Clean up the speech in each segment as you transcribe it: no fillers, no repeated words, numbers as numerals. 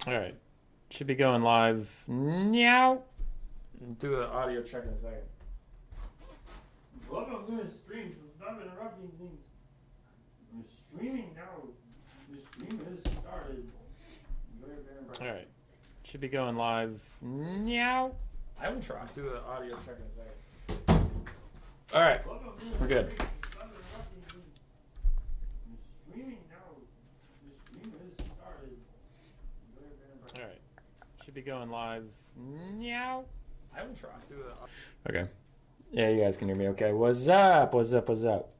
All right. Should be going live now. Do an audio check in a second. Well, I'm doing a stream, so stop interrupting things. I'm streaming now. The stream has started. All right. Should be going live now. I will try. Do an audio check in a second. All right. We're good. All right. Should be going live now. I will try. Do it. Okay. Yeah, you guys can hear me okay. What's up? What's up? What's up?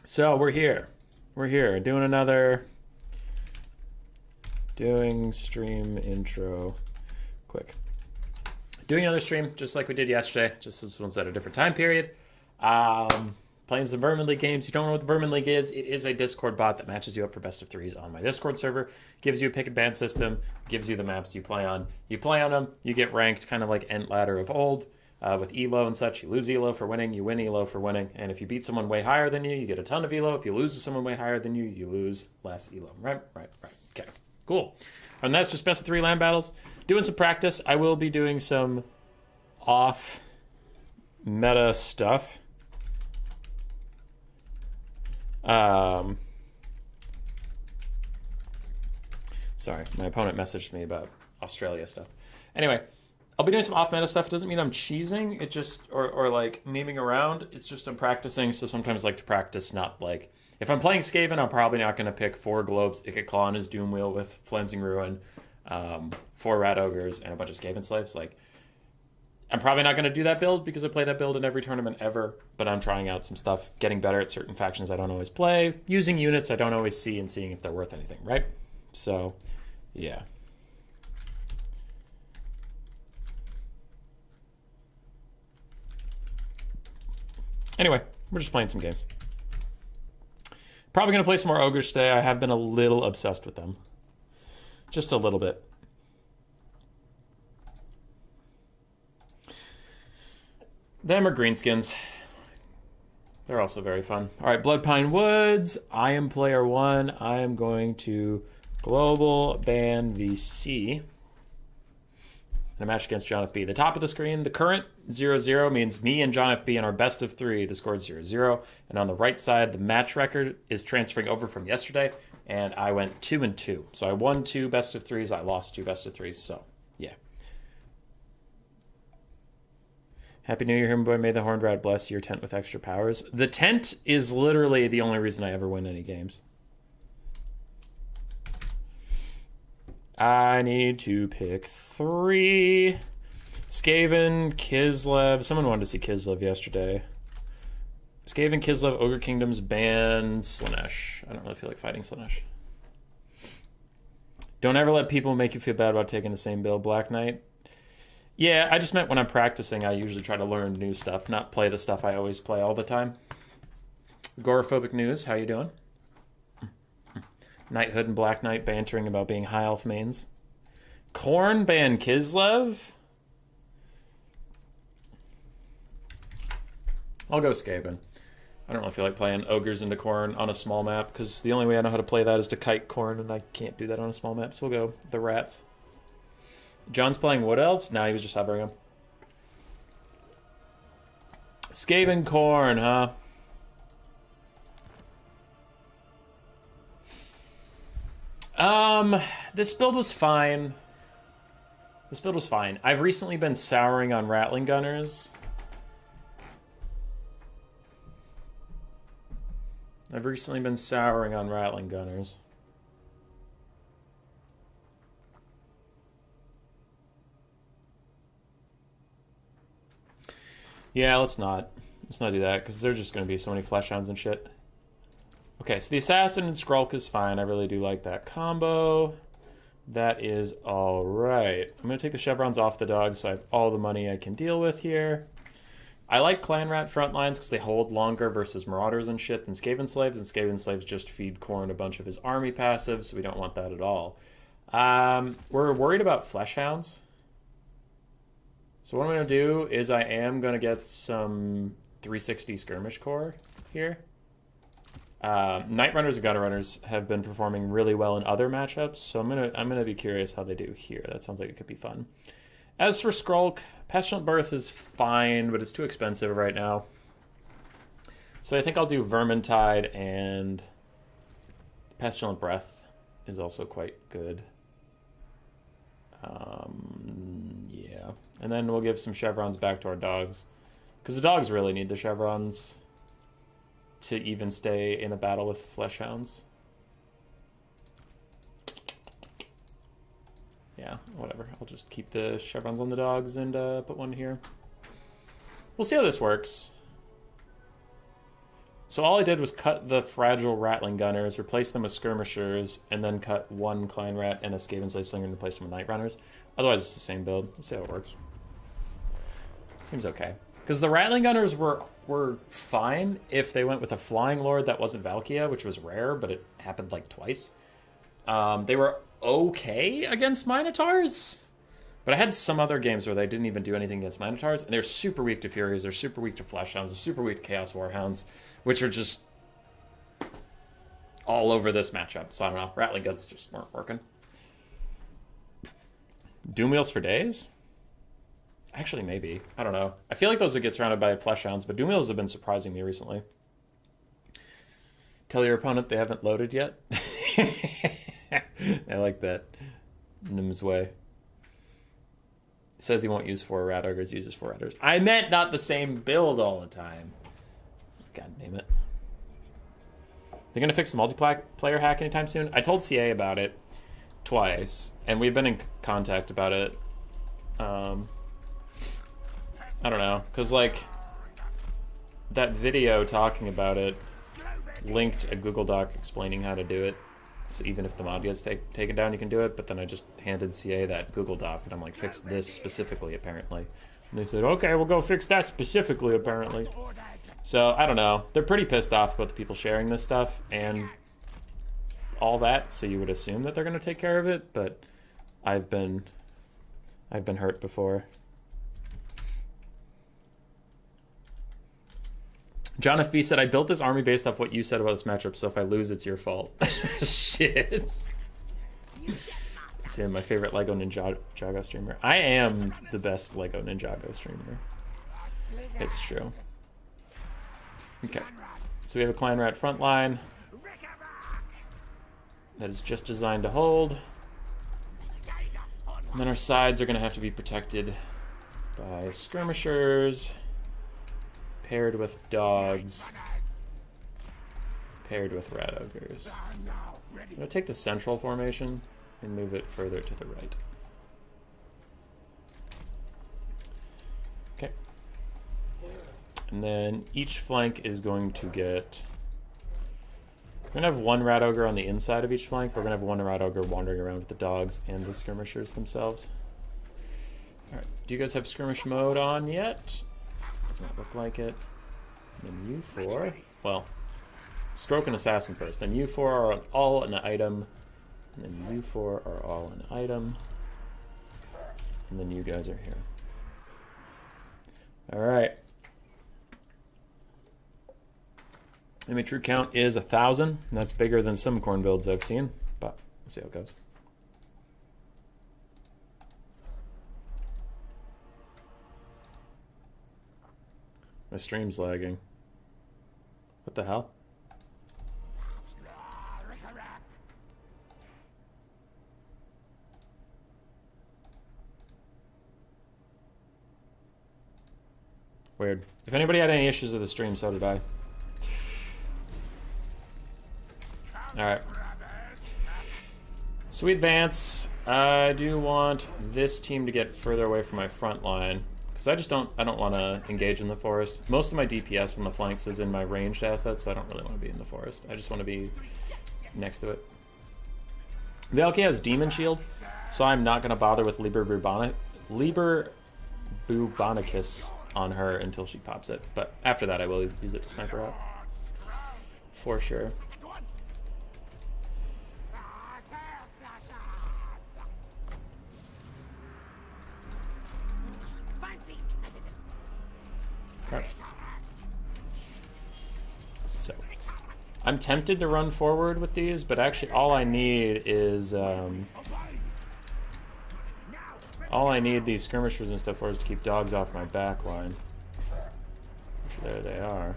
So we're here. We're here doing another stream intro quick. Doing another stream just like we did yesterday. Just this one's at a different time period. Playing some Vermin League games. You don't know what the Vermin League is? It is a Discord bot that matches you up for best of threes on my Discord server. Gives you a pick and ban system. Gives you the maps you play on. You play on them. You get ranked kind of like Ent Ladder of old. With ELO and such. You lose ELO for winning. You win ELO for winning. And if you beat someone way higher than you, you get a ton of ELO. If you lose to someone way higher than you, you lose less ELO. Right. Okay. Cool. And that's just best of three land battles. Doing some practice. I will be doing some off meta stuff. Sorry, my opponent messaged me about Australia stuff. Anyway, I'll be doing some off-meta stuff. It doesn't mean I'm cheesing. It just, or like memeing around. It's just I'm practicing, so sometimes I like to practice, not like... If I'm playing Skaven, I'm probably not going to pick 4 Globes, Ikit on his Doom Wheel with Flensing Ruin, 4 Rat Ogres, and a bunch of Skaven Slaves. Like, I'm probably not going to do that build because I play that build in every tournament ever, but I'm trying out some stuff, getting better at certain factions I don't always play, using units I don't always see and seeing if they're worth anything, right? So, yeah. Anyway, we're just playing some games. Probably going to play some more Ogres today. I have been a little obsessed with them. Just a little bit. Them are greenskins. They're also very fun. All right, Bloodpine Woods. I am player 1. I am going to global ban VC. In a match against John FB. The top of the screen, the current 0-0 means me and John FB in our best of 3. The score is 0-0. And on the right side, the match record is transferring over from yesterday. And I went 2-2. So I won 2 best of 3s. I lost 2 best of 3s. So, yeah. Happy New Year, Human Boy. May the Horned Rat bless your tent with extra powers. The tent is literally the only reason I ever win any games. I need to pick 3. Skaven, Kislev. Someone wanted to see Kislev yesterday. Skaven, Kislev, Ogre Kingdoms, ban Slaanesh. I don't really feel like fighting Slaanesh. Don't ever let people make you feel bad about taking the same build, Black Knight. Yeah, I just meant when I'm practicing, I usually try to learn new stuff, not play the stuff I always play all the time. Agoraphobic News, how you doing? Knighthood and Black Knight bantering about being high elf mains. Khorne ban Kislev? I'll go Skaven. I don't really feel like playing Ogres into Khorne on a small map, because the only way I know how to play that is to kite Khorne, and I can't do that on a small map, so we'll go the Rats. John's playing Wood Elves? Nah, he was just hovering them. Skaven Khorne, huh? This build was fine. I've recently been souring on Rattling Gunners. Yeah, let's not do that, because there's just going to be so many flesh hounds and shit. Okay, so the Assassin and Skrulk is fine. I really do like that combo. That is all right. I'm going to take the chevrons off the dog so I have all the money I can deal with here. I like Clan Rat front lines because they hold longer versus Marauders and shit than Skaven Slaves, and Skaven Slaves just feed Khorne a bunch of his army passives, so we don't want that at all. We're worried about flesh hounds. So what I'm going to do is I am going to get some 360 skirmish core here. Night Runners and Gunner Runners have been performing really well in other matchups, so I'm gonna be curious how they do here. That sounds like it could be fun. As for Skrulk, Pestilent Birth is fine, but it's too expensive right now. So I think I'll do Vermintide, and Pestilent Breath is also quite good. Yeah. And then we'll give some chevrons back to our dogs, because the dogs really need the chevrons to even stay in a battle with fleshhounds. Yeah, whatever. I'll just keep the chevrons on the dogs and put one here. We'll see how this works. So all I did was cut the fragile Rattling Gunners, replace them with Skirmishers, and then cut one Klein Rat and a Skaven Slave Slinger and replace them with Night Runners. Otherwise, it's the same build. We'll see how it works. Seems okay. Because the Rattling Gunners were fine if they went with a Flying Lord that wasn't Valkia, which was rare, but it happened like twice. They were okay against Minotaurs, but I had some other games where they didn't even do anything against Minotaurs, and they're super weak to Furies, they're super weak to Fleshhounds, they're super weak to Chaos Warhounds, which are just all over this matchup. So I don't know, Rattling Guns just weren't working. Doom Wheels for days? Actually, maybe. I don't know. I feel like those would get surrounded by Fleshhounds, but Doom Wheels have been surprising me recently. Tell your opponent they haven't loaded yet. I like that. Nim's way. Says he won't use 4 Rat Ogres, uses 4 Rat Ogres. I meant not the same build all the time. God damn it. They're going to fix the multiplayer hack anytime soon? I told CA about it twice, and we've been in contact about it. I don't know, because, like, that video talking about it linked a Google Doc explaining how to do it. So even if the mod gets taken down, you can do it. But then I just handed CA that Google Doc, and I'm like, fix this specifically, apparently. And they said, okay, we'll go fix that specifically, apparently. So, I don't know. They're pretty pissed off about the people sharing this stuff and all that, so you would assume that they're going to take care of it, but I've been hurt before. John FB said, I built this army based off what you said about this matchup, so if I lose, it's your fault. Shit. See, my favorite Lego Ninjago streamer. I am the best Lego Ninjago streamer. It's true. Okay. So we have a Clan Rat front line that is just designed to hold. And then our sides are going to have to be protected by skirmishers, paired with dogs, paired with rat ogres. I'm going to take the central formation and move it further to the right. Okay. And then each flank is going to get... We're going to have one rat ogre on the inside of each flank. We're going to have one rat ogre wandering around with the dogs and the skirmishers themselves. Alright, do you guys have skirmish mode on yet? Does not look like it. And then you four, well, Stroke and Assassin first. Then you four are all an item. And then you four are all an item. And then you guys are here. Alright. Enemy true count is 1,000. And that's bigger than some Khorne builds I've seen. But we'll see how it goes. My stream's lagging. What the hell? Weird. If anybody had any issues with the stream, so did I. Alright. So we advance. I do want this team to get further away from my front line. Because I don't want to engage in the forest. Most of my DPS on the flanks is in my ranged assets, so I don't really want to be in the forest. I just want to be next to it. Valkyrie has Demon Shield, so I'm not going to bother with Liber Bubonicus on her until she pops it. But after that, I will use it to snipe her out. For sure. I'm tempted to run forward with these, but actually all I need is all I need these skirmishers and stuff for is to keep dogs off my back line. Which, there they are.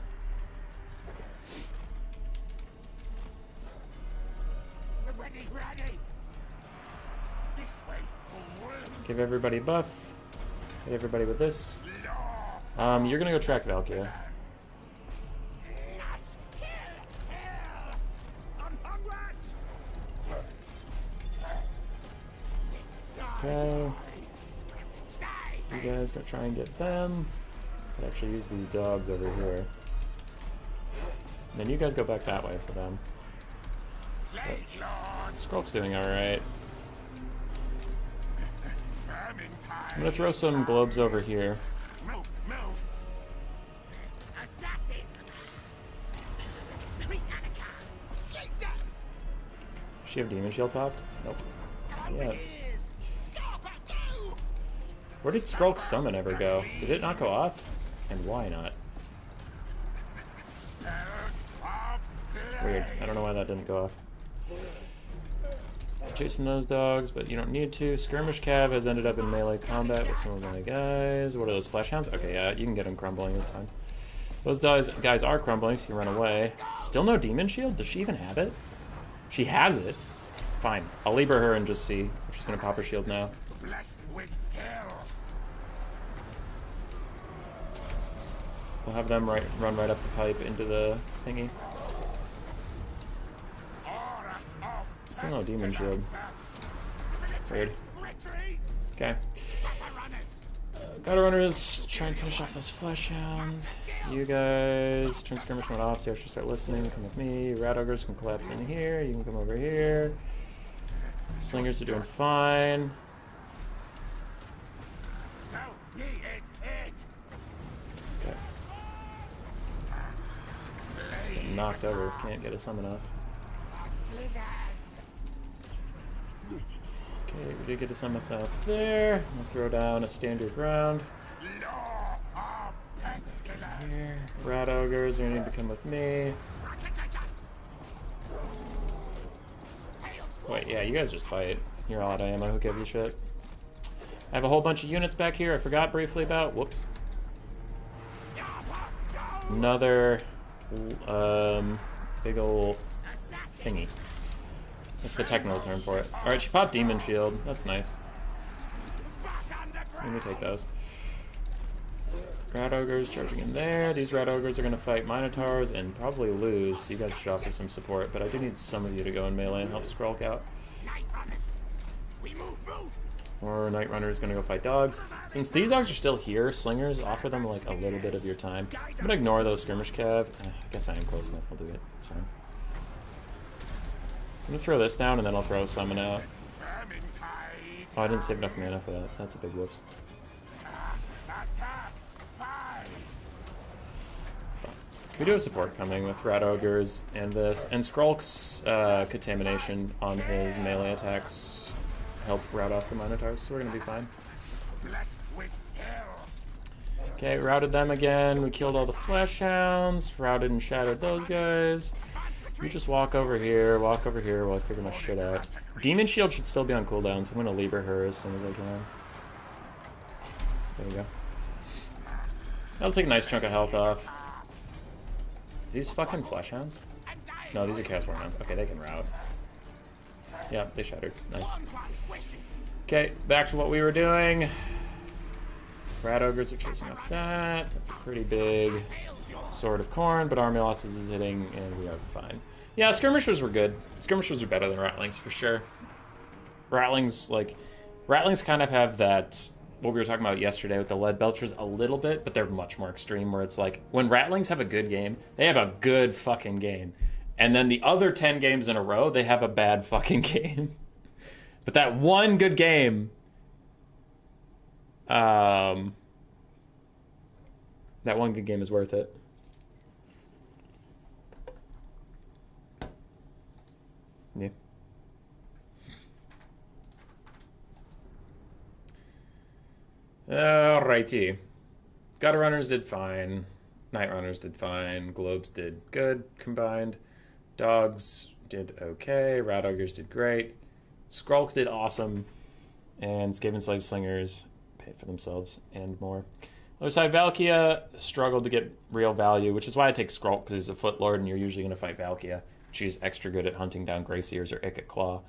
Give everybody a buff. Hit everybody with this. You're gonna go track Valkia. Okay. You guys go try and get them. Could actually use these dogs over here. And then you guys go back that way for them. Skrulk's doing alright. I'm gonna throw some globes over here. Does she have Demon Shield popped? Nope. Yeah. Where did Skrulk's summon ever go? Did it not go off? And why not? Weird. I don't know why that didn't go off. Chasing those dogs, but you don't need to. Skirmish Cav has ended up in melee combat with some of my guys. What are those, Flesh Hounds? Okay, yeah, you can get them crumbling, that's fine. Those guys are crumbling, so you can run away. Still no Demon Shield? Does she even have it? She has it. Fine. I'll leave her and just see if she's going to pop her shield now. We'll have them run right up the pipe into the thingy. Still no Demon Shield. Weird. Okay. Gutter Runners, try and finish off those Flesh Hounds. You guys, turn Skirmish mode off so you actually start listening. Come with me. Rat Ogres can collapse in here. You can come over here. Slingers are doing fine. Okay. Getting knocked over. Can't get a summon off. Okay, we did get a summon off there. I'll throw down a standard round. Here. Rat Ogres are going to need to come with me. Wait, yeah, you guys just fight. You're all out of ammo. Who gives a shit? I have a whole bunch of units back here I forgot briefly about. Whoops. Another big ol' thingy. That's the technical term for it. Alright, she popped Demon Shield. That's nice. Let me take those. Rat Ogres charging in there. These Rat Ogres are going to fight Minotaurs and probably lose, so you guys should offer some support, but I do need some of you to go in melee and help Skrulk out. Or Night Runner is going to go fight dogs. Since these dogs are still here, Slingers, offer them like a little bit of your time. I'm going to ignore those Skirmish Cav. I guess I am close enough. I'll do it. It's fine. I'm going to throw this down and then I'll throw a summon out. Oh, I didn't save enough mana for that. That's a big whoops. We do have support coming with Rat Ogres and this. And Skrulk's contamination on his melee attacks help rout off the Minotaurs, so we're going to be fine. Okay, routed them again. We killed all the Flesh Hounds. Routed and shattered those guys. We just walk over here while I figure my shit out. Demon Shield should still be on cooldown, so I'm going to Libra her as soon as I can. There we go. That'll take a nice chunk of health off. These fucking Flesh Hounds? No, these are Chaos Warhounds. Okay, they can rout. Yeah, they shattered. Nice. Okay, back to what we were doing. Rat Ogres are chasing off that. That's a pretty big Sword of Khorne, but Army Losses is hitting, and we are fine. Yeah, Skirmishers were good. Skirmishers are better than Ratlings, for sure. Ratlings kind of have that, what we were talking about yesterday with the Lead Belchers a little bit, but they're much more extreme, where it's like, when Ratlings have a good game, they have a good fucking game. And then the other 10 games in a row, they have a bad fucking game. But that one good game, that one good game is worth it. Yeah. Alrighty. Gutter Runners did fine. Night Runners did fine. Globes did good combined. Dogs did okay. Rat Ogres did great. Skrulk did awesome. And Skaven Slave Slingers paid for themselves and more. Other side, Valkia struggled to get real value, which is why I take Skrulk, because he's a Foot Lord, and you're usually going to fight Valkia. She's extra good at hunting down Graciers or Ikit Claw.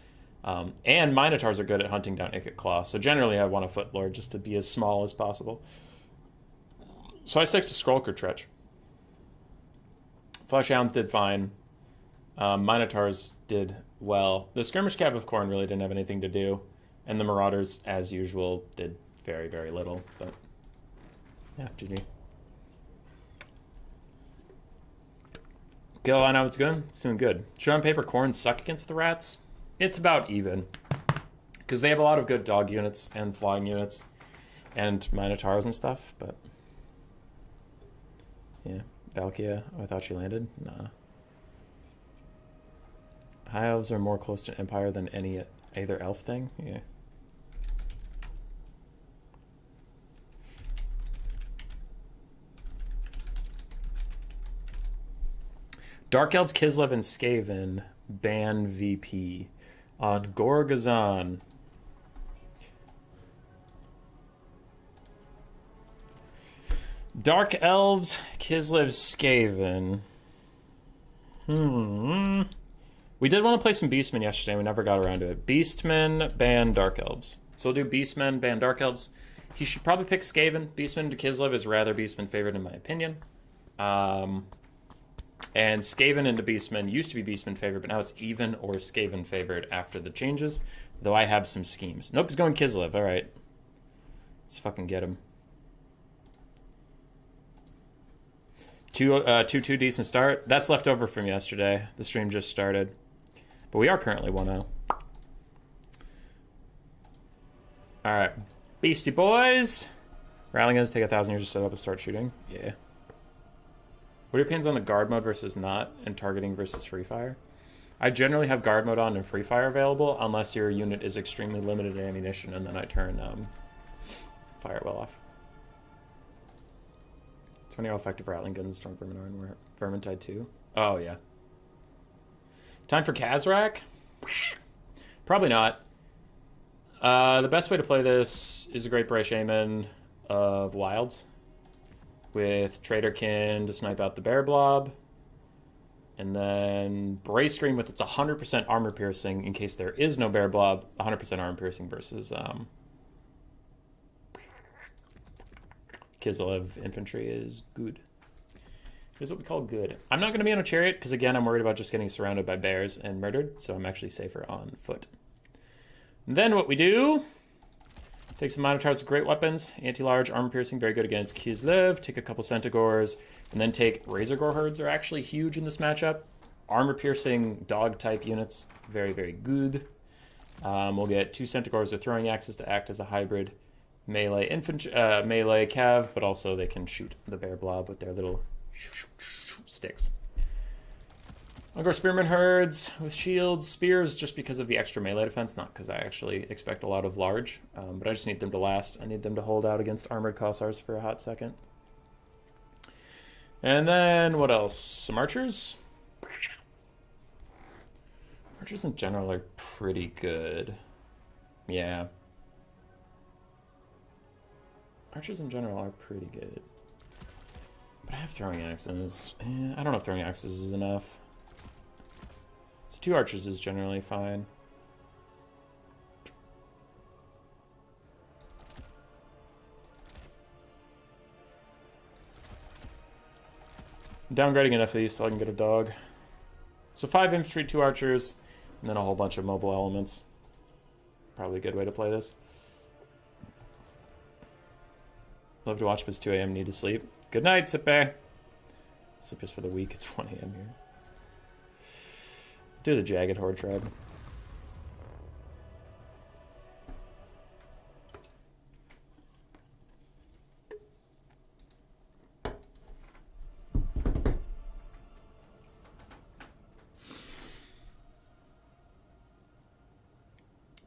And Minotaurs are good at hunting down Ikit Claw. So generally I want a Foot Lord just to be as small as possible. So I stick to Skrulk or Tzeentch. Fleshhounds did fine. Minotaurs did well. The Skirmish Cav of Khorne really didn't have anything to do. And the Marauders, as usual, did very, very little. But yeah, GG. Go on how it's going. It's doing good. Should on paper Khorne suck against the rats? It's about even. Because they have a lot of good dog units and flying units. And Minotaurs and stuff, but yeah. Valkia, oh, I thought she landed. Nah. High Elves are more close to Empire than any either elf thing. Yeah. Dark Elves, Kislev, and Skaven ban VP on Gorgazan. Dark Elves, Kislev, Skaven. We did want to play some Beastmen yesterday. We never got around to it. Beastmen, ban Dark Elves. So we'll do Beastmen, ban Dark Elves. He should probably pick Skaven. Beastmen to Kislev is rather Beastmen favored in my opinion. And Skaven into Beastmen used to be Beastmen favored, but now it's even or Skaven favored after the changes. Though I have some schemes. Nope, he's going Kislev. All right. Let's fucking get him. 2-2 decent start. That's left over from yesterday. The stream just started. But we are currently 1-0. Alright. Beastie boys. Rattling guns take 1,000 years to set up and start shooting. Yeah. What are your opinions on the guard mode versus not, and targeting versus free fire? I generally have guard mode on and free fire available, unless your unit is extremely limited in ammunition, and then I turn fire well off. 20 effective rattling guns, Storm Vermin are in Vermintide 2. Oh, yeah. Time for Kazrak? Probably not. The best way to play this is a Great Bray Shaman of Wilds with Traderkin to snipe out the Bear Blob. And then Bray Scream with its 100% armor piercing in case there is no Bear Blob. 100% armor piercing versus Kislev infantry is good. Here's what we call good. I'm not going to be on a chariot because, again, I'm worried about just getting surrounded by bears and murdered, so I'm actually safer on foot. And then what we do, take some Minotaurs with great weapons, anti-large, armor piercing, very good against Kislev, take a couple Centaurs, and then take Razor Gore Herds are actually huge in this matchup. Armor piercing dog type units, very, very good. We'll get 2 Centaurs with throwing axes to act as a hybrid melee infantry, melee cav, but also they can shoot the Bear Blob with their little sticks. I'll go Spearman Herds with shields, spears, just because of the extra melee defense, not because I actually expect a lot of large, but I just need them to last. I need them to hold out against armored Kossars for a hot second. And then, what else? Some archers? Archers in general are pretty good. Yeah. Archers in general are pretty good. But I have throwing axes. I don't know if throwing axes is enough. So 2 archers is generally fine. I'm downgrading enough of these so I can get a dog. So 5 infantry, 2 archers, and then a whole bunch of mobile elements. Probably a good way to play this. Love to watch, but it's 2 a.m. Need to sleep. Good night, Sippe. Sleep is for the week. It's 1 a.m. here. Do the Jagged Horde Tribe.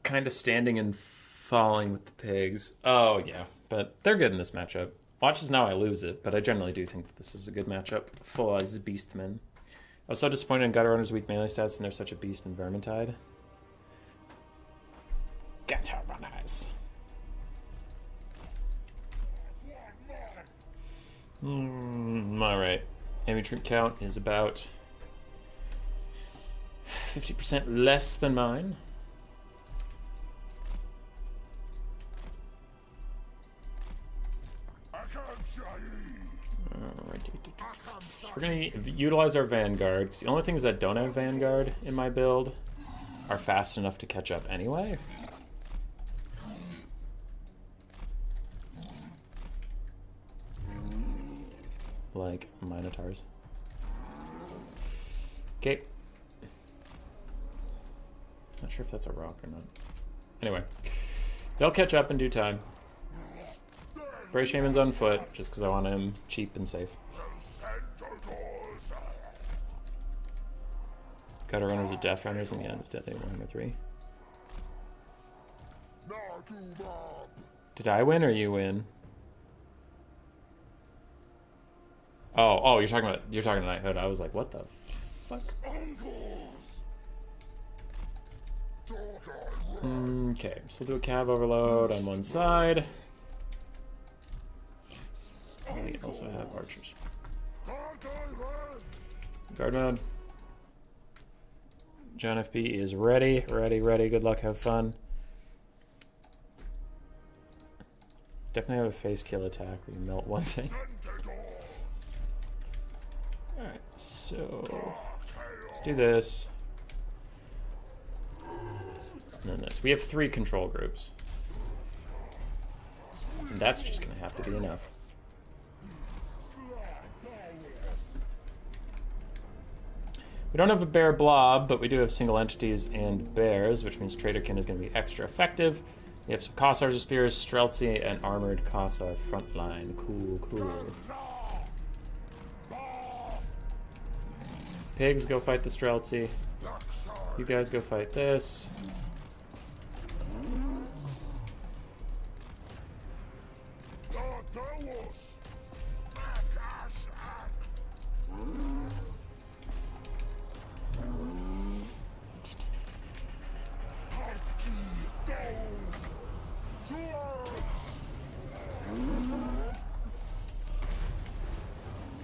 Kind of standing and falling with the pigs. Oh, yeah. But they're good in this matchup. Watch as now I lose it, but I generally do think that this is a good matchup for the Beastmen. I was so disappointed in Gutter Runner's weak melee stats, and they're such a beast in Vermintide. Gutter Runners. Alright. Enemy troop count is about 50% less than mine. So we're going to utilize our Vanguard, because the only things that don't have Vanguard in my build are fast enough to catch up anyway. Like Minotaurs. Okay. Not sure if that's a rock or not. Anyway, they'll catch up in due time. Bray Shaman's on foot, just because I want him cheap and safe. Gutter Runners are Death Runners, and yeah, Death 8, Warhammer 3. Did I win or you win? Oh, you're talking to Knighthood. I was like, what the fuck? Okay, so we'll do a Cav Overload on one side. And we also have archers. Guard mode. John FP is ready. Good luck, have fun. Definitely have a face kill attack where you melt one thing. Alright, so let's do this. And then this. We have 3 control groups. And that's just going to have to be enough. We don't have a bear blob, but we do have single entities and bears, which means Traderkin is going to be extra effective. We have some Kossars of Spears, Streltsy, and Armored Kossar frontline. Cool. Pigs, go fight the Streltsy. You guys go fight this.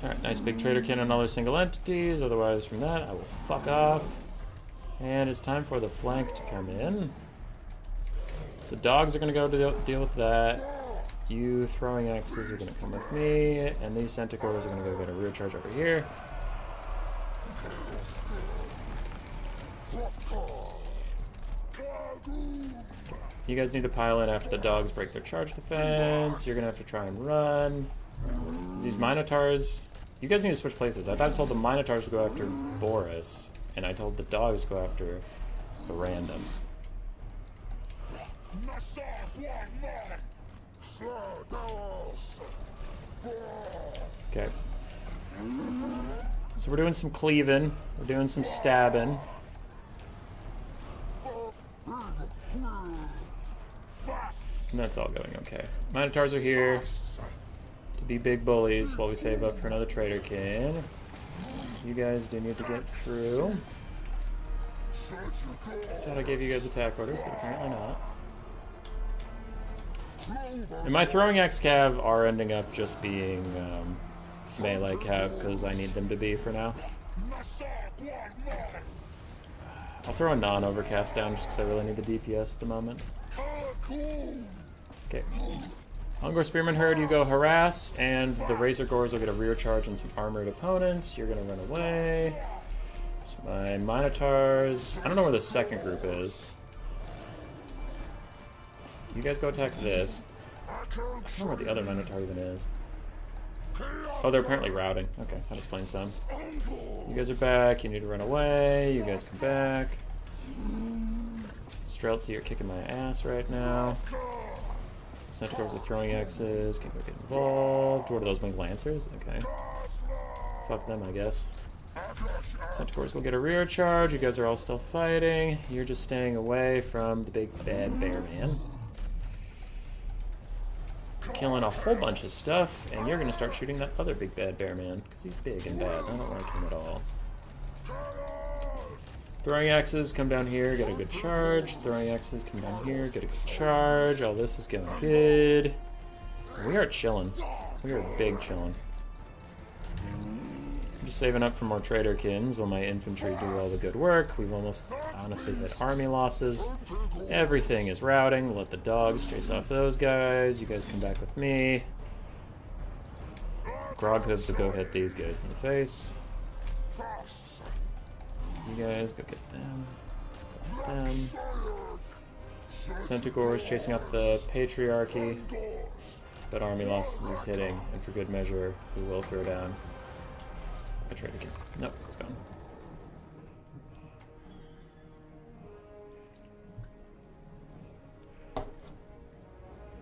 Alright, nice big Traderkin on all their single entities, otherwise from that I will fuck off. And it's time for the flank to come in. So dogs are going to go to deal with that. You throwing axes are going to come with me, and these Centaurs are going to go get a rear charge over here. You guys need to pile in after the dogs break their charge defense. You're going to have to try and run. These Minotaurs... You guys need to switch places. I told the Minotaurs to go after Boris, and I told the dogs to go after the randoms. Okay. So we're doing some cleaving. We're doing some stabbing. And that's all going okay. Minotaurs are here to be big bullies while we save up for another Traderkin. You guys do need to get through. I thought I gave you guys attack orders, but apparently not. And my throwing axe cav are ending up just being melee cav because I need them to be for now. I'll throw a non-overcast down just because I really need the DPS at the moment. Okay. Ungor Spearman Herd, you go harass, and the Razor Gores will get a rear charge on some armored opponents. You're going to run away. So my Minotaurs... I don't know where the second group is. You guys go attack this. I don't know where the other Minotaur even is. Oh, they're apparently routing. Okay, that explains some. You guys are back. You need to run away. You guys come back. Streltsy, you're kicking my ass right now. Centaurs are throwing axes. Can't go get involved. What are those, winged lancers? Okay. Fuck them, I guess. Centaurs will get a rear charge. You guys are all still fighting. You're just staying away from the big bad bear man. Killing a whole bunch of stuff, and you're going to start shooting that other big bad bear man, because he's big and bad. I don't like him at all. Throwing axes, come down here, get a good charge. Throwing axes, come down here, get a good charge. All this is going good. We are chilling. We are big chilling. I'm just saving up for more Traderkins while my infantry do all the good work. We've almost honestly hit army losses. Everything is routing. Let the dogs chase off those guys. You guys come back with me. Grog hooves will go hit these guys in the face. You guys go get them. Get them. Centaurs chasing off the Patriarchy. But army losses is hitting, and for good measure, we will throw down a Traderkin. Nope, it's gone.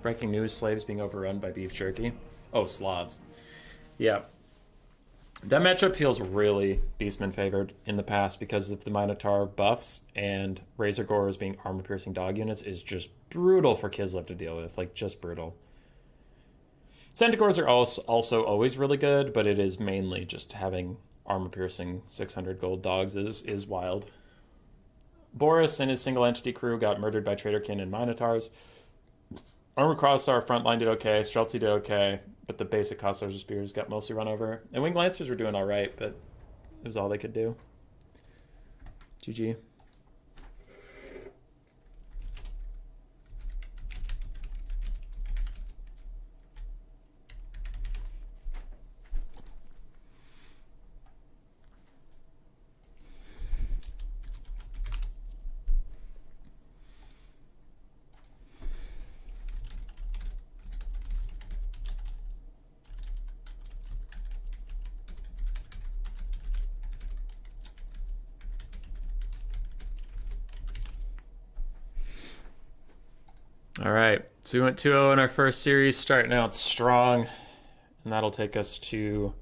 Breaking news, slaves being overrun by beef jerky. Oh, Slavs. Yeah. That matchup feels really Beastmen favored in the past because of the Minotaur buffs, and Razor Gores being armor-piercing dog units is just brutal for Kislev to deal with. Like, just brutal. Centaurs are also always really good, but it is mainly just having armor-piercing 600 gold dogs is wild. Boris and his single-entity crew got murdered by Traderkin and Minotaurs. Armor Crossar frontline did okay, Streltsy did okay, but the basic Cossars Spears got mostly run over. And Winged Lancers were doing alright, but it was all they could do. GG. All right, so we went 2-0 in our first series, starting out strong, and that'll take us to,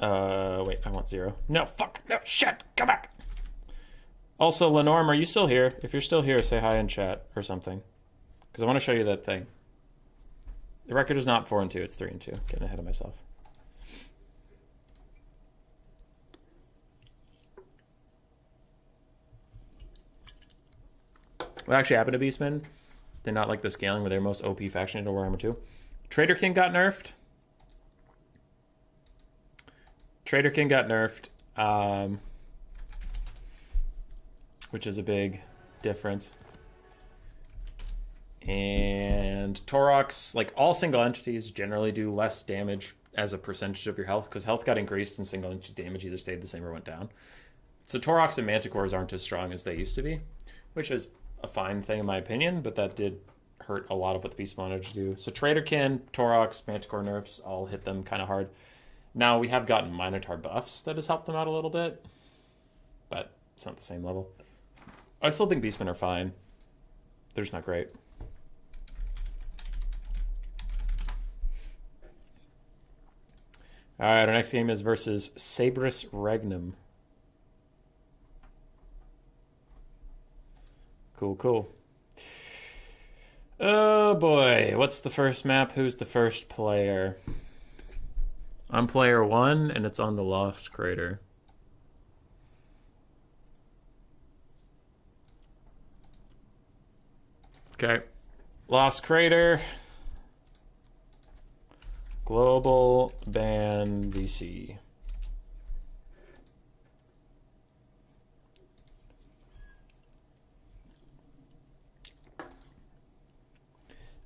wait, I want 0. No, fuck, no, shit, come back. Also, Lenorm, are you still here? If you're still here, say hi in chat or something, because I want to show you that thing. The record is not 4-2, it's 3-2, getting ahead of myself. What actually happened to Beastmen? They not like the scaling with their most OP faction into Warhammer 2. Traderkin got nerfed. Traderkin got nerfed, which is a big difference. And Taurox, like all single entities, generally do less damage as a percentage of your health because health got increased and single entity damage either stayed the same or went down. So Taurox and Manticores aren't as strong as they used to be, which is a fine thing in my opinion, but that did hurt a lot of what the Beast wanted to do. So Traderkin, Taurox, Manticore nerfs all hit them kind of hard. Now we have gotten Minotaur buffs that has helped them out a little bit, but it's not the same level. I still think Beastmen are fine. They're just not great. All right, our next game is versus Sabris Regnum. Cool, cool. Oh boy, what's the first map? Who's the first player? I'm player 1, and it's on the Lost Crater. Okay. Lost Crater. Global ban VC.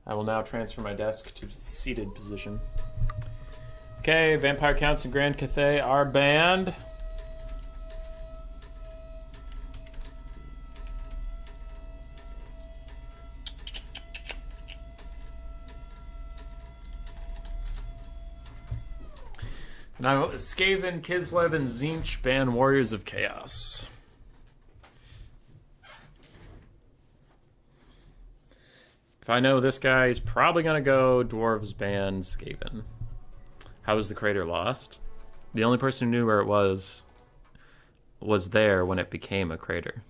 I will now transfer my desk to the seated position. Okay, Vampire Counts and Grand Cathay are banned. Now, Skaven, Kislev, and Tzeentch ban Warriors of Chaos. If I know this guy, he's probably going to go Dwarves ban Skaven. How was the crater lost? The only person who knew where it was there when it became a crater.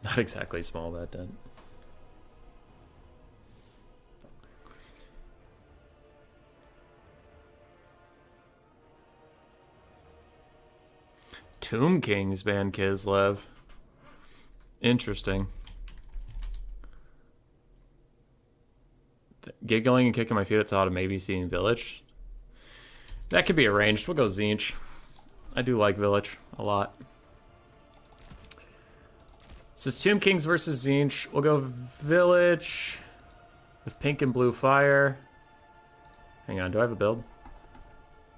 Not exactly small, that dent. Tomb Kings ban Kislev. Interesting. Giggling and kicking my feet at the thought of maybe seeing Village. That could be arranged. We'll go Tzeentch. I do like Village a lot. So it's Tomb Kings versus Tzeentch. We'll go Village with pink and blue fire. Hang on, do I have a build?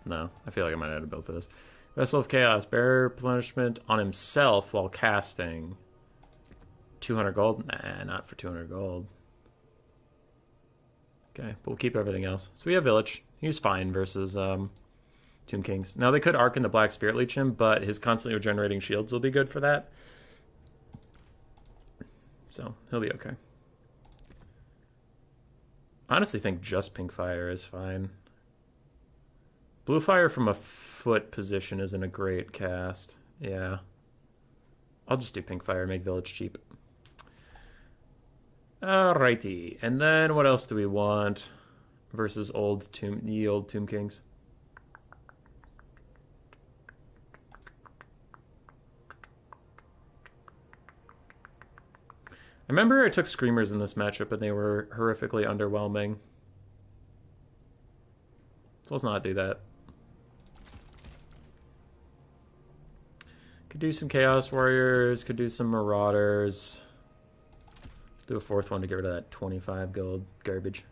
No, I feel like I might have a build for this. Vessel of Chaos, bear replenishment on himself while casting. 200 gold? Nah, not for 200 gold. Okay, but we'll keep everything else. So we have Village. He's fine versus Tomb Kings. Now they could Arcane the Black Spirit Leech him, but his constantly regenerating shields will be good for that. So he'll be okay. I honestly think just pink fire is fine. Blue fire from a foot position isn't a great cast. Yeah. I'll just do pink fire and make Village cheap. Alrighty. And then what else do we want versus the old Tomb Kings? I remember I took Screamers in this matchup and they were horrifically underwhelming. So let's not do that. Could do some Chaos Warriors, could do some Marauders. Let's do a fourth one to get rid of that 25 gold garbage.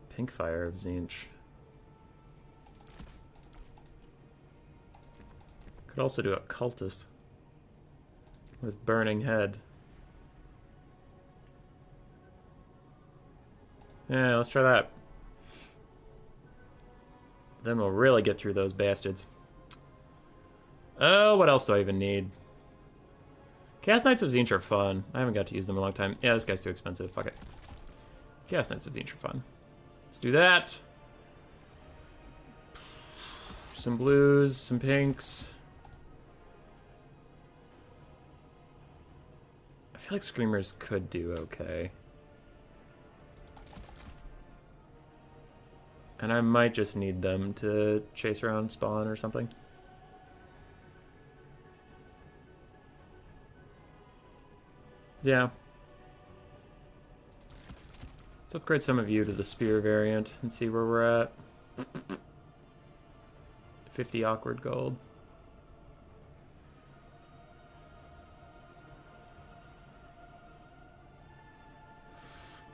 Pink Fire of Tzeentch. Could also do a Cultist with Burning Head. Yeah, let's try that. Then we'll really get through those bastards. Oh, what else do I even need? Chaos Knights of Tzeentch are fun. I haven't got to use them in a long time. Yeah, this guy's too expensive. Fuck it. Chaos Knights of Tzeentch are fun. Let's do that. Some blues, some pinks. I feel like Screamers could do okay. And I might just need them to chase around spawn or something. Yeah. Let's upgrade some of you to the spear variant and see where we're at. 50 awkward gold.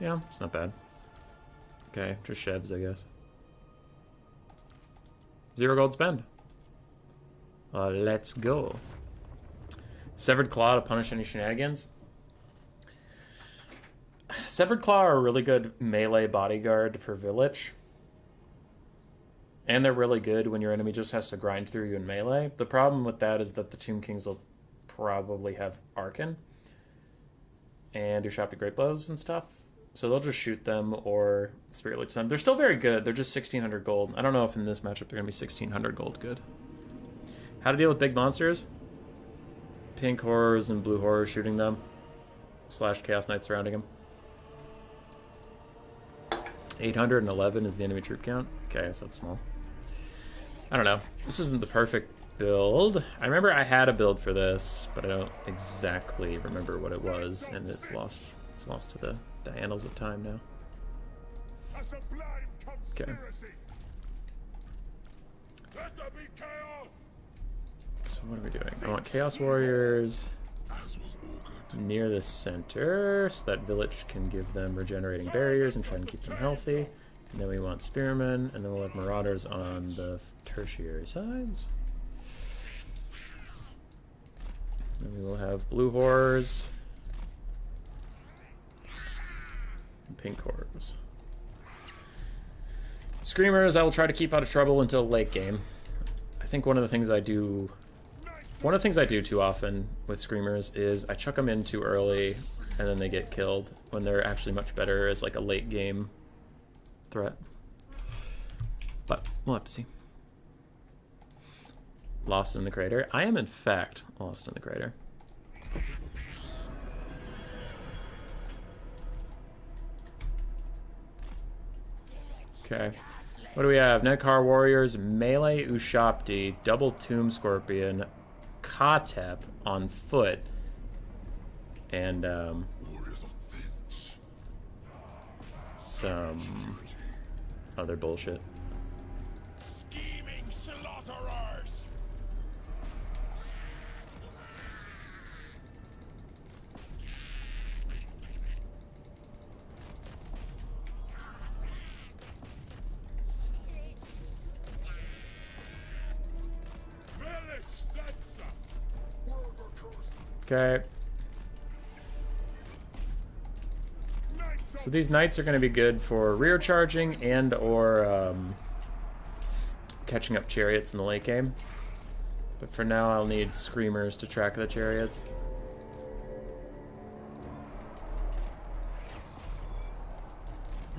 Yeah, it's not bad. Okay, just Chevs, I guess. 0 gold spend. Let's go. Severed Claw to punish any shenanigans. Severed Claw are a really good melee bodyguard for Village. And they're really good when your enemy just has to grind through you in melee. The problem with that is that the Tomb Kings will probably have Arcane. And do Shop to Great Blows and stuff. So they'll just shoot them or Spirit Leech them. They're still very good. They're just 1,600 gold. I don't know if in this matchup they're going to be 1,600 gold good. How to deal with big monsters? Pink horrors and blue horrors shooting them. / Chaos Knights surrounding them. 811 is the enemy troop count. Okay, so it's small. I don't know. This isn't the perfect build. I remember I had a build for this, but I don't exactly remember what it was, and it's lost. It's lost to the annals of time now. Okay. So what are we doing? I want Chaos Warriors near the center so that Village can give them regenerating barriers and try and keep them healthy. And then we want Spearmen, and then we'll have Marauders on the tertiary sides. Then we will have Blue Horrors and Pink Horrors. Screamers I will try to keep out of trouble until late game. I think one of the things I do too often with Screamers is I chuck them in too early and then they get killed when they're actually much better as like a late game threat. But we'll have to see. lost in the crater. I am, in fact, lost in the crater. Okay. What do we have? Nekar Warriors, Melee Ushapti, Double Tomb Scorpion, Kotep on foot, and some other bullshit. Scheming slaughterers. Okay. So these knights are going to be good for rear charging and or catching up chariots in the late game. But for now, I'll need screamers to track the chariots.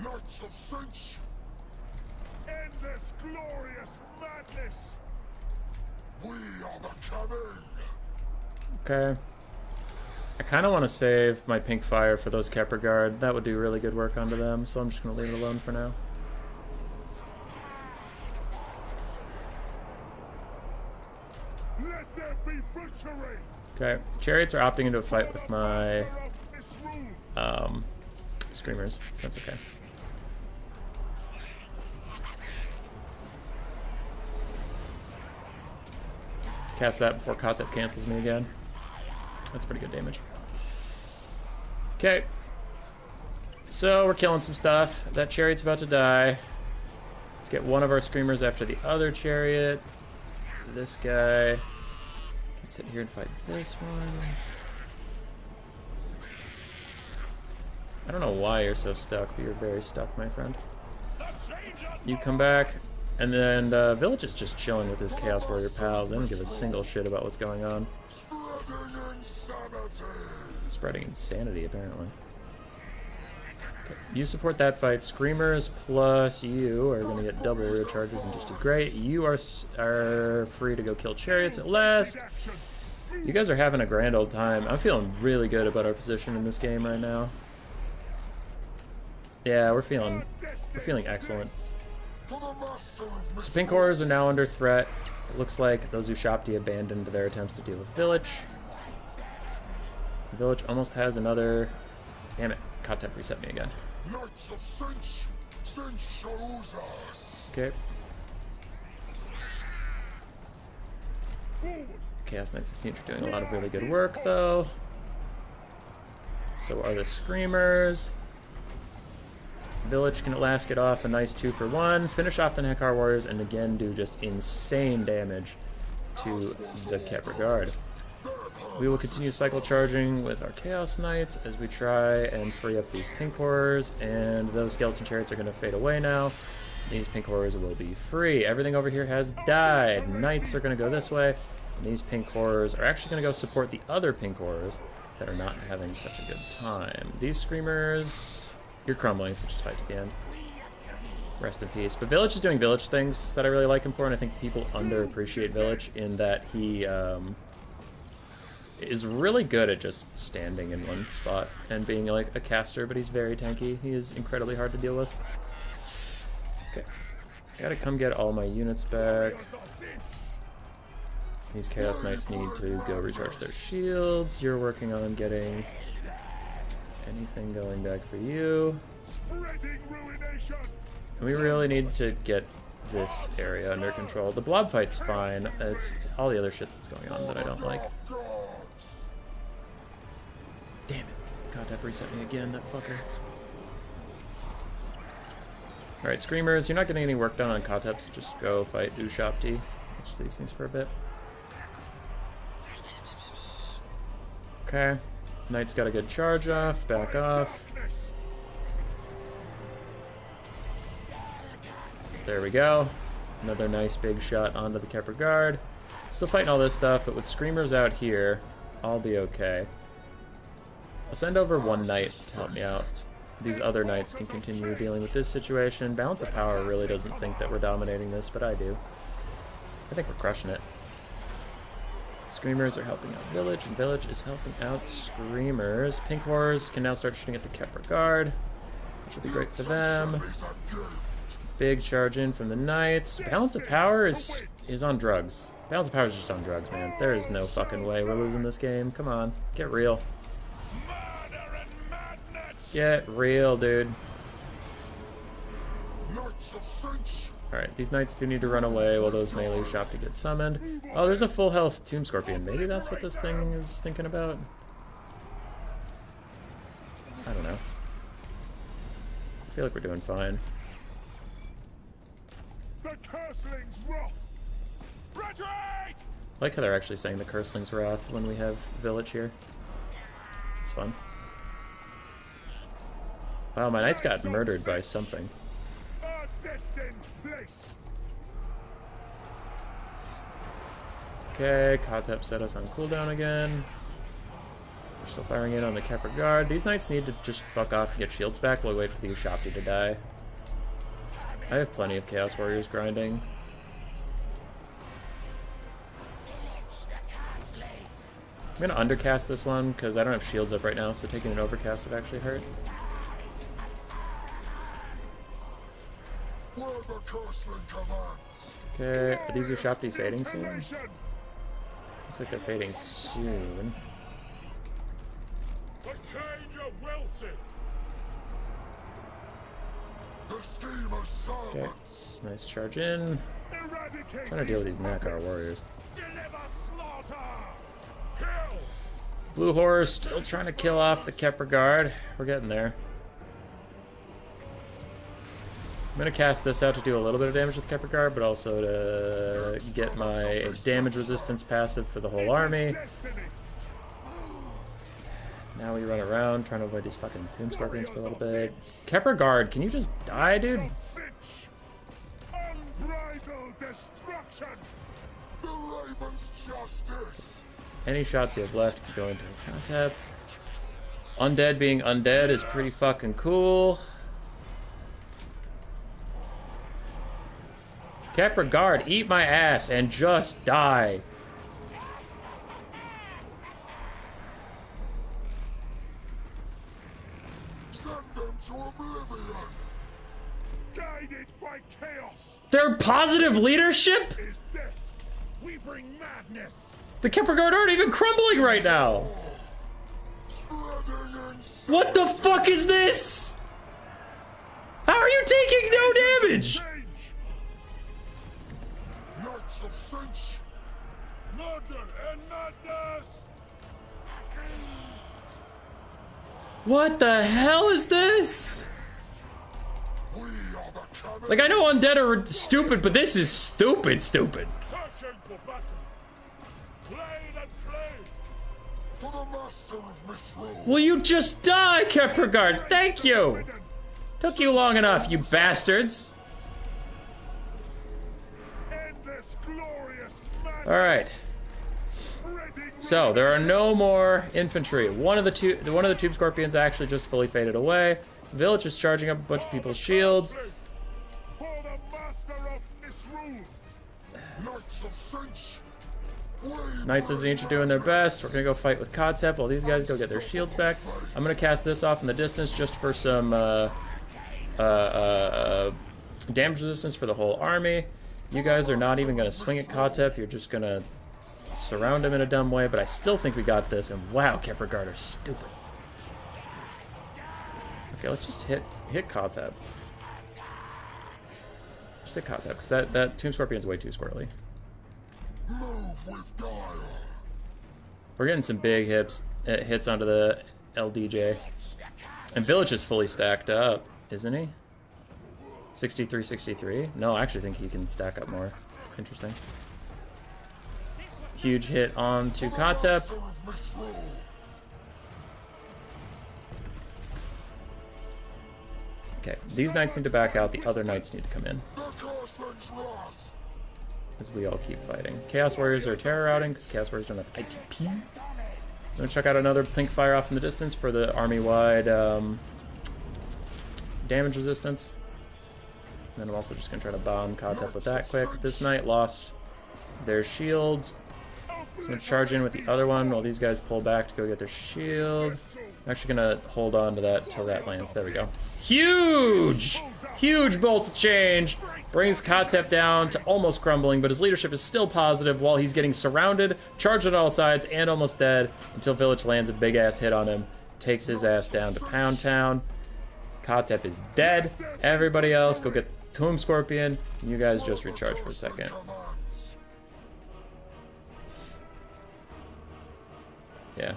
Knights of Tzeentch, end this glorious madness. We are the coming. Okay. I kind of want to save my pink fire for those Kepler Guard. That would do really good work onto them, so I'm just going to leave it alone for now. Let there be butchery. Okay, chariots are opting into a fight with my screamers, so that's okay. Cast that before Kotep cancels me again. That's pretty good damage. Okay. So we're killing some stuff. That chariot's about to die. Let's get one of our screamers after the other chariot. This guy can sit here and fight this one. I don't know why you're so stuck, but you're very stuck, my friend. You come back, and then Village is just chilling with his Chaos Warrior pals. They don't give a single shit about what's going on. Spreading insanity, apparently. Okay. You support that fight. Screamers plus you are going to get double rear charges and just do great. You are free to go kill chariots at last. You guys are having a grand old time. I'm feeling really good about our position in this game right now. Yeah, we're feeling excellent. So Pink Horrors are now under threat. It looks like those Ushapti abandoned their attempts to deal with Village. Village almost has another... Damn it. Kotep reset me again. Okay. Chaos Knights of Tzeentch are doing a lot of really good work, though. So are the Screamers. Village can at last get off a nice 2-for-1. Finish off the Nekar Warriors, and again do just insane damage to the Kepler Guard. We will continue cycle charging with our Chaos Knights as we try and free up these Pink Horrors, and those Skeleton Chariots are going to fade away now. These Pink Horrors will be free. Everything over here has died. Knights are going to go this way, and these Pink Horrors are actually going to go support the other Pink Horrors that are not having such a good time. These Screamers, you're crumbling, so just fight to the end. Rest in peace. But Village is doing Village things that I really like him for, and I think people underappreciate Village in that he is really good at just standing in one spot and being like a caster, but he's very tanky. He is incredibly hard to deal with. Okay. I gotta come get all my units back. These Chaos Knights need to go recharge their shields. You're working on getting anything going back for you. And we really need to get this area under control. The blob fight's fine. It's all the other shit that's going on that I don't like. Damn it. Kotep reset me again, that fucker. Alright, Screamers, you're not getting any work done on Kotep, so just go fight Ushapti. Watch these things for a bit. Okay. Knight's got a good charge off, back off. There we go. Another nice big shot onto the Kepler Guard. Still fighting all this stuff, but with Screamers out here, I'll be okay. I'll send over one knight to help me out. These other knights can continue dealing with this situation. Balance of Power really doesn't think that we're dominating this, but I do. I think we're crushing it. Screamers are helping out Village, and Village is helping out Screamers. Pink Horrors can now start shooting at the Kepler Guard, which will be great for them. Big charge in from the Knights. Balance of Power is on drugs. Balance of Power is just on drugs, man. There is no fucking way we're losing this game. Come on, get real. Get real, dude. Alright, these Knights do need to run away while those melee shop to get summoned. Oh, there's a full health Tomb Scorpion. Maybe that's what this thing is thinking about? I don't know. I feel like we're doing fine. The Cursling's wrath. Retreat! I like how they're actually saying the Cursling's Wrath when we have Village here. It's fun. Wow, my Knights got murdered by something. Our destined place. Okay, Kotep set us on cooldown again. We're still firing in on the Kepler Guard. These Knights need to just fuck off and get shields back while we wait for the Ushabti to die. I have plenty of Chaos Warriors grinding. I'm gonna undercast this one because I don't have shields up right now, so taking an overcast would actually hurt. Okay, are these Ushabti fading soon? Looks like they're fading soon. Okay, nice charge in. Trying to deal with these Nakar warriors. Blue Horror still trying to kill off the Kepler Guard. We're getting there. I'm gonna cast this out to do a little bit of damage with the Kepler Guard, but also to get my damage resistance passive for the whole army. Now we run around trying to avoid these fucking Tomb Scorpions for a little bit. Kepler Guard, can you just die, dude? Unbridled destruction. The Raven's justice. Any shots you have left can go into a Kotep. Undead being undead is pretty fucking cool. Kepler Guard, eat my ass and just die. Send them to oblivion. Guided by chaos. Their positive leadership? Is death. We bring madness. The Kepler Guard aren't even crumbling right now. What the fuck is this? How are you taking no damage? Knights of Tzeentch. Murder and madness. What the hell is this? We are the cannon. Like, I know undead are stupid, but this is stupid. Searching for battle. Blade and flame. To the master of misrule. Will you just die, Kepler Guard? Thank you. Took you long enough, you bastards. Endless glorious madness. All right. So there are no more infantry. One of the Tomb Scorpions actually just fully faded away. Village is charging up a bunch of people's shields. For the master of misrule. Knights of Tzeentch. Knights of Tzeentch are doing their best. We're gonna go fight with Kotep while these guys go get their shields back. I'm gonna cast this off in the distance just for some damage resistance for the whole army. You guys are not even gonna swing at Kotep. You're just gonna surround him in a dumb way, but I still think we got this. And wow, Kepler Guard are stupid. Okay, let's just hit Kotep. Just hit Kotep, because that Tomb Scorpion's way too squirrely. Move with guile. We're getting some big hits onto the LDJ. And Village is fully stacked up, isn't he? 63, 63? No, I actually think he can stack up more. Interesting. Huge hit onto Kotep. Okay, these knights need to back out. The other knights need to come in. As we all keep fighting. Chaos Warriors are terror routing because Chaos Warriors don't have ITP. I'm gonna check out another pink fire off in the distance for the army-wide damage resistance. And then I'm also just gonna try to bomb Kotep with that quick. This knight lost their shields. So I'm going to charge in with the other one while these guys pull back to go get their shield. I'm actually going to hold on to that till that lands. There we go. Huge! Huge bolt change. Brings Khotep down to almost crumbling, but his leadership is still positive while he's getting surrounded, charged on all sides, and almost dead until Village lands a big-ass hit on him. Takes his ass down to Pound Town. Khotep is dead. Everybody else, go get Tomb Scorpion. You guys just recharge for a second. Yeah.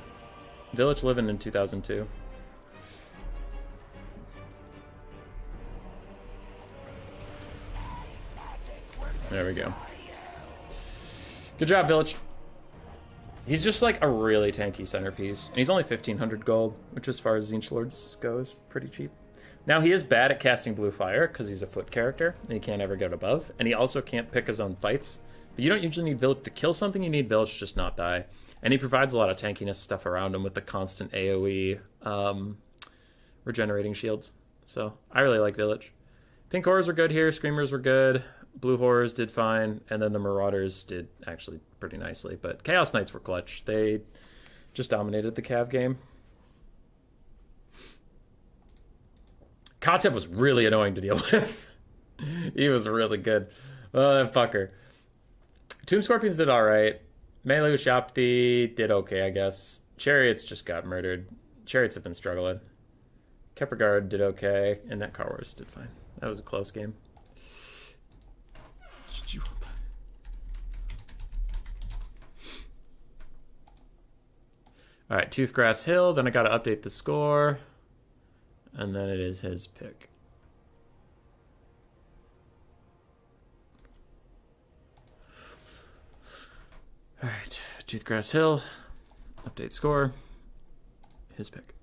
Village living in 2002. There we go. Good job, Village. He's just like a really tanky centerpiece. And he's only 1,500 gold, which as far as Tzeentch Lords go is pretty cheap. Now, he is bad at casting Blue Fire because he's a foot character and he can't ever get above. And he also can't pick his own fights. But you don't usually need Village to kill something. You need Village to just not die. And he provides a lot of tankiness stuff around him with the constant AoE regenerating shields. So I really like Village. Pink Horrors were good here. Screamers were good. Blue Horrors did fine. And then the Marauders did actually pretty nicely. But Chaos Knights were clutch. They just dominated the Cav game. Khotep was really annoying to deal with. He was really good. Oh, that fucker. Tomb Scorpions did alright. Melee Shopti did okay, I guess. Chariots just got murdered. Chariots have been struggling. Kepler Guard did okay. And that Car Wars did fine. That was a close game. Alright, Toothgrass Hill. Then I gotta update the score. And then it is his pick. Alright, Toothgrass Hill. Update score. His pick.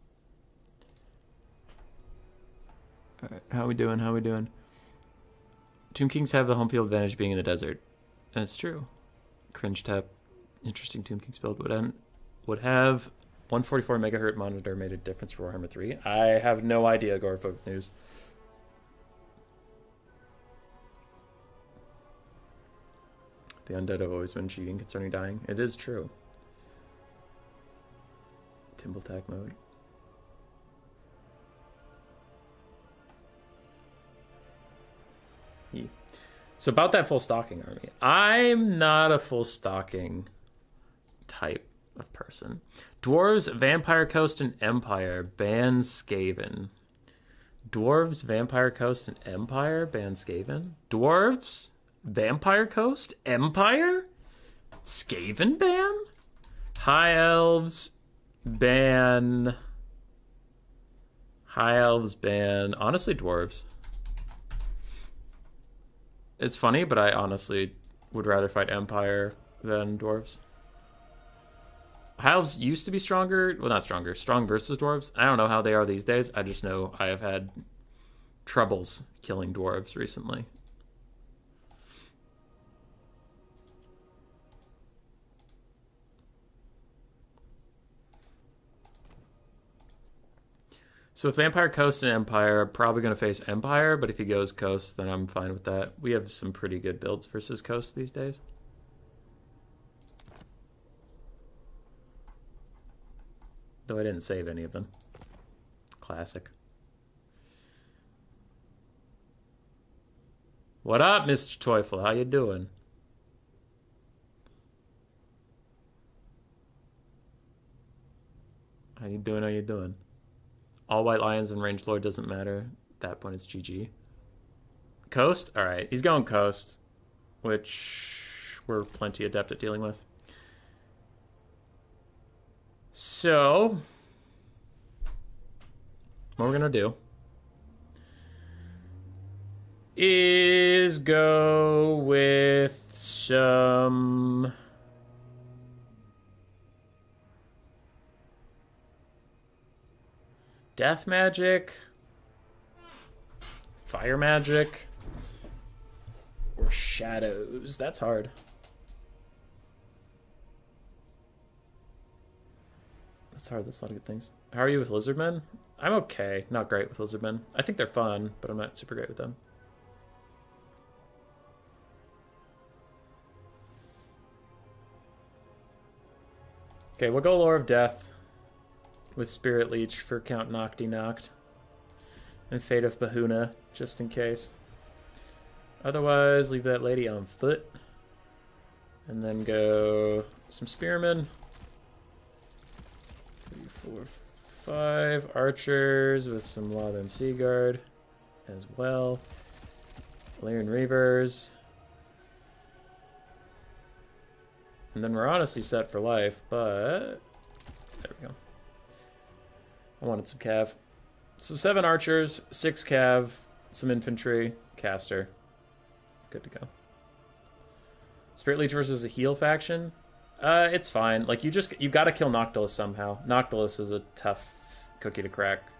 Alright, how we doing? How we doing? Tomb Kings have the home field advantage being in the desert. That's true. Cringe tap. Interesting Tomb Kings build would have 144 megahertz monitor made a difference for Warhammer 3. I have no idea, Gorefolk News. The undead have always been cheating concerning dying. It is true. Timbletack mode. Yeah. So about that full stocking army. I'm not a full stocking type of person. Dwarves, Vampire Coast, and Empire ban Skaven. Dwarves, Vampire Coast, and Empire ban Skaven. Dwarves, Vampire Coast, Empire, Skaven ban. High Elves ban. High Elves ban. Honestly, Dwarves. It's funny, but I honestly would rather fight Empire than Dwarves. High Elves used to be stronger. Well, not stronger. Strong versus Dwarves. I don't know how they are these days. I just know I have had troubles killing Dwarves recently. So with Vampire Coast and Empire, I'm probably going to face Empire, but if he goes Coast, then I'm fine with that. We have some pretty good builds versus Coast these days. Though I didn't save any of them. Classic. What up, Mr. Teufel? How you doing? How you doing? How you doing? All White Lions and Ranged Lord doesn't matter. At that point, it's GG. Coast? Alright, he's going Coast, which we're plenty adept at dealing with. So, what we're going to do is go with some death magic, fire magic, or shadows. That's hard. That's hard. That's a lot of good things. How are you with Lizardmen? I'm okay. Not great with Lizardmen. I think they're fun, but I'm not super great with them. Okay, we'll go Lore of Death with Spirit Leech for Count Nocti Noct. And Fate of Bahuna, just in case. Otherwise, leave that lady on foot. And then go some Spearmen. 3, 4, 5 archers with some Lothern Seaguard as well. Lyran Reavers. And then we're honestly set for life, but there we go. I wanted some cav. So 7 archers, 6 cav, some infantry, caster. Good to go. Spirit Leech versus a heal faction. It's fine. Like you gotta kill Noctilus somehow. Noctilus is a tough cookie to crack.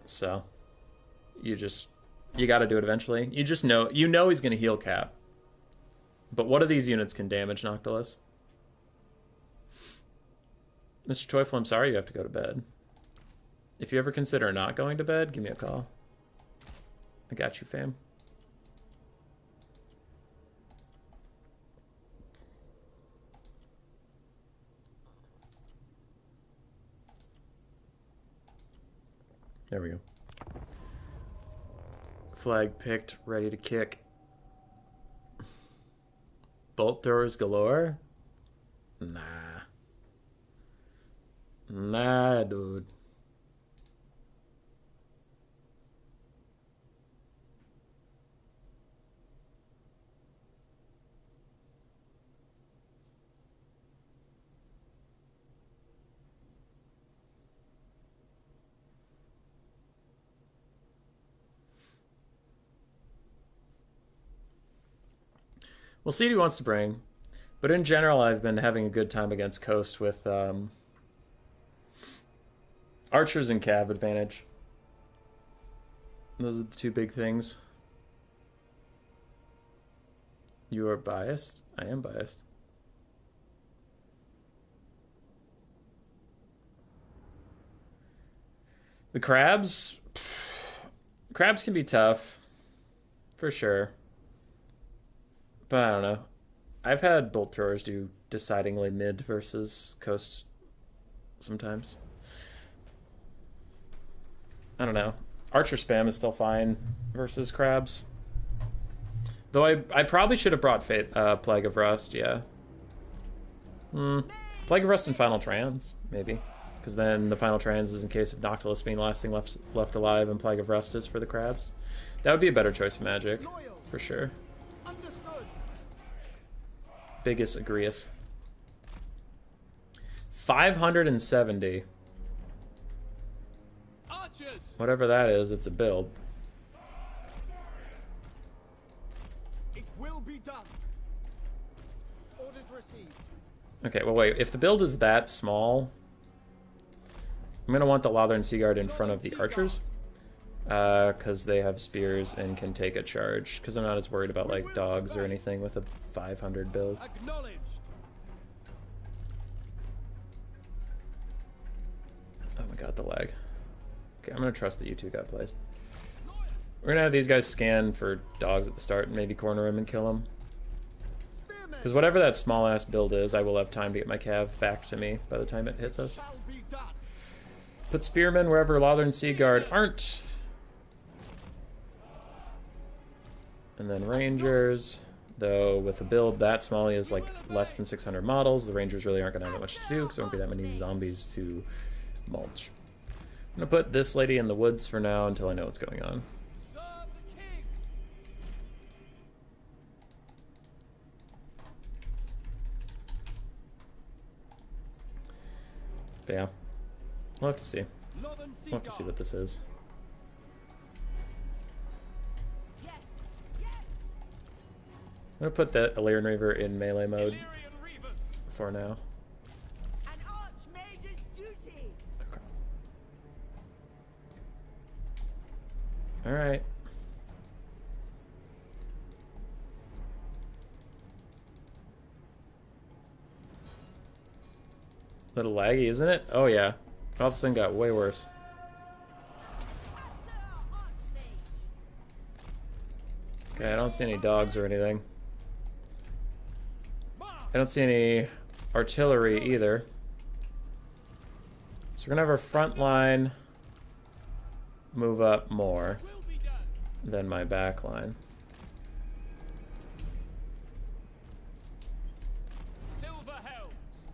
So you gotta do it eventually. You know he's gonna heal cap. But what of these units can damage Noctilus? Mr. Teufel, I'm sorry you have to go to bed. If you ever consider not going to bed, give me a call. I got you, fam. There we go. Flag picked, ready to kick. Bolt throwers galore? Nah. Nah, dude. We'll see what he wants to bring. But in general, I've been having a good time against Coast with archers and cav advantage. Those are the 2 big things. You are biased? I am biased. The crabs? Crabs can be tough. For sure. But I don't know. I've had bolt throwers do decidingly mid versus Coast sometimes. I don't know. Archer spam is still fine versus crabs. Though I probably should have brought Plague of Rust, yeah. Plague of Rust and Final Trans, maybe. Because then the Final Trans is in case of Noctilus being the last thing left alive, and Plague of Rust is for the crabs. That would be a better choice of magic, for sure. Biggest agreeus. 570. Archers. Whatever that is, it's a build. It will be done. Orders received. Okay, well wait, if the build is that small, I'm gonna want the Lothern Seaguard in front of the archers. Because they have spears and can take a charge. Because I'm not as worried about like dogs or anything with a 500 build. Oh my god, the lag. Okay, I'm gonna trust that you 2 got placed. We're gonna have these guys scan for dogs at the start and maybe corner him and kill him. Because whatever that small ass build is, I will have time to get my cav back to me by the time it hits us. Put spearmen wherever Lothern Seaguard aren't. And then Rangers, though with a build that small, he has like less than 600 models. The Rangers really aren't going to have that much to do because there won't be that many zombies to mulch. I'm going to put this lady in the woods for now until I know what's going on. But yeah, we'll have to see. We'll have to see what this is. I'm gonna put that Lyran Reaver in melee mode for now. An Archmage's duty. Okay. Alright. Little laggy, isn't it? Oh yeah. All of a sudden got way worse. Okay, I don't see any dogs or anything. I don't see any artillery either. So we're gonna have our front line move up more than my back line. Silver helms.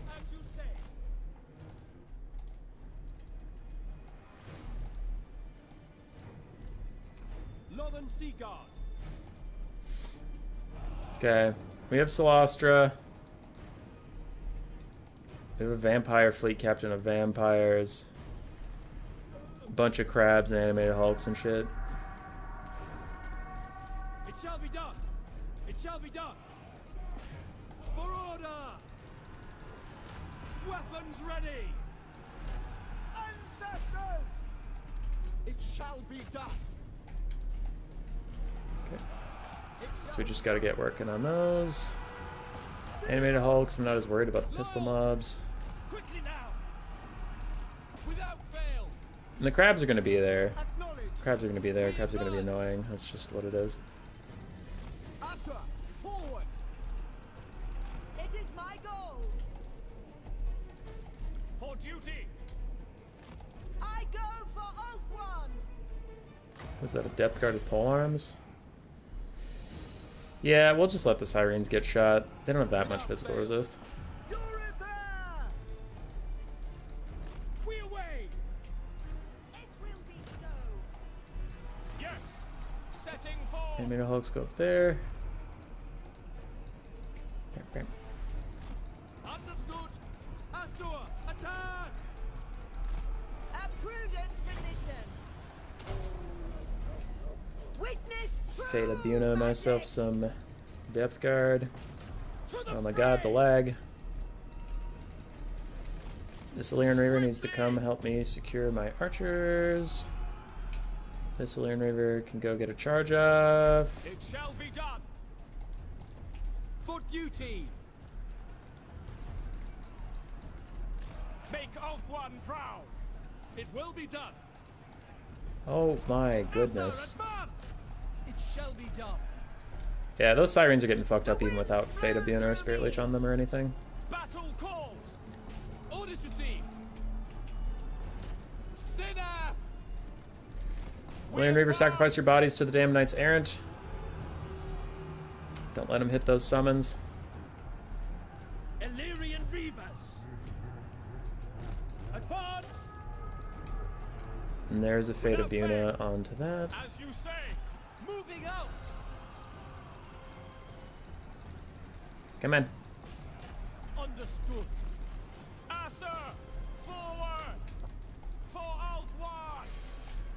As you say. Northern Sea Guard. Okay, we have Solastra. We have a vampire fleet captain of vampires. A bunch of crabs and animated hulks and shit. It shall be done. It shall be done. For order. Weapons ready. Ancestors! It shall be done. Okay. So we just gotta get working on those. Animated hulks, I'm not as worried about the pistol mobs. Quickly now. Without fail. And the crabs are gonna be there. Acknowledge. Crabs are gonna be there. Crabs are gonna be annoying. That's just what it is. Usher, forward. It is my goal. For duty. I go for Oath One. Was that a depth guard with pole arms? Yeah, we'll just let the sirens get shot. They don't have that much physical resist. You're in there. We away. It will be so. Yes. Setting for. Animated hulks go up there. Okay. Understood. Asur, attack. A prudent position. Witness true Fade Abuna myself magic. some depth guard. To the Oh my god, the fray. lag. This Illyrian Reaver needs to come help me secure my archers. This Illyrian Reaver can go get a charge off. It shall be done. For duty. Make Ulthuan proud. It will be done. Oh my Asur, goodness. advance. It shall be done. Yeah, those sirens are getting fucked up even without Fade Abuna or Spirit Leech on them or anything. Battle calls. Orders received. Sinaf. Illyrian Reaver, sacrifice your bodies to the damned Knights Errant. Don't let them hit those summons. Illyrian Reavers. Advance. And there's a Fade Abuna onto that. As you say. Moving out. Come in. Understood. Asur, forward. For Ulthuan.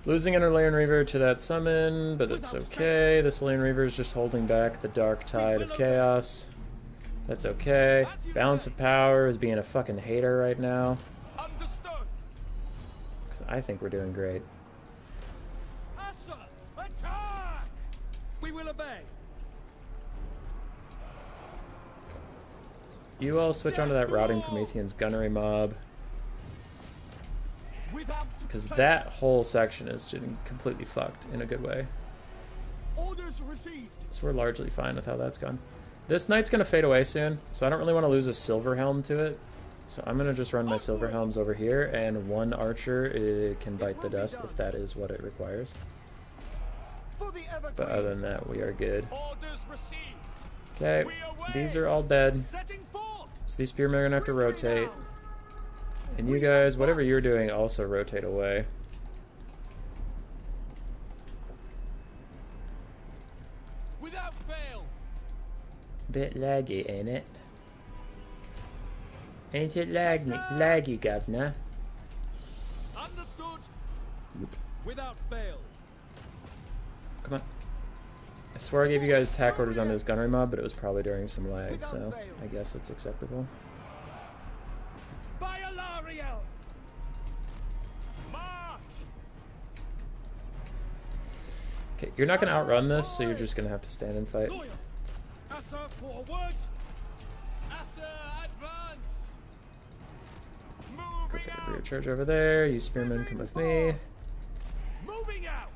Losing an Illyrian Reaver to that summon, but that's okay. This Illyrian Reaver is just holding back the dark tide of chaos. That's okay. Balance of Power is being a fucking hater right now. Understood. Because I think we're doing great. Asur, attack. We will obey. You all switch onto that Rotting Promethean's gunnery mob. Without Because fail. that whole section is getting completely fucked in a good way. Orders received. So we're largely fine with how that's gone. This knight's going to fade away soon, so I don't really want to lose a silver helm to it. So I'm going to just run my silver helms over here, and one archer can bite the dust if that is what it requires. For the Evergreen. But other than that, we are good. Orders received. Okay, these are all dead. Setting forth. So these spearmen are going to have to rotate. And you guys, whatever you're doing, also rotate away. Without fail. Bit laggy, ain't it? Ain't it laggy, governor? Understood. Yep. Without fail. Come on. I swear I gave you guys attack orders on this gunnery mob, but it was probably during some lag, so I guess it's acceptable. By Alariel. March. Okay, you're not going to outrun this, so you're just going to have to stand and fight. Loyal. Asur forward. Asur advance. Moving Okay, out. rear charge over there. You spearmen come with me. Moving out.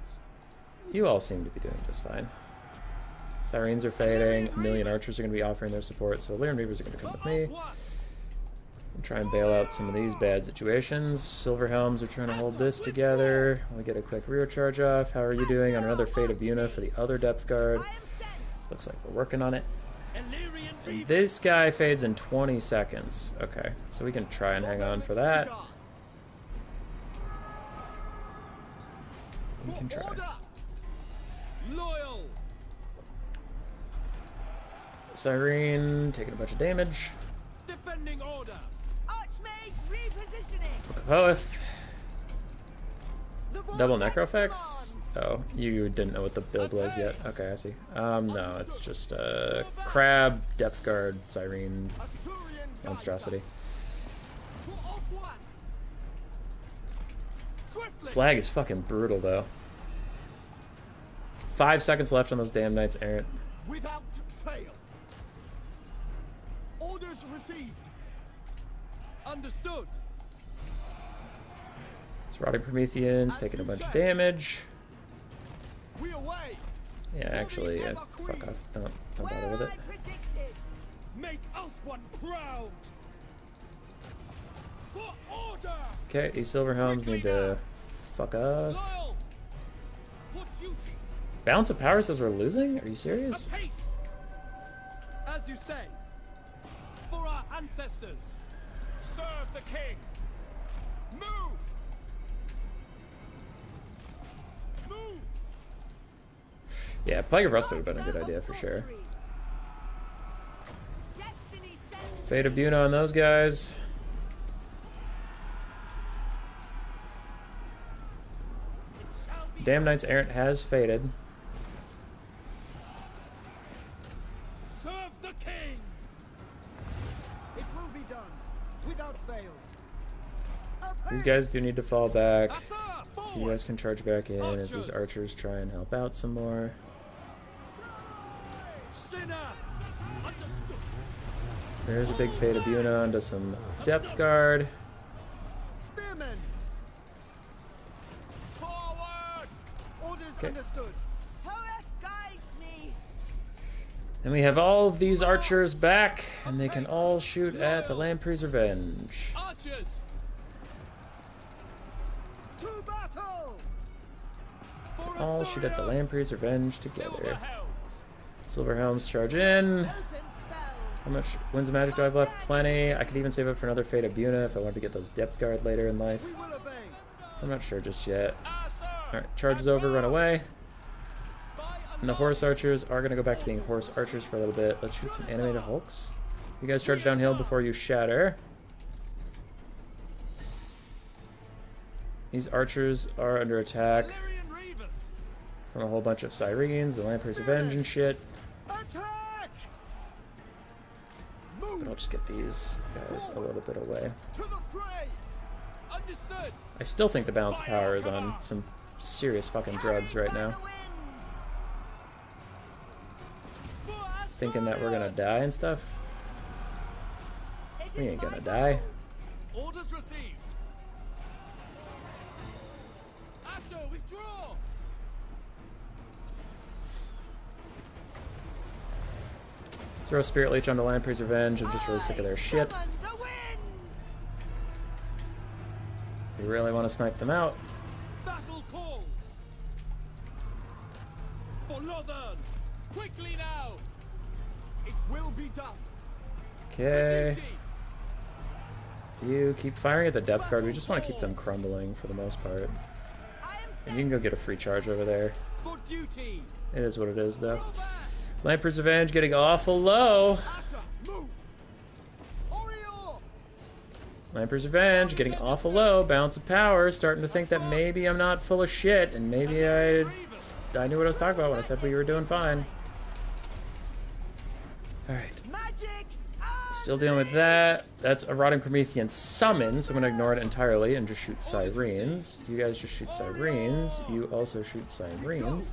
You all seem to be doing just fine. Sirens are fading. A million archers are going to be offering their support, so Lyran Reavers are going to come with me. And try and bail out some of these bad situations. Silver Helms are trying to hold this together. We get a quick rear charge off. How are you doing on another Fate of Buna for the other depth guard? Looks like we're working on it. And this guy fades in 20 seconds. Okay, so we can try and hang on for that. We can try. Loyal. Siren taking a bunch of damage. Defending order. Archmage repositioning. Book of Hoeth. The Double vortex Necrofax? commands. Oh, you didn't know what the build was yet. Okay, I see. No, it's just Crab, Depth Guard, Siren, Assyrian Monstrosity. For off one. Swiftly. Slag is fucking brutal, though. 5 seconds left on those damn Knights Errant. Without fail. Orders received. Understood. It's Rotting Prometheans taking a bunch of damage. We away. Yeah, actually, fuck off. Don't bother Where with it. I predicted. Make Ulfwan proud. For order. Okay, these Silver Helms need to fuck off. Loyal. For duty. Balance of Power says we're losing? Are you serious? Apace. As you say. For our ancestors. Serve the king. Move. Move. Yeah, Plague of Rust would have been a good idea for sure. Destiny sends Fate of Buna on those guys. Damn Knights Errant has faded. Serve the king. It will be done, without fail. These guys do need to fall back. Assa, You forward. guys can charge back in as these archers try and help out some more. Sinner. Understood. There's a big Fate of Buna onto some Depth Guard. Spearmen, Forward. orders Okay. understood. Hoeth guides me. And we have all of these archers back, and they can all shoot at the Lamprey's Revenge. Archers. To battle! For All shoot at the Lamprey's Revenge Silver together. helms. Silver Helms charge in. Potent spells. How much Winds of Magic do I have left? Plenty. I could even save up for another Fate of Buna if I wanted to get those Depth Guard later in life. We will obey. I'm not sure just yet. Assa. Alright, charge is over, run away. By And the Horse Archers are going to go back to being Horse Archers for a little bit. Let's shoot some animated Hulks. You guys charge downhill before you shatter. These archers are under attack Illyrian Reavers. from a whole bunch of Sirens, the Lamprey's Revenge and shit. Attack! But I'll Move just get these guys a little bit away. to the fray! Understood. I still think the balance of power is on some serious fucking drugs right now. For Assa. Thinking that we're gonna die and stuff. We ain't gonna die. Orders received. Assa, withdraw. Throw Spirit Leech onto Lamprey's Revenge. I'm just really sick of their shit. The winds. We really want to snipe them out. Battle call. For Northern. Quickly now. It will be done. Okay. Duty. You keep firing at the Depth Guard. We just want to keep them crumbling for the most part. I am And you can go get a free charge over there. For duty. It is what it is, though. Go back. Lamprey's Revenge getting awful low. Assa, move! Orior! Lamprey's Revenge getting awful low. Balance of power. Starting to think that maybe I'm not full of shit. And maybe I knew what I was talking about when I said we were doing fine. Alright. Magic's Still dealing with that. That's a Rotting Promethean summon, so I'm going to ignore it entirely and just shoot Sirens. You guys just shoot Sirens. You also shoot Sirens.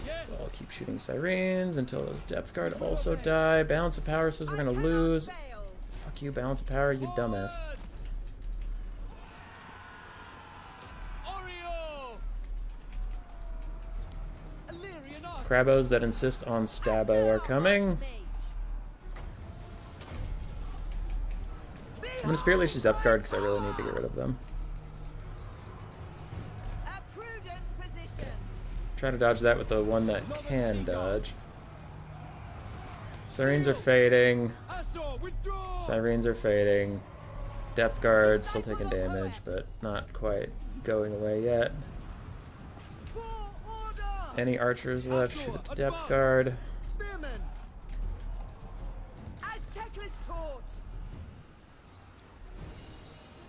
Yes. I'll keep shooting Sirens until those Depth Guard also die. Balance of Power says we're going to lose. fail. Fuck you, Balance of Power, you dumbass. Oreo. Illyrian archers. Crabos that insist on Stabbo are coming. I'm gonna Spirit Leech's Depth Guard because I really need to get rid of them. A prudent position. Try to dodge that with the one that can dodge. Sirens are fading. Assault, withdraw! Sirens are fading. Depth Guard still taking damage, but not quite going away yet. For order! Any archers left? Shoot at the Depth Guard. Spearmen! As Teclis taught.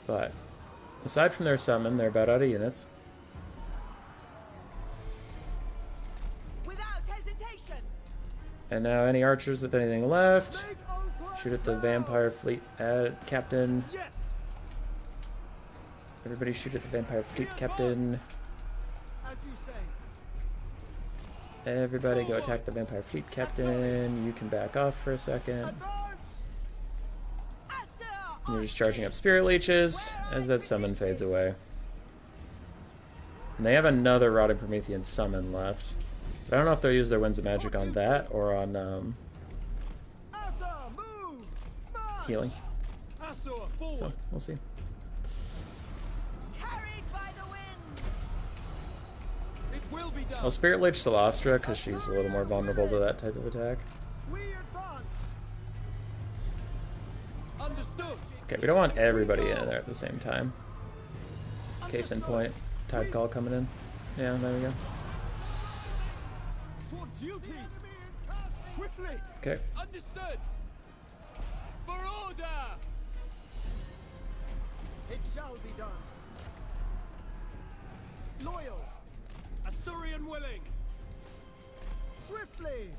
But aside from their summon, they're about out of units. Without hesitation. And now any archers with anything left? Make Ulthra Shoot at the proud! Vampire Fleet Captain. Yes! Everybody shoot at the Vampire Fleet Captain. As you say. Everybody go attack the Vampire Fleet Captain. You can back off for a second. Advance! And you're just charging up Spirit Leeches as that summon fades away. And they have another Rotting Promethean summon left. But I don't know if they'll use their Winds of Magic on that or on Asa, move! March! healing. Assault, forward! So we'll see. Carried by the wind. It will be done! I'll Spirit Leech Celastra because she's a little more vulnerable to that type of attack. We advance! Understood! Okay, we don't want everybody in there at the same time. Case in point, Tide Call coming in. Yeah, there we go. For duty! Enemy is casting! Swiftly! Okay. Understood! For order! It shall be done. Loyal! Assyrian willing! Swiftly!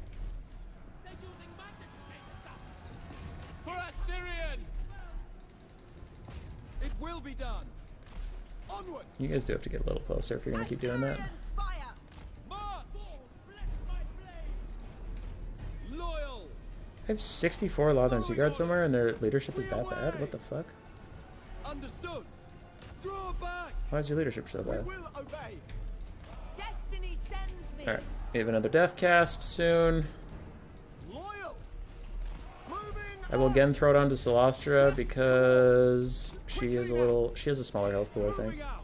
They're using magic against us! For Assyrian! It will be done! Onward! You guys do have to get a little closer if you're going to keep doing that. Assyrians fire. March! Bless my blade! Loyal! I have 64 Lothern Sea Guard somewhere and their leadership is that bad? What the fuck? Understood! Draw back! Why is your leadership so bad? Will obey! Destiny sends me. Alright, we have another death cast soon. Loyal! Moving I will again throw it onto Celastra because she has a smaller health pool, I think. Moving out!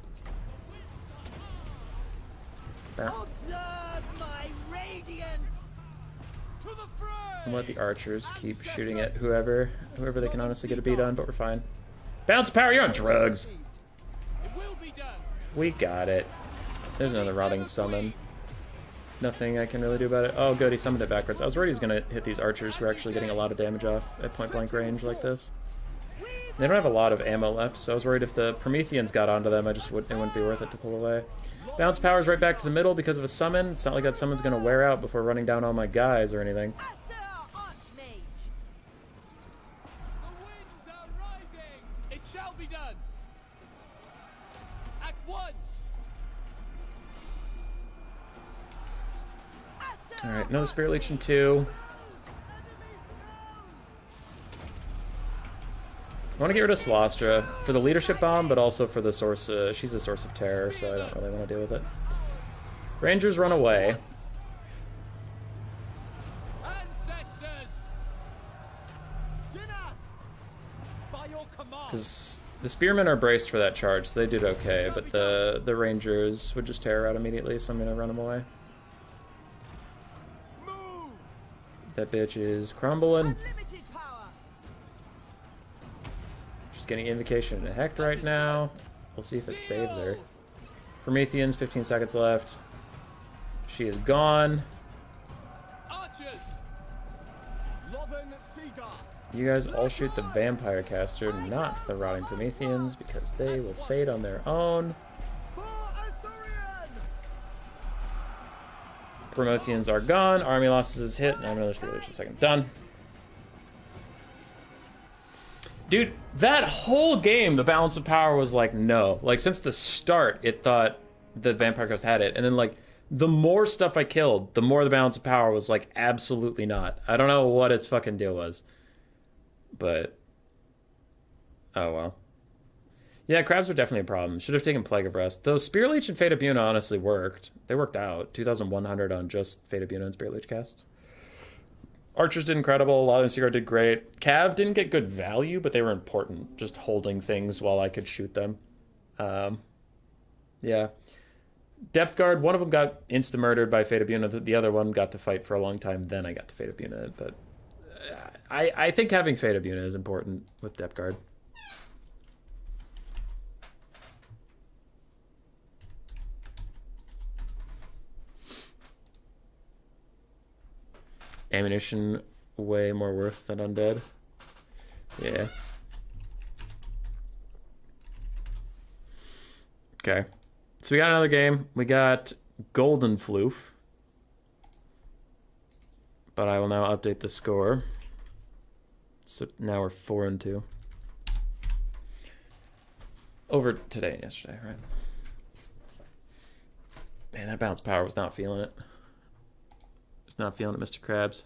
Bah. Observe my radiance. To the fray! And let the archers keep shooting at whoever they can honestly get a beat on, but we're fine. Bounce power, you're on drugs! It will be done! We got it. There's another rotting summon. Nothing I can really do about it. Oh good, he summoned it backwards. I was worried he was gonna hit these archers who are actually getting a lot of damage off at point blank range like this. They don't have a lot of ammo left, so I was worried if the Prometheans got onto them, it wouldn't be worth it to pull away. Bounce power's right back to the middle because of a summon. It's not like that summon's gonna wear out before running down all my guys or anything. Assur Archmage. The winds are rising! It shall be done! At once! Assur Alright, another Spirit Leech in 2. I want to get rid of Celastra for the leadership bomb, but also for the source. She's a source of terror, so I don't really want to deal with it. Rangers run away. Ancestors! Sinath! By your command! Because the spearmen are braced for that charge, so they did okay, but the rangers would just tear out immediately, so I'm going to run them away. Move! That bitch is crumbling. Unlimited power. Just getting Invocation into Hecht right now. We'll see if it saves her. Prometheans, 15 seconds left. She is gone. Archers! Lothern Seaguard! You guys all shoot the Vampire Caster, not the Rotting Prometheans, because they will fade on their own. For Assyrian! Prometheans are gone. Army losses is hit. And I have another Spirit Leech in a second. Done. Dude, that whole game, the balance of power was like, no. Like, since the start, it thought the Vampire Coast had it. And then, like, the more stuff I killed, the more the balance of power was like, absolutely not. I don't know what its fucking deal was. But, oh well. Yeah, crabs were definitely a problem. Should have taken Plague of Rust. Though Spear Leech and Fate of Buna honestly worked. They worked out. 2,100 on just Fate of Buna and Spear Leech casts. Archers did incredible. A lot of the Seaguard did great. Cav didn't get good value, but they were important. Just holding things while I could shoot them. Yeah. Depth Guard, one of them got insta-murdered by Fate of Buna. The other one got to fight for a long time. Then I got to Fate of Buna. But I think having Fate of Buna is important with Depth Guard. Ammunition way more worth than undead. Yeah. Okay. So we got another game. We got Golden Floof. But I will now update the score. So now we're 4-2. Over today and yesterday, right? Man, that bounce power was not feeling it. Just not feeling it, Mr. Krabs.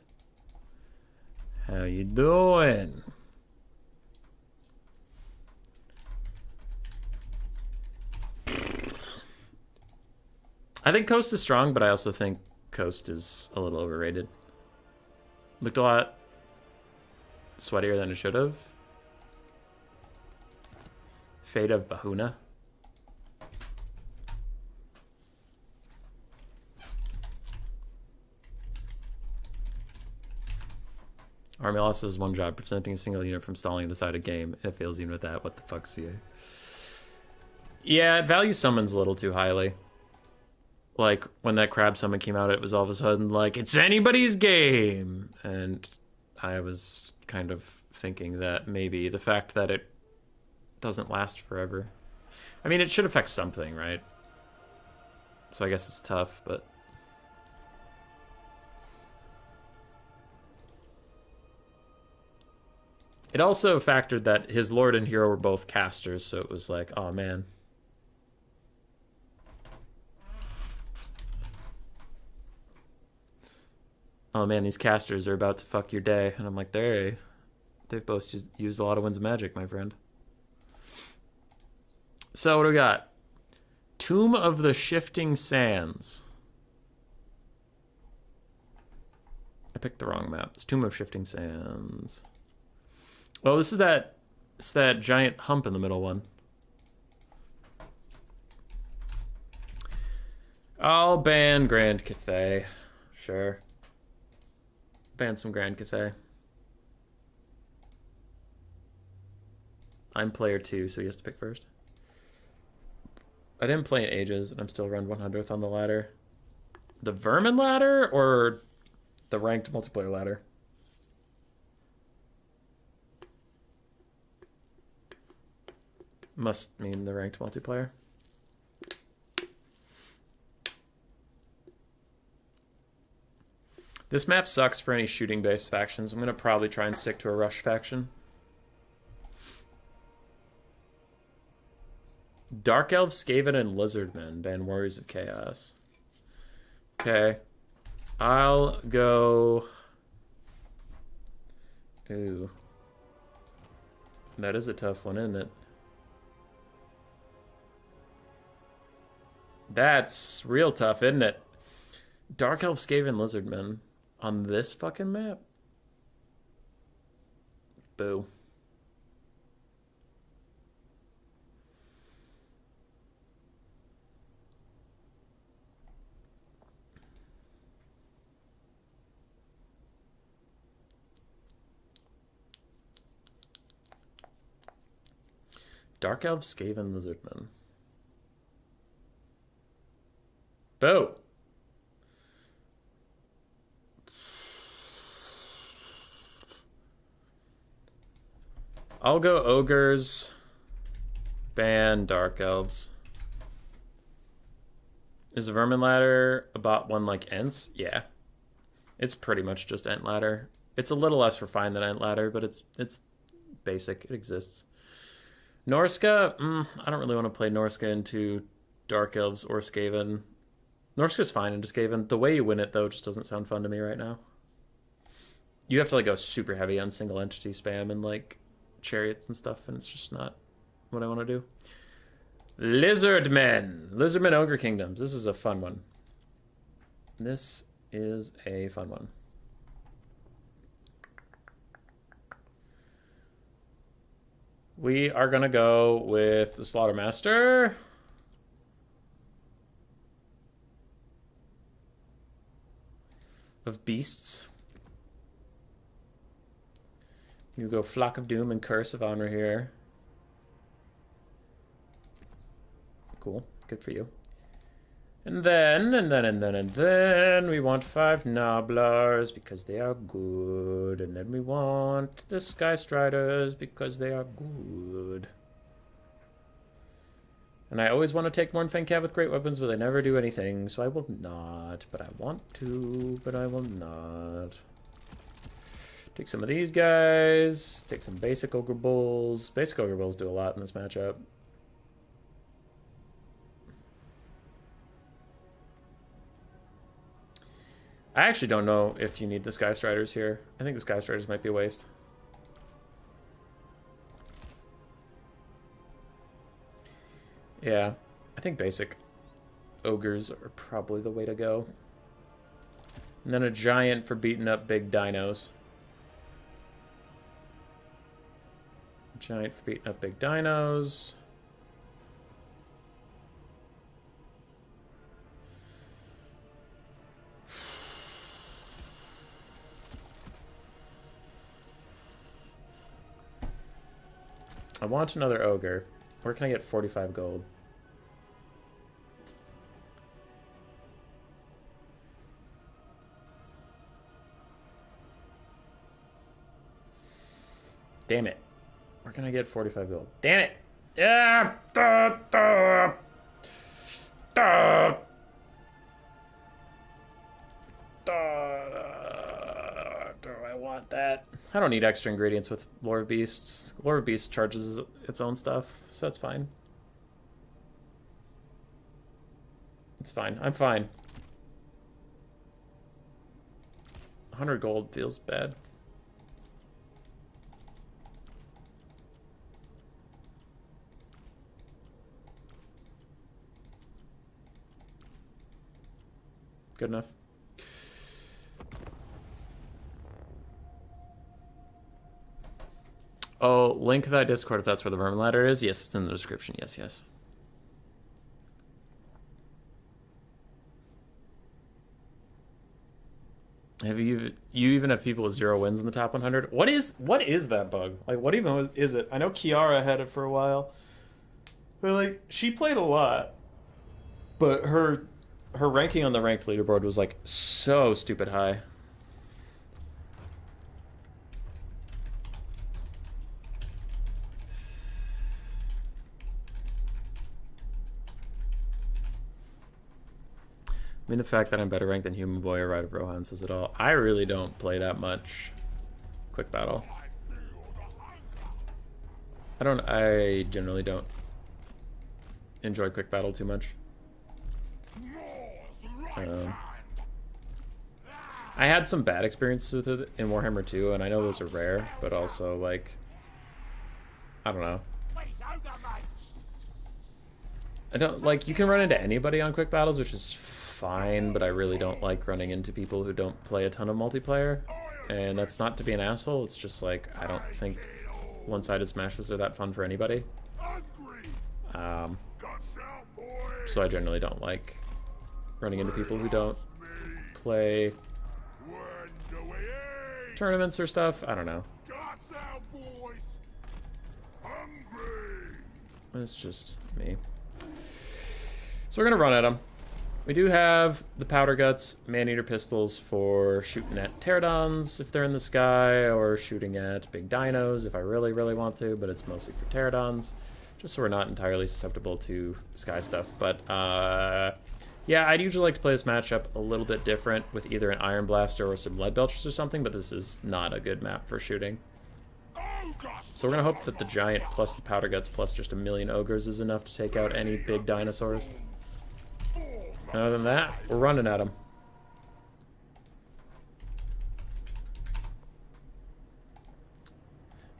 How you doing? I think Coast is strong, but I also think Coast is a little overrated. Looked a lot sweatier than it should have. Fate of Bahuna. Army loss is one job, preventing a single unit from stalling inside a game. It fails even with that. What the fuck, CA? Yeah, it values summons a little too highly. Like, when that crab summon came out, it was all of a sudden like, it's anybody's game! And I was kind of thinking that maybe the fact that it doesn't last forever. I mean, it should affect something, right? So I guess it's tough, but... It also factored that his Lord and Hero were both casters, so it was like, oh man. Oh man, these casters are about to fuck your day. And I'm like, they've both used a lot of Winds of Magic, my friend. So what do we got? Tomb of the Shifting Sands. I picked the wrong map. It's Tomb of Shifting Sands. Oh, this is that... It's that giant hump in the middle one. I'll ban Grand Cathay. Sure. Ban some Grand Cathay. I'm player 2, so he has to pick first. I didn't play in ages, and I'm still around 100th on the ladder. The Vermin ladder, or the ranked multiplayer ladder? Must mean the ranked multiplayer. This map sucks for any shooting-based factions. I'm going to probably try and stick to a rush faction. Dark Elves, Skaven, and Lizardmen. Ban Warriors of Chaos. Okay. I'll go... Ooh. That is a tough one, isn't it? That's real tough, isn't it? Dark Elf, Skaven, Lizardmen on this fucking map? Boo. Dark Elf, Skaven, Lizardmen. Boo. I'll go Ogres. Ban Dark Elves. Is the Vermin ladder a bot one like Ents? Yeah. It's pretty much just Ent ladder. It's a little less refined than Ent ladder, but it's basic. It exists. Norska? I don't really want to play Norska into Dark Elves or Skaven. Norska's fine into Skaven. The way you win it, though, just doesn't sound fun to me right now. You have to, like, go super heavy on single entity spam and, like, chariots and stuff, and it's just not what I want to do. Lizardmen. Lizardmen Ogre Kingdoms. This is a fun one. This is a fun one. We are going to go with the Slaughtermaster. Of Beasts. You go Flock of Doom and Curse of Honor here. Cool. Good for you. And then we want 5 Nobblers because they are good. And then we want the Sky Striders because they are good. And I always want to take Mornfang Cav with great weapons, but I never do anything, so I will not. But I want to, but I will not. Take some of these guys. Take some basic Ogre Bulls. Basic Ogre Bulls do a lot in this matchup. I actually don't know if you need the Sky Striders here. I think the Sky Striders might be a waste. Yeah, I think basic ogres are probably the way to go. And then a giant for beating up big dinos. Giant for beating up big dinos. I want another ogre. Where can I get 45 gold? Damn it. Where can I get 45 gold? Damn it! Yeah! Do I want that? I don't need extra ingredients with Lore of Beasts. Lore of Beasts charges its own stuff, so that's fine. It's fine. I'm fine. 100 gold feels bad. Good enough. Oh, link that Discord if that's where the Vermin ladder is. Yes, it's in the description. Yes, yes. Have you even have people with 0 wins in the top 100? What is that bug? Like, what even is it? I know Kiara had it for a while. But like, she played a lot. But her ranking on the ranked leaderboard was like so stupid high. I mean, the fact that I'm better ranked than Human Boy or Ride of Rohan says it all. I really don't play that much Quick Battle. I generally don't enjoy Quick Battle too much. I had some bad experiences with it in Warhammer 2, and I know those are rare, but also, like, I don't know. I don't, like, you can run into anybody on Quick Battles, which is fine, but I really don't like running into people who don't play a ton of multiplayer. And that's not to be an asshole, it's just like, I don't think one-sided smashes are that fun for anybody. So I generally don't like running into people who don't play tournaments or stuff. I don't know. It's just me. So we're gonna run at them. We do have the Powder Guts, Man-Eater Pistols for shooting at Pterodons if they're in the sky, or shooting at big dinos if I really, really want to, but it's mostly for Pterodons, just so we're not entirely susceptible to sky stuff. But, yeah, I'd usually like to play this matchup a little bit different with either an Iron Blaster or some Lead Belchers or something, but this is not a good map for shooting. So we're going to hope that the Giant plus the Powder Guts plus just a million Ogres is enough to take out any big dinosaurs. Other than that, we're running at them.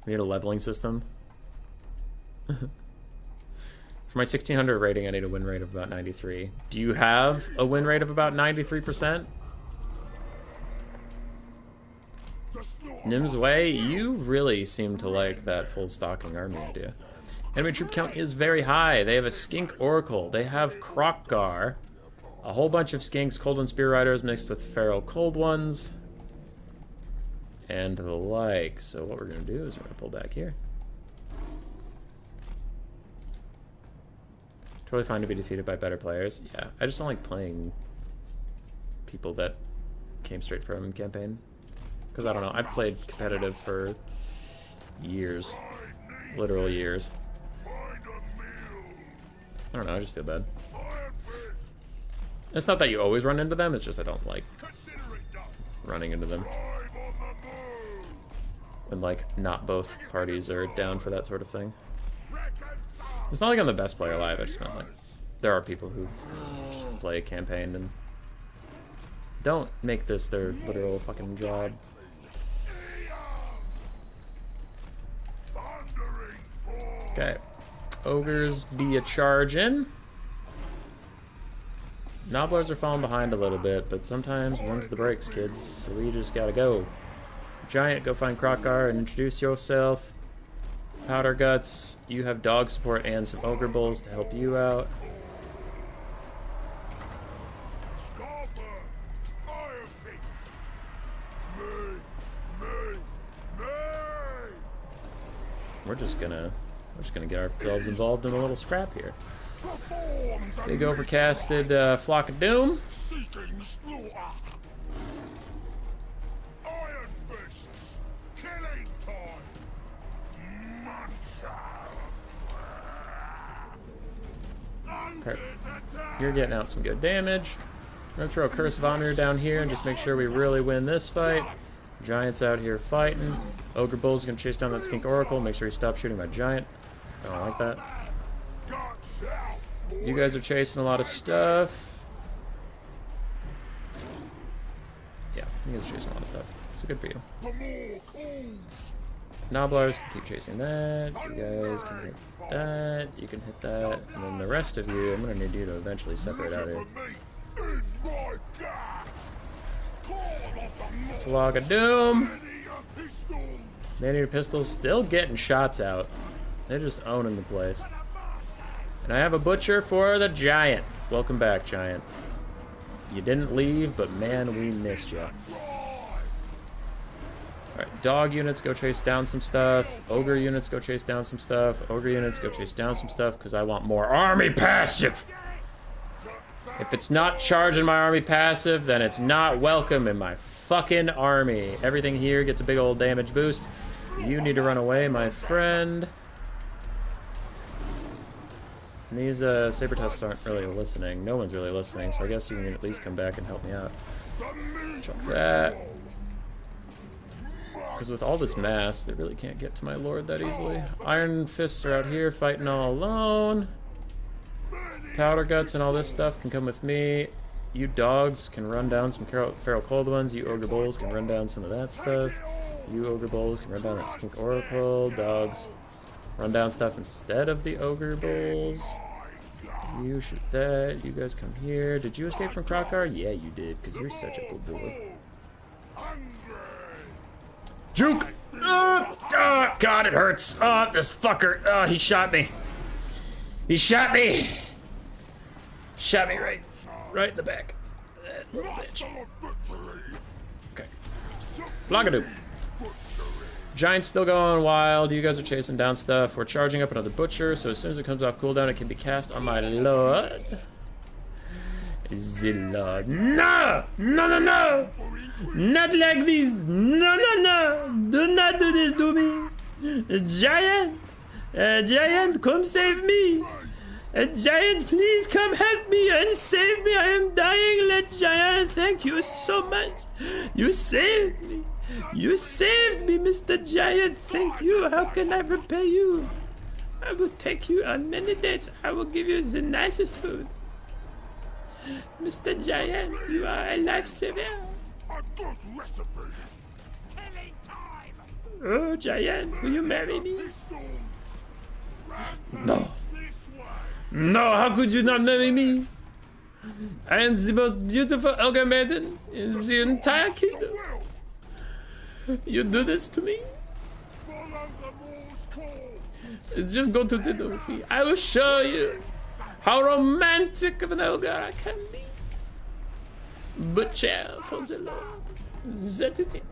We need a leveling system. For my 1600 rating, I need a win rate of about 93. Do you have a win rate of about 93%? Nim's Way, you really seem to like that full stocking army idea. Enemy troop count is very high. They have a Skink Oracle. They have Krokgar. A whole bunch of Skinks, Cold and Spear Riders mixed with Feral Cold Ones. And the like. So what we're going to do is we're going to pull back here. Totally fine to be defeated by better players. Yeah, I just don't like playing people that came straight from campaign. Because I don't know, I've played competitive for years. Literal years. I don't know, I just feel bad. It's not that you always run into them, it's just I don't like running into them. When, like, not both parties are down for that sort of thing. It's not like I'm the best player alive, I just meant, like, there are people who just play a campaign and don't make this their literal fucking job. Okay. Ogres be a charging. Nobblers are falling behind a little bit, but sometimes them's the breaks, kids, so we just gotta go. Giant, go find Krokgar and introduce yourself. Powder Guts, you have dog support and some Ogre Bulls to help you out. We're just gonna get ourselves involved in a little scrap here. Big overcasted Flock of Doom. Okay. You're getting out some good damage. I'm gonna throw a Curse of Honor down here and just make sure we really win this fight. Giant's out here fighting. Ogre Bull's gonna chase down that Skink Oracle, make sure he stops shooting my Giant. I don't like that. You guys are chasing a lot of stuff. Yeah, you guys are chasing a lot of stuff. So good for you. Nobblers can keep chasing that. You guys can hit that. You can hit that. And then the rest of you, I'm gonna need you to eventually separate out here. Flock of Doom. Man-eater pistols still getting shots out. They're just owning the place. And I have a butcher for the Giant. Welcome back, Giant. You didn't leave, but man, we missed you. Alright, dog units go chase down some stuff. Ogre units go chase down some stuff. Ogre units go chase down some stuff because I want more army passive. If it's not charging my army passive, then it's not welcome in my fucking army. Everything here gets a big old damage boost. You need to run away, my friend. And these saber tusks aren't really listening. No one's really listening, so I guess you can at least come back and help me out. Chuck that. Because with all this mass, they really can't get to my lord that easily. Iron Fists are out here fighting all alone. Powder Guts and all this stuff can come with me. You dogs can run down some Feral Cold Ones. You Ogre Bulls can run down some of that stuff. You Ogre Bulls can run down that Skink Oracle. Dogs run down stuff instead of the Ogre Bulls. You shoot that. You guys come here. Did you escape from Krokgar? Yeah, you did, because you're such a good boy. Juke! Oh, God, it hurts. Oh, this fucker. Oh, he shot me. He shot me. Shot me right in the back. That little bitch. Okay. Flock-a-doop. Giant's still going wild. You guys are chasing down stuff. We're charging up another butcher, so as soon as it comes off cooldown, it can be cast on my lord. The lord. No! No, no, no! Not like this! No, no, no! Do not do this to me! Giant! Giant, come save me! Giant, please come help me and save me! I am dying, let Giant! Thank you so much! You saved me! You saved me, Mr. Giant! Thank you! How can I repay you? I will take you on many dates. I will give you the nicest food. Mr. Giant, you are a lifesaver. A good recipe. Killing time. Oh, Giant, will you marry me? No. No, how could you not marry me? I am the most beautiful ogre maiden in the entire kingdom. You do this to me? Just go to dinner with me. I will show you how romantic of an ogre I can be. Butcher for the Lord. That is it.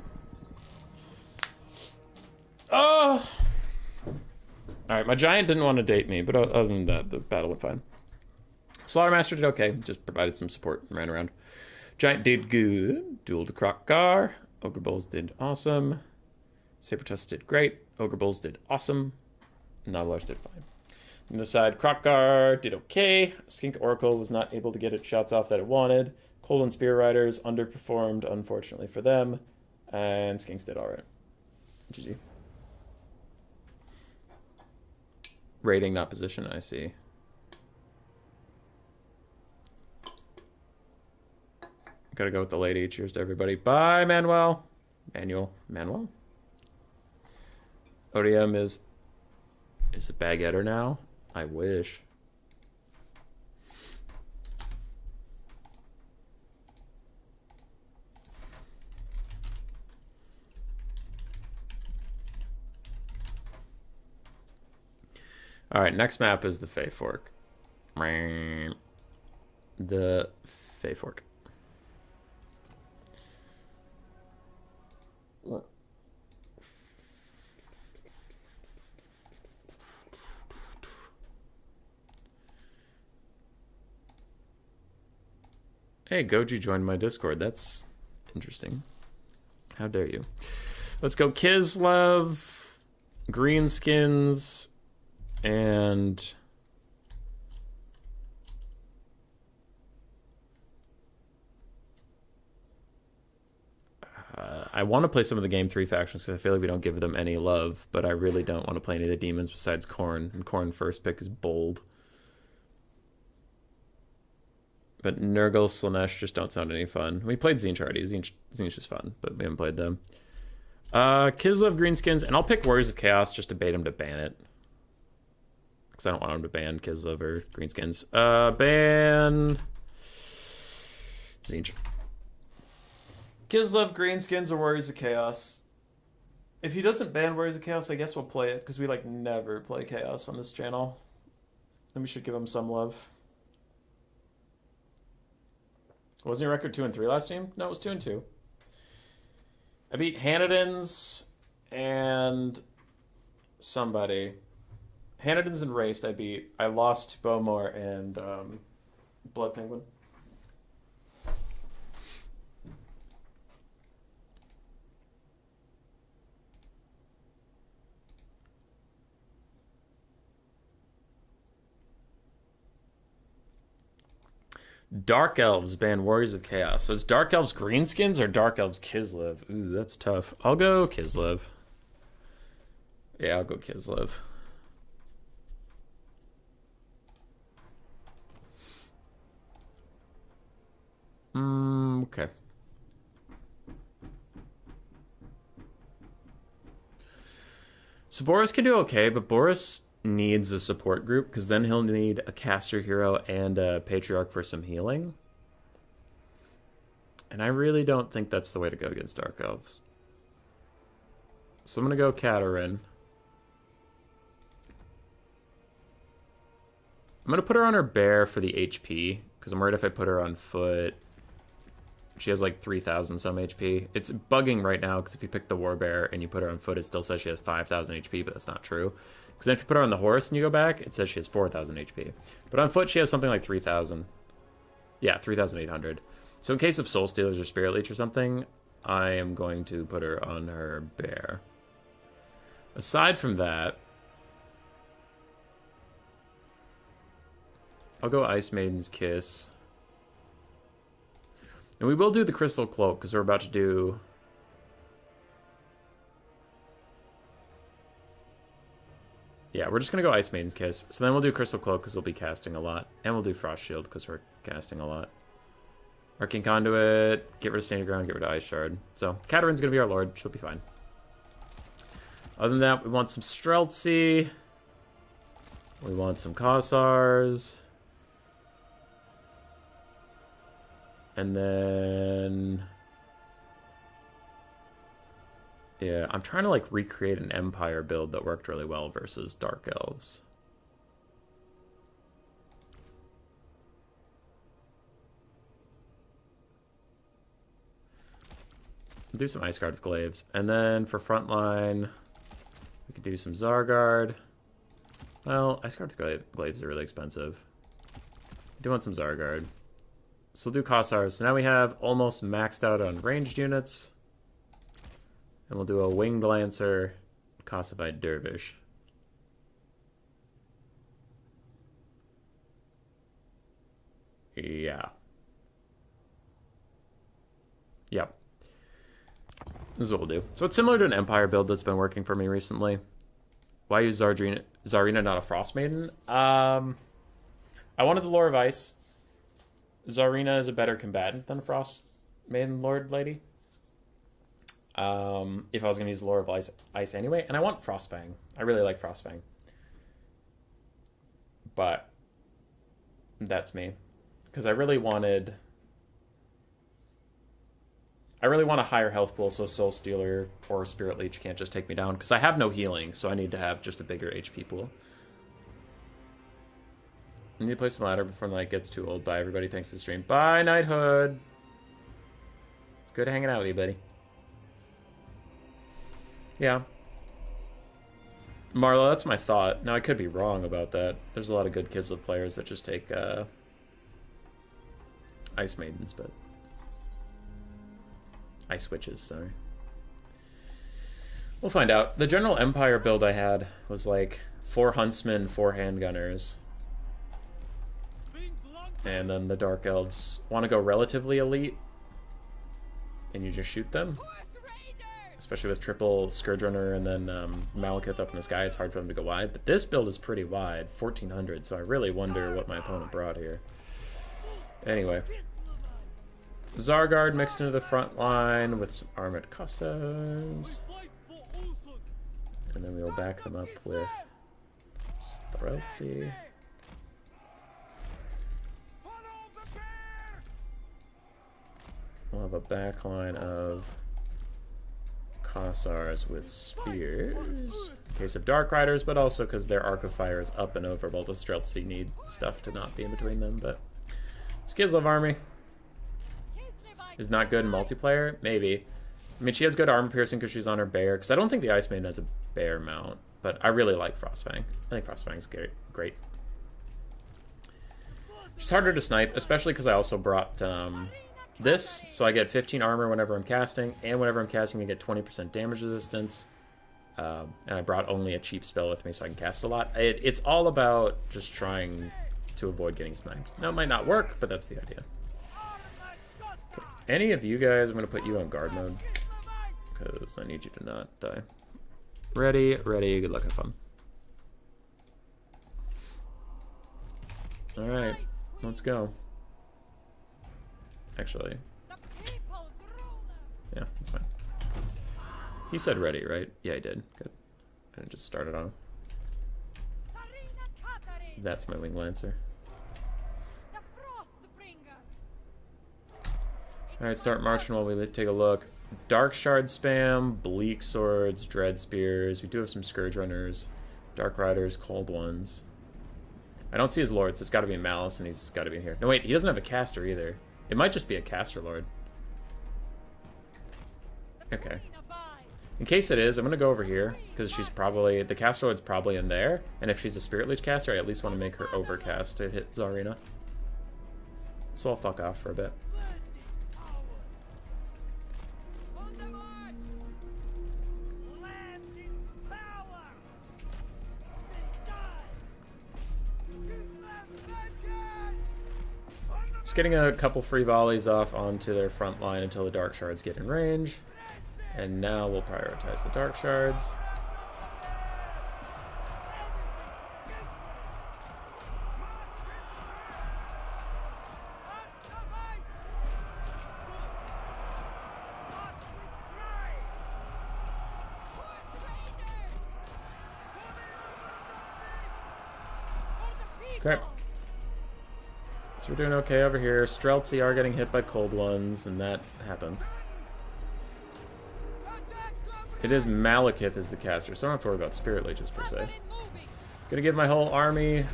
Oh! Alright, my giant didn't want to date me, but other than that, the battle went fine. Slaughtermaster did okay, just provided some support and ran around. Giant did good. Dueled the Croc-Gar. Ogre Bulls did awesome. Saber-Tusk did great. Ogre Bulls did awesome. Novelars did fine. On the side, Croc-Gar did okay. Skink Oracle was not able to get its shots off that it wanted. Cold and Spear Riders underperformed, unfortunately for them. And Skinks did alright. GG. Rating, not position, I see. Gotta go with the lady. Cheers to everybody. Bye, Manuel. Manuel? ODM is a baguetter now? I wish. Alright, next map is the Fey Fork. The Fey Fork. Hey, Goji joined my Discord. That's interesting. How dare you? Let's go Kislev, Greenskins, and I want to play some of the Game 3 factions because I feel like we don't give them any love, but I really don't want to play any of the demons besides Khorne, and Khorne first pick is bold. But Nurgle, Slanesh just don't sound any fun. We played Tzeentch already. Tzeentch is fun, but we haven't played them. Kislev, Greenskins, and I'll pick Warriors of Chaos just to bait him to ban it. Because I don't want him to ban Kislev or Greenskins. Ban Tzeentch. Kislev, Greenskins, or Warriors of Chaos. If he doesn't ban Warriors of Chaos, I guess we'll play it, because we like never play Chaos on this channel. And we should give him some love. Wasn't your record 2-3 last game? No, it was 2-2. I beat Hanadins and somebody. Hanadins and Raced I beat. I lost to Bowmore and Blood Penguin. Dark Elves ban Warriors of Chaos. So it's Dark Elves Greenskins or Dark Elves Kislev? Ooh, that's tough. I'll go Kislev. Yeah, I'll go Kislev. Okay. So Boris can do okay, but Boris needs a support group because then he'll need a caster hero and a patriarch for some healing. And I really don't think that's the way to go against Dark Elves. So I'm going to go Katarine. I'm going to put her on her bear for the HP because I'm worried if I put her on foot, she has like 3,000 some HP. It's bugging right now because if you pick the war bear and you put her on foot, it still says she has 5,000 HP, but that's not true. Because then if you put her on the horse and you go back, it says she has 4,000 HP. But on foot, she has something like 3,000. Yeah, 3,800. So in case of Soul Stealers or Spirit Leech or something, I am going to put her on her bear. Aside from that, I'll go Ice Maiden's Kiss. And we will do the Crystal Cloak because we're about to do... Yeah, we're just going to go Ice Maiden's Kiss. So then we'll do Crystal Cloak because we'll be casting a lot. And we'll do Frost Shield because we're casting a lot. Arcane Conduit, get rid of Standing Ground, get rid of Ice Shard. So Katarine's going to be our Lord. She'll be fine. Other than that, we want some Streltsy. We want some Kossars. And then... yeah, I'm trying to like recreate an Empire build that worked really well versus Dark Elves. Do some Ice Guard with Glaives. And then for frontline, we could do some Zargard. Well, Ice Guard with Glaives are really expensive. I do want some Zargard. So we'll do Kossars. So now we have almost maxed out on ranged units. And we'll do a Winged Lancer, Kossified Dervish. Yeah. Yep. This is what we'll do. So it's similar to an Empire build that's been working for me recently. Why use Zarina, not a Frost Maiden? I wanted the Lore of Ice. Zarina is a better combatant than a Frost Maiden Lord Lady. If I was going to use Lore of Ice anyway. And I want Frostfang. I really like Frostfang. But that's me. Because I really want a higher health pool, so Soul Stealer or Spirit Leech can't just take me down. Because I have no healing, so I need to have just a bigger HP pool. I need to play some ladder before the night gets too old. Bye, everybody. Thanks for the stream. Bye, Knighthood. Good hanging out with you, buddy. Yeah. Marla, that's my thought. Now, I could be wrong about that. There's a lot of good Kislev players that just take Ice Maidens, but... Ice Witches, sorry. We'll find out. The general Empire build I had was like 4 Huntsmen, 4 Handgunners. And then the Dark Elves want to go relatively elite. And you just shoot them. Especially with triple Scourge Runner and then Malekith up in the sky, it's hard for them to go wide. But this build is pretty wide, 1400, so I really wonder what my opponent brought here. Anyway. Zargard mixed into the front line with some Armored Kossars. And then we'll back them up with Streltsy. We'll have a back line of Kossars with spears. In case of Dark Riders, but also because their Arc of Fire is up and over. While the Streltsy need stuff to not be in between them. But Kislev army is not good in multiplayer. Maybe. I mean, she has good armor piercing because she's on her bear. Because I don't think the Ice Maiden has a bear mount. But I really like Frostfang. I think Frostfang's great. She's harder to snipe, especially because I also brought this. So I get 15 armor whenever I'm casting. And whenever I'm casting, I get 20% damage resistance. And I brought only a cheap spell with me so I can cast a lot. It's all about just trying to avoid getting sniped. Now, it might not work, but that's the idea. Okay. Any of you guys, I'm going to put you on guard mode. Because I need you to not die. Ready, good luck, have fun. Alright, let's go. Actually, yeah, that's fine. He said ready, right? Yeah, he did. Good. I just started on him. That's my Winged Lancer. Alright, start marching while we take a look. Dark Shard spam, Bleak Swords, Dread Spears. We do have some Scourge Runners, Dark Riders, Cold Ones. I don't see his Lord, so it's got to be in Malice, and he's got to be in here. No, wait, he doesn't have a caster either. It might just be a caster Lord. Okay. In case it is, I'm going to go over here, because she's probably... the caster Lord's probably in there, and if she's a Spirit Leech caster, I at least want to make her overcast to hit Zarina. So I'll fuck off for a bit. Just getting a couple free volleys off onto their front line until the Dark Shards get in range. And now we'll prioritize the Dark Shards. Okay. So we're doing okay over here. Streltsy are getting hit by cold ones, and that happens. It is Malekith is the caster, so I don't have to worry about Spirit Leeches per se. Gonna give my whole army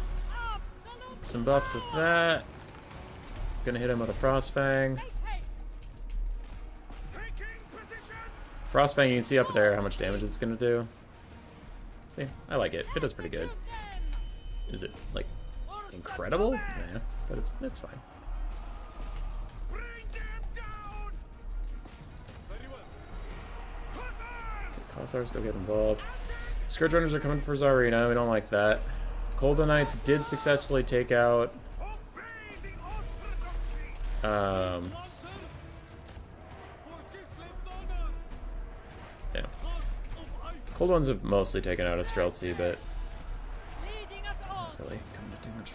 some buffs with that. Gonna hit him with a Frostfang. Frostfang, you can see up there how much damage it's gonna do. See, I like it. It does pretty good. Is it, like, incredible? Yeah, but it's fine. Cossars, go get involved. Scourge Runners are coming for Tsarina. We don't like that. Golden Knights did successfully take out... yeah. Cold ones have mostly taken out a Streltsy, but... it's not really coming to too much.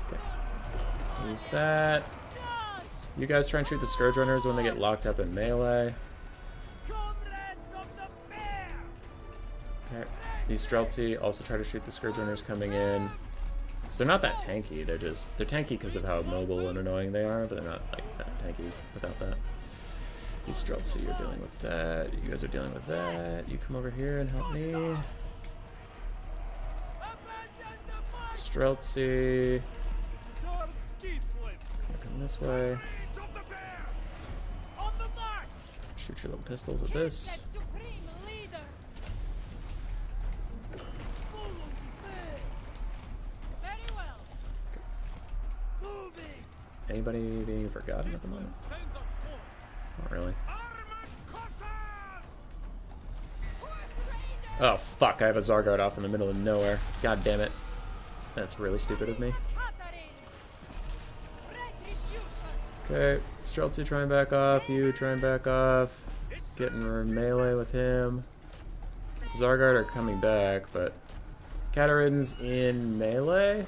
Okay. Use that. You guys try and shoot the Scourge Runners when they get locked up in melee. Okay. These Streltsy also try to shoot the Scourge Runners coming in. So they're not that tanky. They're tanky because of how mobile and annoying they are, but they're not like that tanky without that. These Streltsy are dealing with that. You guys are dealing with that. You come over here and help me. Streltsy. Come this way. Shoot your little pistols at this. Anybody being forgotten at the moment? Not really. Oh fuck, I have a Zargard off in the middle of nowhere. God damn it. That's really stupid of me. Okay, Streltsy try and back off, you try and back off. Getting melee with him. Zargard are coming back, but Katarin's in melee.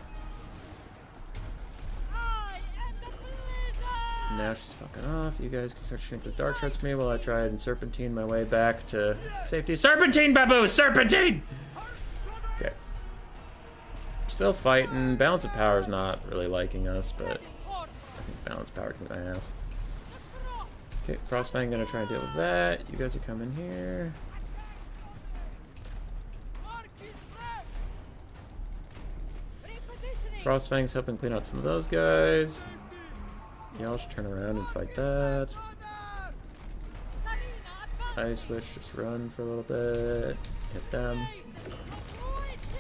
Now she's fucking off. You guys can start shooting the dark shards for me while I try and serpentine my way back to safety. Serpentine, Babu! Serpentine! Okay. Still fighting. Balance of Power is not really liking us, but I think Balance of Power can be my ass. Okay, Frostfang gonna try and deal with that. You guys are coming here. Frostfang's helping clean out some of those guys. Y'all should turn around and fight that. Ice Wish, just run for a little bit. Hit them.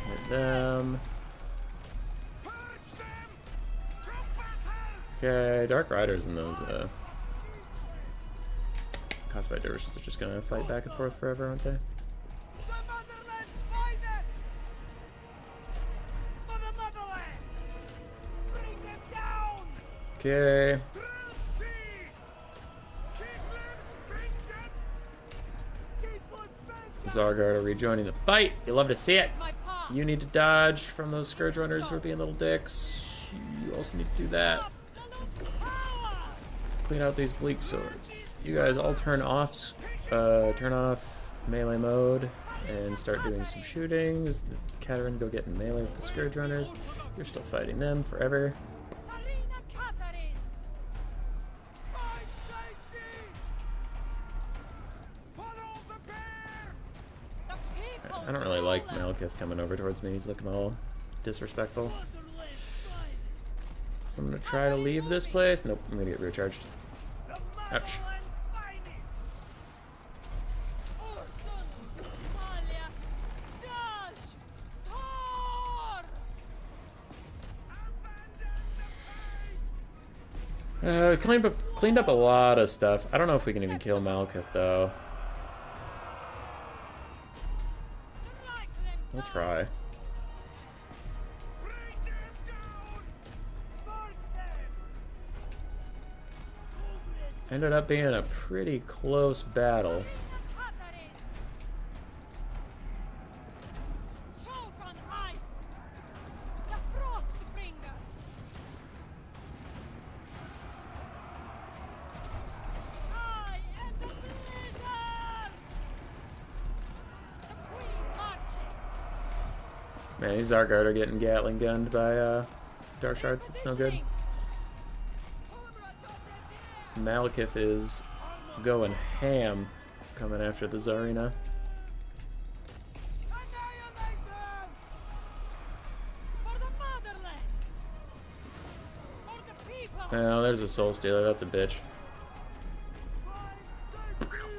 Hit them. Okay, Dark Riders and those Cosfight Dervishes are just gonna fight back and forth forever, aren't they? Okay. Zargard are rejoining the fight. You love to see it. You need to dodge from those Scourge Runners who are being little dicks. You also need to do that. Clean out these Bleak Swords. You guys all turn off melee mode and start doing some shootings. Katarin, go get in melee with the Scourge Runners. You're still fighting them forever. I don't really like Malekith coming over towards me. He's looking all disrespectful. So I'm going to try to leave this place. Nope, I'm going to get recharged. Ouch. Cleaned up a lot of stuff. I don't know if we can even kill Malekith, though. We'll try. Ended up being a pretty close battle. Yeah, these Zargard are getting Gatling gunned by Dark Shards. It's no good. Malekith is going ham coming after the Tsarina. Annihilate them! For the motherland! For the people! Oh, there's a Soul Stealer. That's a bitch.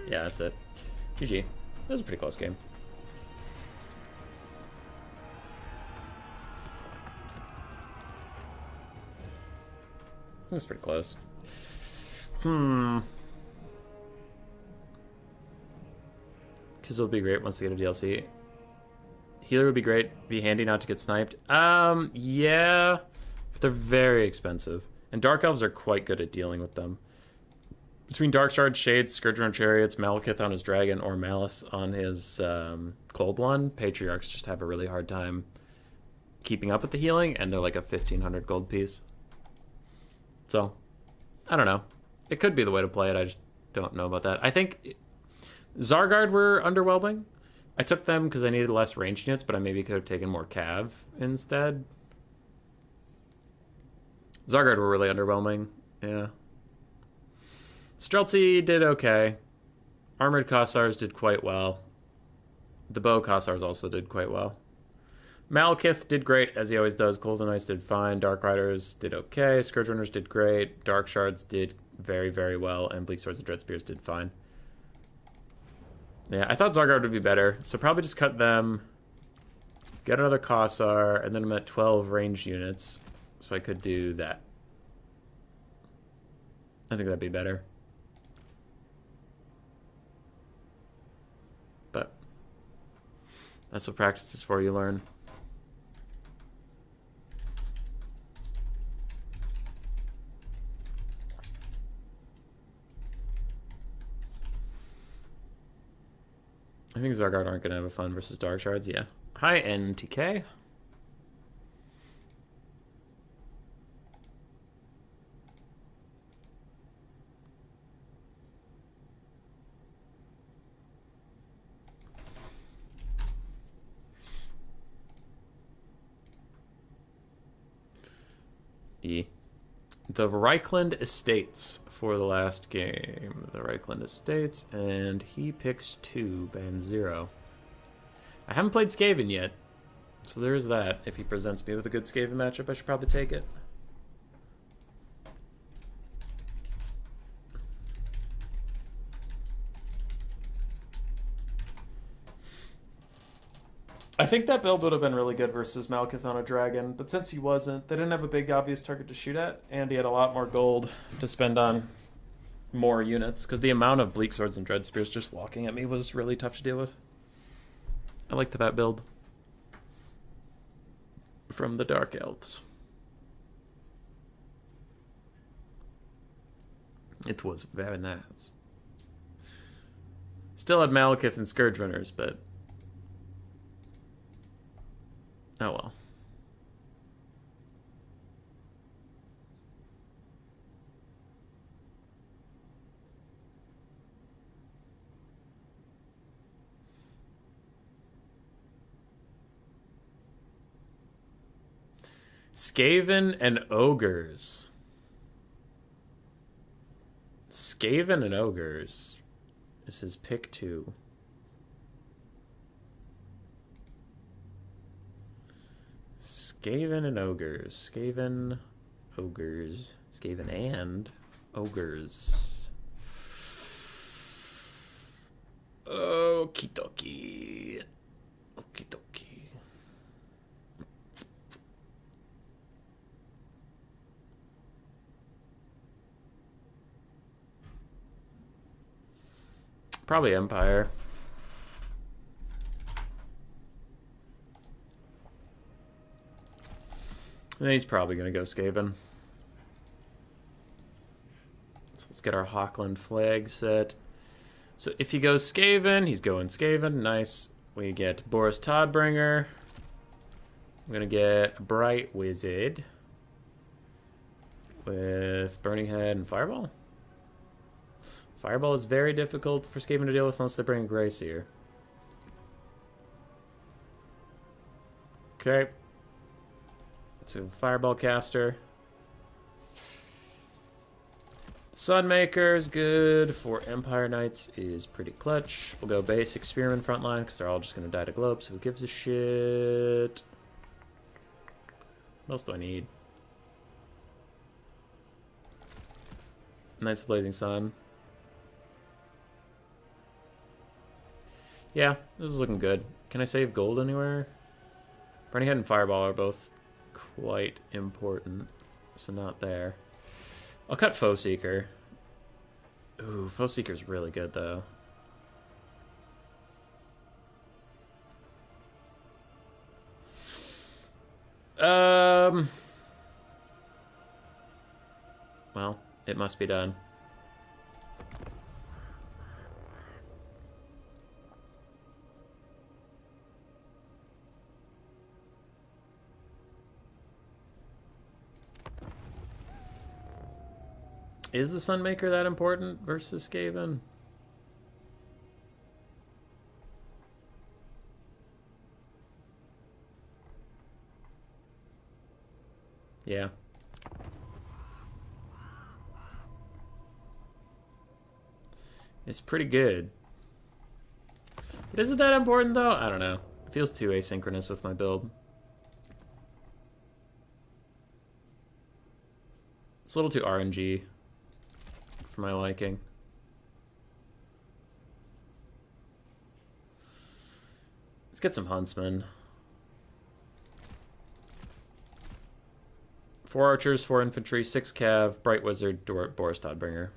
Yeah, that's it. GG. That was a pretty close game. That was pretty close. Kislev would be great once they get a DLC. Healer would be great. Be handy not to get sniped. Yeah. But they're very expensive. And Dark Elves are quite good at dealing with them. Between Dark Shards, Shades, Scourger on Chariots, Malekith on his Dragon, or Malice on his Cold One, Patriarchs just have a really hard time keeping up with the healing, and they're like a 1,500 gold piece. So, I don't know. It could be the way to play it. I just don't know about that. I think Zargard were underwhelming. I took them because I needed less ranged units, but I maybe could have taken more Cav instead. Zargard were really underwhelming. Yeah. Streltsy did okay. Armored Kossars did quite well. The Bow Kossars also did quite well. Malekith did great, as he always does. Golden Knights did fine. Dark Riders did okay. Scourge Runners did great. Dark Shards did very, very well. And Bleak Swords and Dread Spears did fine. Yeah, I thought Zargard would be better. So probably just cut them. Get another Kossar. And then I'm at 12 ranged units. So I could do that. I think that'd be better. But that's what practice is for. You learn. I think Zargard aren't going to have a fun versus Dark Shards, yeah. Hi, NTK. The Reichland Estates for the last game. The Reichland Estates, and he picks 2, ban 0. I haven't played Skaven yet, so there's that. If he presents me with a good Skaven matchup, I should probably take it. I think that build would have been really good versus Malekith on a Dragon, but since he wasn't, they didn't have a big obvious target to shoot at, and he had a lot more gold to spend on more units, because the amount of Bleak Swords and Dread Spears just walking at me was really tough to deal with. I liked that build from the Dark Elves. It was very nice. Still had Malekith and Scourge Runners, but oh well. Skaven and Ogres. Skaven and Ogres. This is pick 2. Skaven and Ogres. Skaven, Ogres. Skaven and Ogres. Okie dokie. Okie dokie. Probably Empire. And he's probably going to go Skaven. So let's get our Hawkland flag set. So if he goes Skaven, he's going Skaven. Nice. We get Boris Todbringer. I'm going to get a Bright Wizard with Burning Head and Fireball. Fireball is very difficult for Skaven to deal with unless they bring Grace here. Okay. So fireball caster. Sunmaker is good for Empire Knights, is pretty clutch. We'll go basic Spearman frontline because they're all just going to die to globe, so who gives a shit? What else do I need? Knights of Blazing Sun. Yeah, this is looking good. Can I save gold anywhere? Burning Head and Fireball are both quite important, so not there. I'll cut Foe Seeker. Ooh, Foe Seeker's really good, though. Well, it must be done. Is the Sunmaker that important versus Skaven? Yeah. It's pretty good. But is it that important, though? I don't know. It feels too asynchronous with my build. It's a little too RNG for my liking. Let's get some Huntsmen. 4 archers, 4 infantry, 6 cav, Bright Wizard, Boris Todbringer.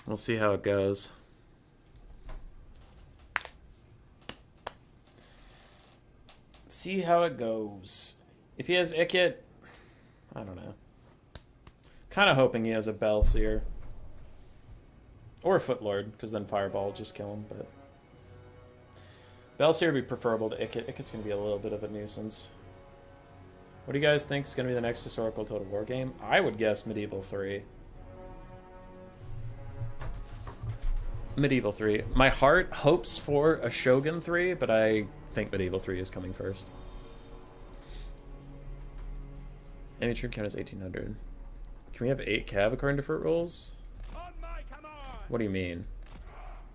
We'll see how it goes. See how it goes. If he has Ikit, I don't know. Kind of hoping he has a Belseer. Or a Footlord, because then Fireball will just kill him, but... Belseer would be preferable to Ikit. Ikit's going to be a little bit of a nuisance. What do you guys think is going to be the next historical Total War game? I would guess Medieval 3. Medieval 3. My heart hopes for a Shogun 3, but I think Medieval 3 is coming first. Enemy troop count is 1,800. Can we have 8 cav according to fruit rules? What do you mean?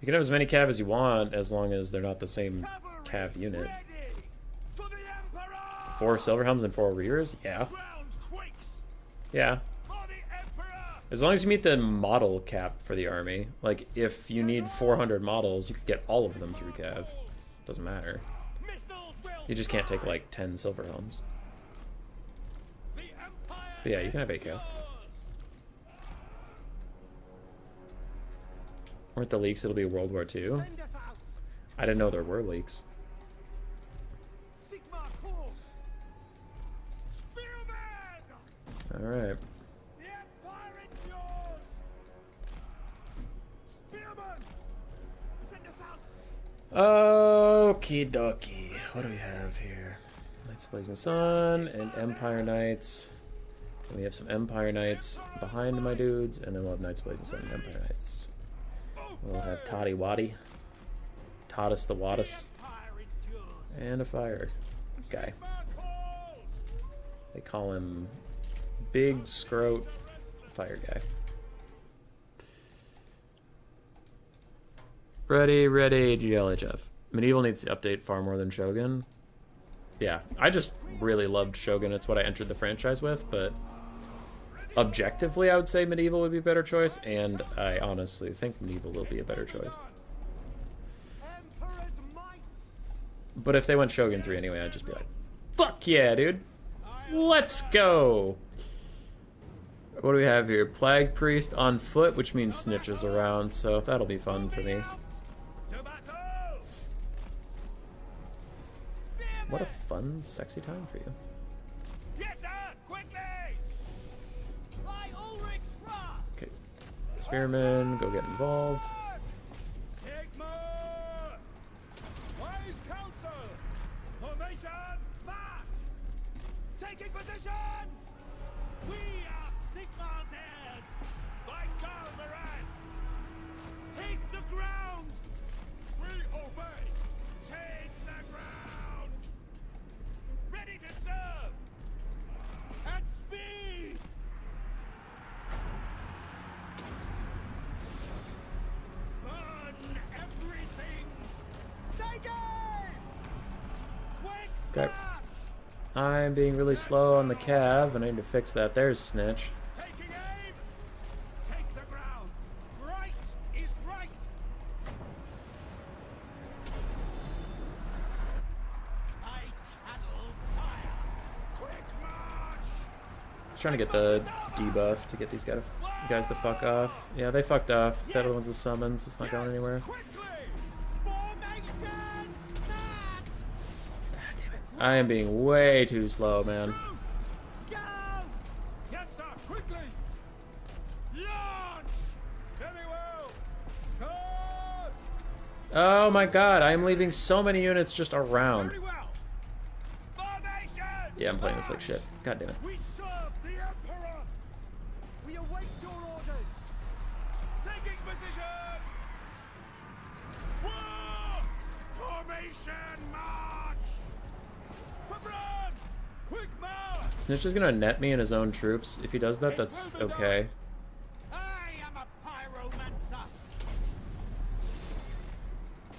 You can have as many cav as you want as long as they're not the same cav unit. 4 silver helms and 4 reavers? Yeah. Yeah. As long as you meet the model cap for the army. Like, if you need 400 models, you could get all of them through cav. Doesn't matter. You just can't take, like, 10 silver helms. But yeah, you can have 8 cav. Weren't the leaks, it'll be World War II? I didn't know there were leaks. Alright. Okie dokie. What do we have here? Knights of Blazing Sun and Empire Knights. And we have some Empire Knights behind my dudes, and then we'll have Knights of Blazing Sun and Empire Knights. We'll have Toddy Waddy, Toddus the Wattus, and a fire guy. They call him Big Scroat Fire Guy. Ready, GLHF. Medieval needs to update far more than Shogun. Yeah, I just really loved Shogun. It's what I entered the franchise with, but objectively, I would say Medieval would be a better choice, and I honestly think Medieval will be a better choice. But if they went Shogun 3 anyway, I'd just be like, fuck yeah, dude. Let's go. What do we have here? Plague Priest on foot, which means snitches around, so that'll be fun for me. What a fun, sexy time for you. Yes, sir! Quickly! Okay. Spearmen, go get involved. Sigma! Wise counsel! Formation, march! Taking position! We are Sigmar's heirs! By Galmaraz! Take the ground! We obey! Take the ground! Ready to serve! At speed! Burn everything! Take aim! Quick Okay. march! I'm being really slow on the cav, and I need to fix that. There's Snitch. Taking aim! Take the ground! Right is right! I channel fire! Quick march! Trying to get the debuff to get these guys the fuck off. Yeah, they fucked off. The other one's a summon, so it's not going anywhere. Quickly! Formation! March! I am being way too slow, man. Go! Yes, sir! Quickly! Launch! Very well! Charge! Oh my god, I am leaving so many units just around. Very well! Formation! Yeah, I'm playing this like shit. God damn it. We serve the Emperor! We await your orders! Taking position! War! Formation march! To front! Quick march! Snitch is gonna net me in his own troops. If he does that, that's okay. I am a pyromancer!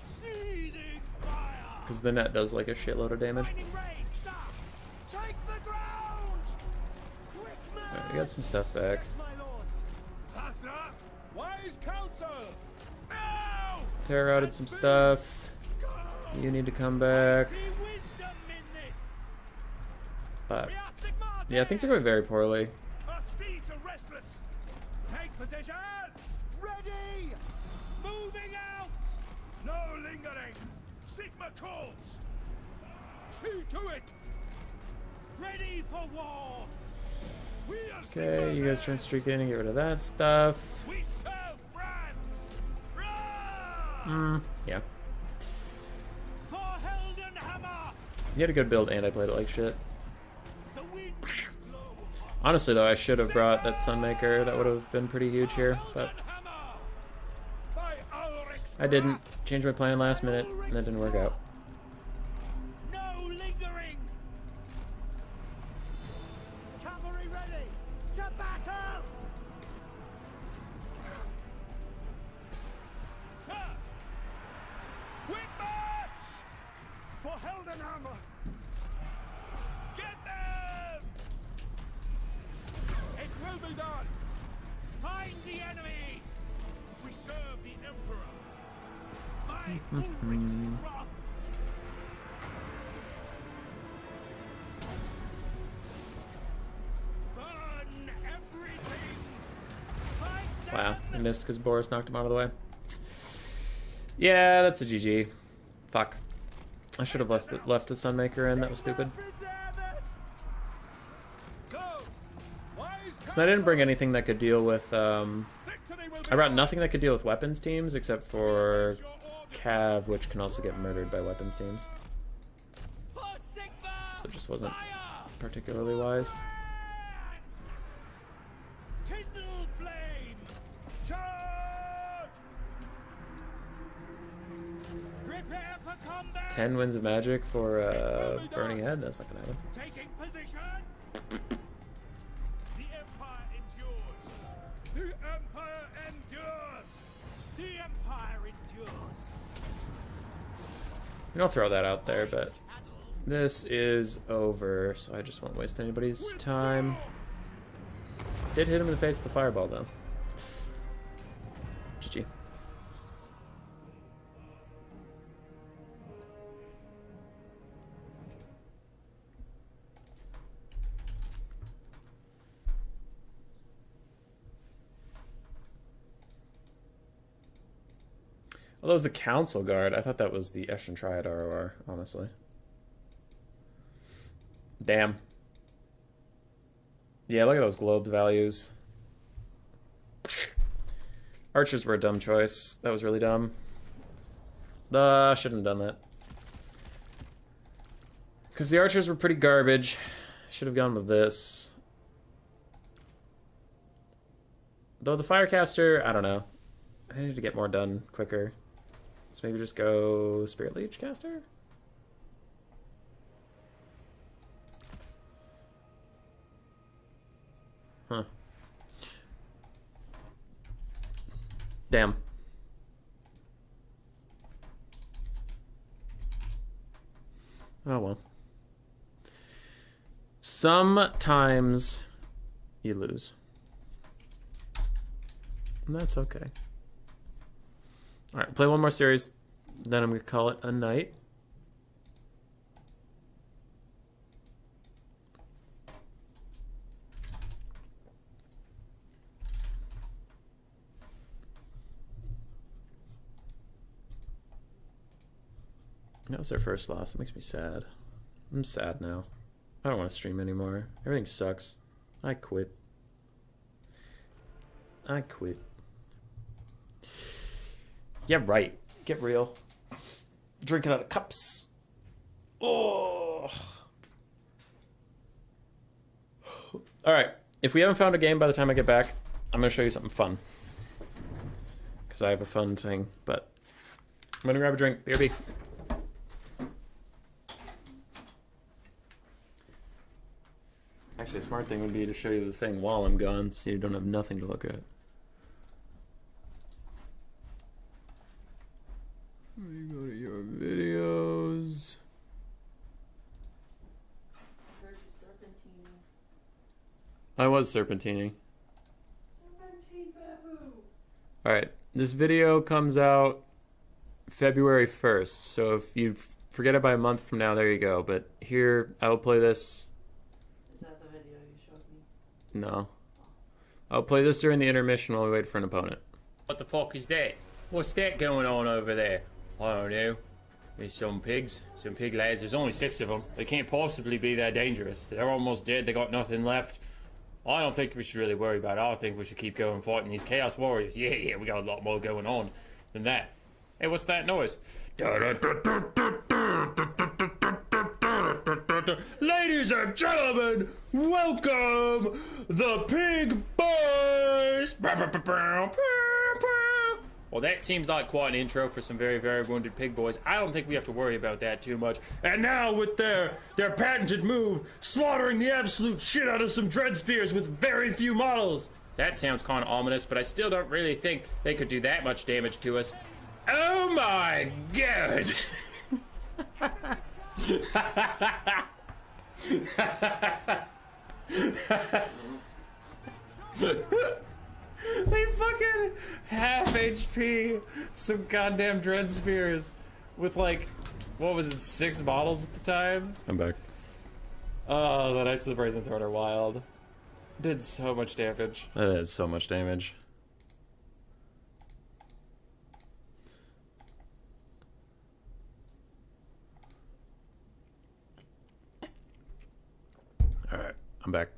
Seething fire! Because the net does like a shitload of damage. Lightning range, sir! Take the ground! Quick march! Alright, we got some stuff back. Yes, my lord! Faster! Wise counsel! Now! Terror routed some stuff. Go! You need to come back. See wisdom in this! But We are Sigmar's yeah, things are going very poorly. Our steeds are restless! Take position! Ready! Moving out! No lingering! Sigma calls! See to it! Ready for war! We are Okay, you guys try and Sigma's streak in and get rid of that stuff. heirs. We serve France! Rah! Yeah. For Heldenhammer! You had a good build and I played it like shit. The winds blow hot. Honestly though, I should have brought that Sunmaker. That would have been pretty huge here, but Heldenhammer! By Ulrich's I didn't. Change my plan last minute, and that didn't work out. No lingering! Cavalry ready! To battle! Sir! Quick march! For Heldenhammer! Get them! It will be done! Find the enemy! We serve the Emperor! By Ulrich's wrath! Burn everything! Fight Wow, them! I missed because Boris knocked him out of the way. Yeah, that's a GG. Fuck. I should have left the Sunmaker in. That was stupid. Preserve us! Go! Wise Because I didn't bring anything that could deal with. victory will be I brought ours. nothing that could deal with weapons teams except for Your orders. Cav, which can also get murdered by weapons teams. For Sigmar! So it just wasn't Fire! particularly wise. Kindle flame! Charge! Prepare for combat! 10 Winds of Magic for Burning Head? That's not gonna happen. Taking position! The Empire endures! The Empire endures! The Empire endures! You don't throw that out there, but this is over, so I just won't waste anybody's time. Did hit him in the face with the fireball, though. GG. Well, that was the Council Guard. I thought that was the Eshin Triad ROR, honestly. Damn. Yeah, look at those globed values. Archers were a dumb choice. That was really dumb. Shouldn't have done that. Because the archers were pretty garbage. Should have gone with this. Though the Firecaster, I don't know. I need to get more done quicker. Let's maybe just go Spirit Leech Caster? Huh. Damn. Oh well. Sometimes you lose. And that's okay. Alright, play one more series, then I'm going to call it a night. That was our first loss. It makes me sad. I'm sad now. I don't want to stream anymore. Everything sucks. I quit. I quit. Yeah, right. Get real. Drinking out of cups. Oh. Alright. If we haven't found a game by the time I get back, I'm going to show you something fun. Because I have a fun thing. But I'm going to grab a drink. BRB. Actually, a smart thing would be to show you the thing while I'm gone, so you don't have nothing to look at. You go to your videos. I was serpentining. Alright, this video comes out February 1st, so if you forget it by a month from now, there you go. But here, I will play this. Is that the video you showed me? No. I'll play this during the intermission while we wait for an opponent. What the fuck is that? What's that going on over there? I don't know. There's some pigs, some pig lads. There's only 6 of them. They can't possibly be that dangerous. They're almost dead. They got nothing left. I don't think we should really worry about it. I think we should keep going fighting these Chaos Warriors. Yeah, we got a lot more going on than that. Hey, what's that noise? Ladies and gentlemen, welcome the Pig Boys! Well, that seems like quite an intro for some very, very wounded pig boys. I don't think we have to worry about that too much. And now with their patented move, slaughtering the absolute shit out of some dread spears with very few models. That sounds kind of ominous, but I still don't really think they could do that much damage to us. Oh my god! They fucking half HP some goddamn dread spears with like, what was it, 6 models at the time? I'm back. Oh, the Knights of the Brazen Throne are wild. Did so much damage. That did so much damage. Alright, I'm back.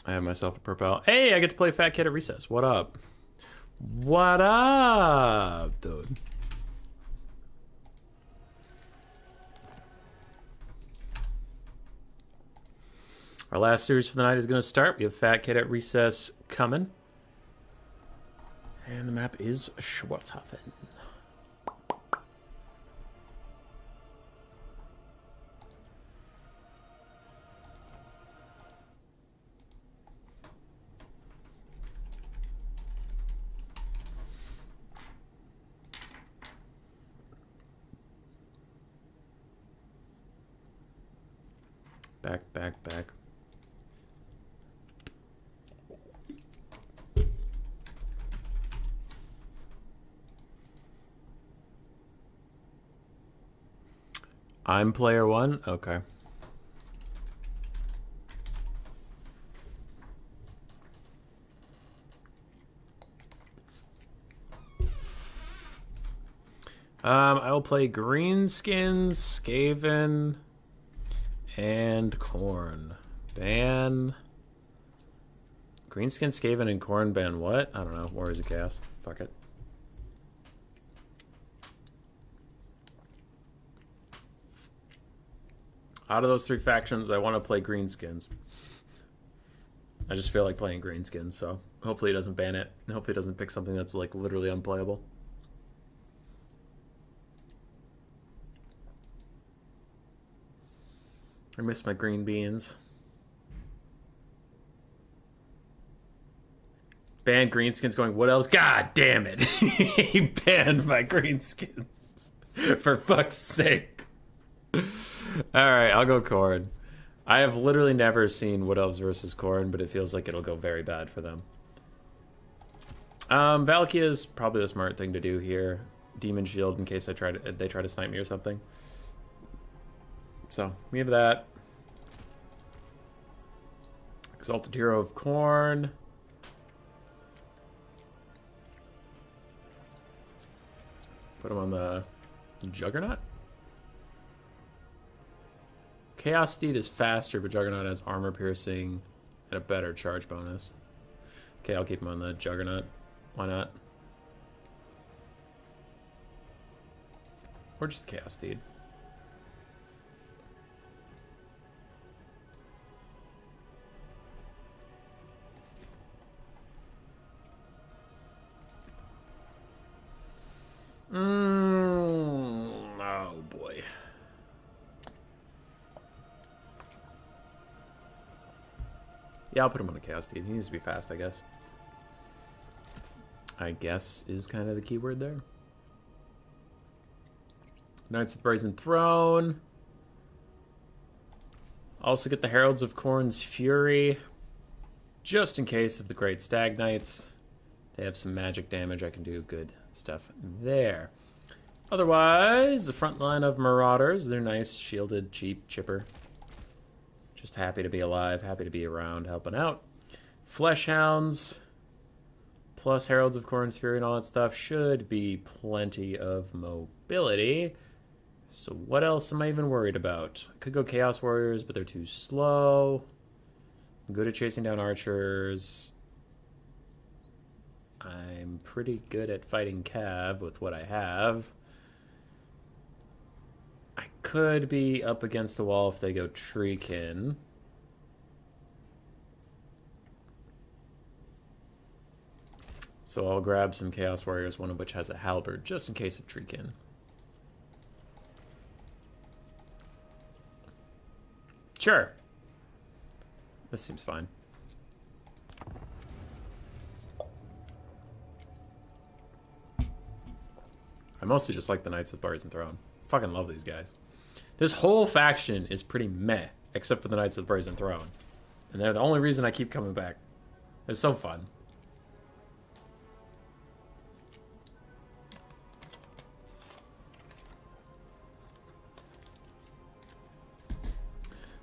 I have myself a propel. Hey, I get to play Fat Kid at Recess. What up? What up, dude? Our last series for the night is going to start. We have Fat Kid at Recess coming. And the map is Schwarzhafen. Back. I'm player 1? Okay. I will play Greenskins, Skaven, and Khorne. Ban Greenskin, Skaven, and Khorne ban what? I don't know. Warriors of Chaos. Fuck it. Out of those three factions, I want to play Greenskins. I just feel like playing Greenskins, so hopefully it doesn't ban it. Hopefully it doesn't pick something that's like literally unplayable. I miss my green beans. Banned Greenskins going, what else? God damn it. He banned my Greenskins. For fuck's sake. Alright, I'll go Khorne. I have literally never seen Wood Elves versus Khorne, but it feels like it'll go very bad for them. Valkia is probably the smart thing to do here. Demon Shield in case they try to snipe me or something. So, we have that. Exalted Hero of Khorne. Put him on the Juggernaut. Chaos Steed is faster, but Juggernaut has armor piercing and a better charge bonus. Okay, I'll keep him on the Juggernaut. Why not? Or just the Chaos Steed. Oh boy. Yeah, I'll put him on a Chaos Steed. He needs to be fast, I guess. I guess is kind of the key word there. Knights of the Brazen Throne. Also get the Heralds of Khorne's Fury. Just in case of the Great Stag Knights. They have some magic damage. I can do good stuff there. Otherwise, the front line of Marauders. They're nice, shielded, cheap, chipper. Just happy to be alive, happy to be around, helping out. Fleshhounds, plus Heralds of Khorne's Fury and all that stuff should be plenty of mobility. So what else am I even worried about? I could go Chaos Warriors, but they're too slow. I'm good at chasing down archers. I'm pretty good at fighting Cav with what I have. I could be up against the wall if they go Treekin. So I'll grab some Chaos Warriors, one of which has a halberd, just in case of Treekin. Sure. This seems fine. I mostly just like the Knights of the Brazen Throne. Fucking love these guys. This whole faction is pretty meh, except for the Knights of the Brazen Throne. And they're the only reason I keep coming back. It's so fun.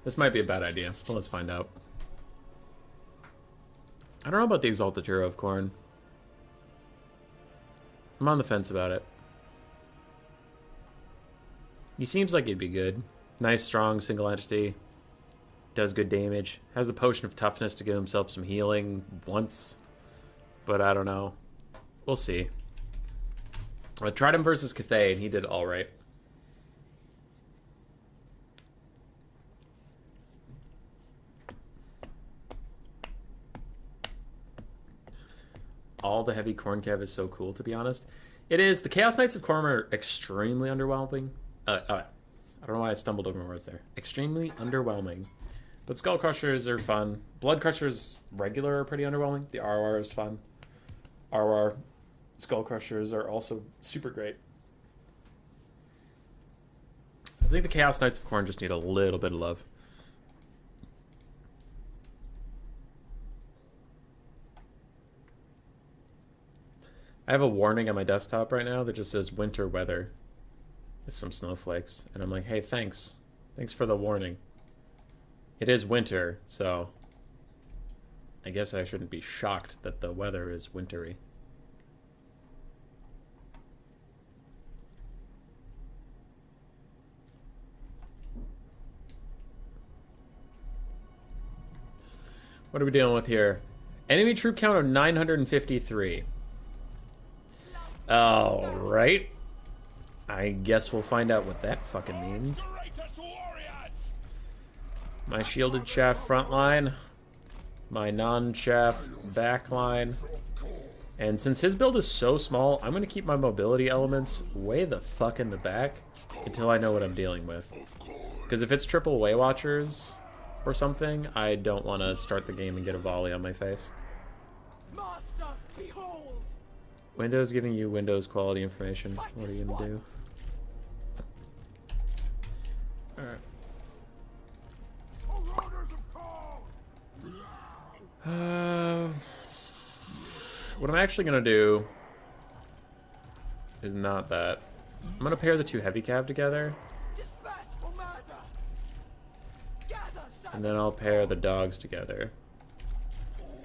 This might be a bad idea, but let's find out. I don't know about the Exalted Hero of Khorne. I'm on the fence about it. He seems like he'd be good. Nice, strong, single entity. Does good damage. Has the Potion of Toughness to give himself some healing once. But I don't know. We'll see. I tried him versus Cathay, and he did alright. All the heavy Khorne Cav is so cool, to be honest. It is. The Chaos Knights of Khorne are extremely underwhelming. I don't know why I stumbled over my words there. Extremely underwhelming. But Skull Crushers are fun. Blood Crushers regular are pretty underwhelming. The RR is fun. RR Skull Crushers are also super great. I think the Chaos Knights of Khorne just need a little bit of love. I have a warning on my desktop right now that just says winter weather. It's some snowflakes. And I'm like, hey, thanks. Thanks for the warning. It is winter, so I guess I shouldn't be shocked that the weather is wintry. What are we dealing with here? Enemy troop count of 953. All right. I guess we'll find out what that fucking means. Greatest warriors! My shielded chaff front line, my non-chaff back line. And since his build is so small, I'm going to keep my mobility elements way the fuck in the back until I know what I'm dealing with. Because if it's triple Way Watchers or something, I don't want to start the game and get a volley on my face. Master, behold! Windows giving you Windows quality information. What are you going to do? Alright. What I'm actually going to do is not that. I'm going to pair the two heavy cav together. And then I'll pair the dogs together.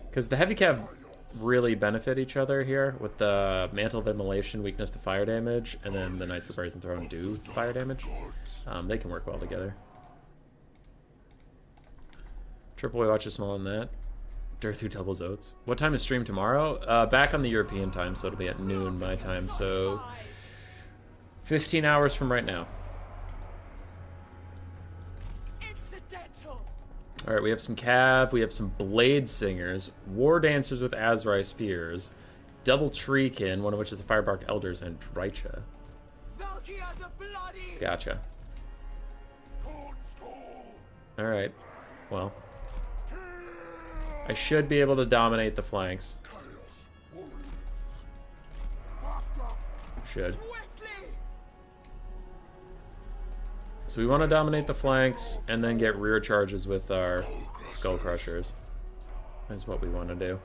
Because the heavy cav really benefit each other here with the Mantle of Immolation, weakness to fire damage, and then the Knights of the Brazen Throne do fire damage. They can work well together. Triple Way Watch is smaller than that. Durthu doubles oats. What time is stream tomorrow? Back on the European time, so it'll be at noon my time, so 15 hours from right now. Alright, we have some cav, we have some blade singers, war dancers with Azrai spears, double treekin, one of which is the Firebark Elders, and Drycha. Gotcha. Alright, well. I should be able to dominate the flanks. Should. So we want to dominate the flanks and then get rear charges with our Skull Crushers. That's what we want to do.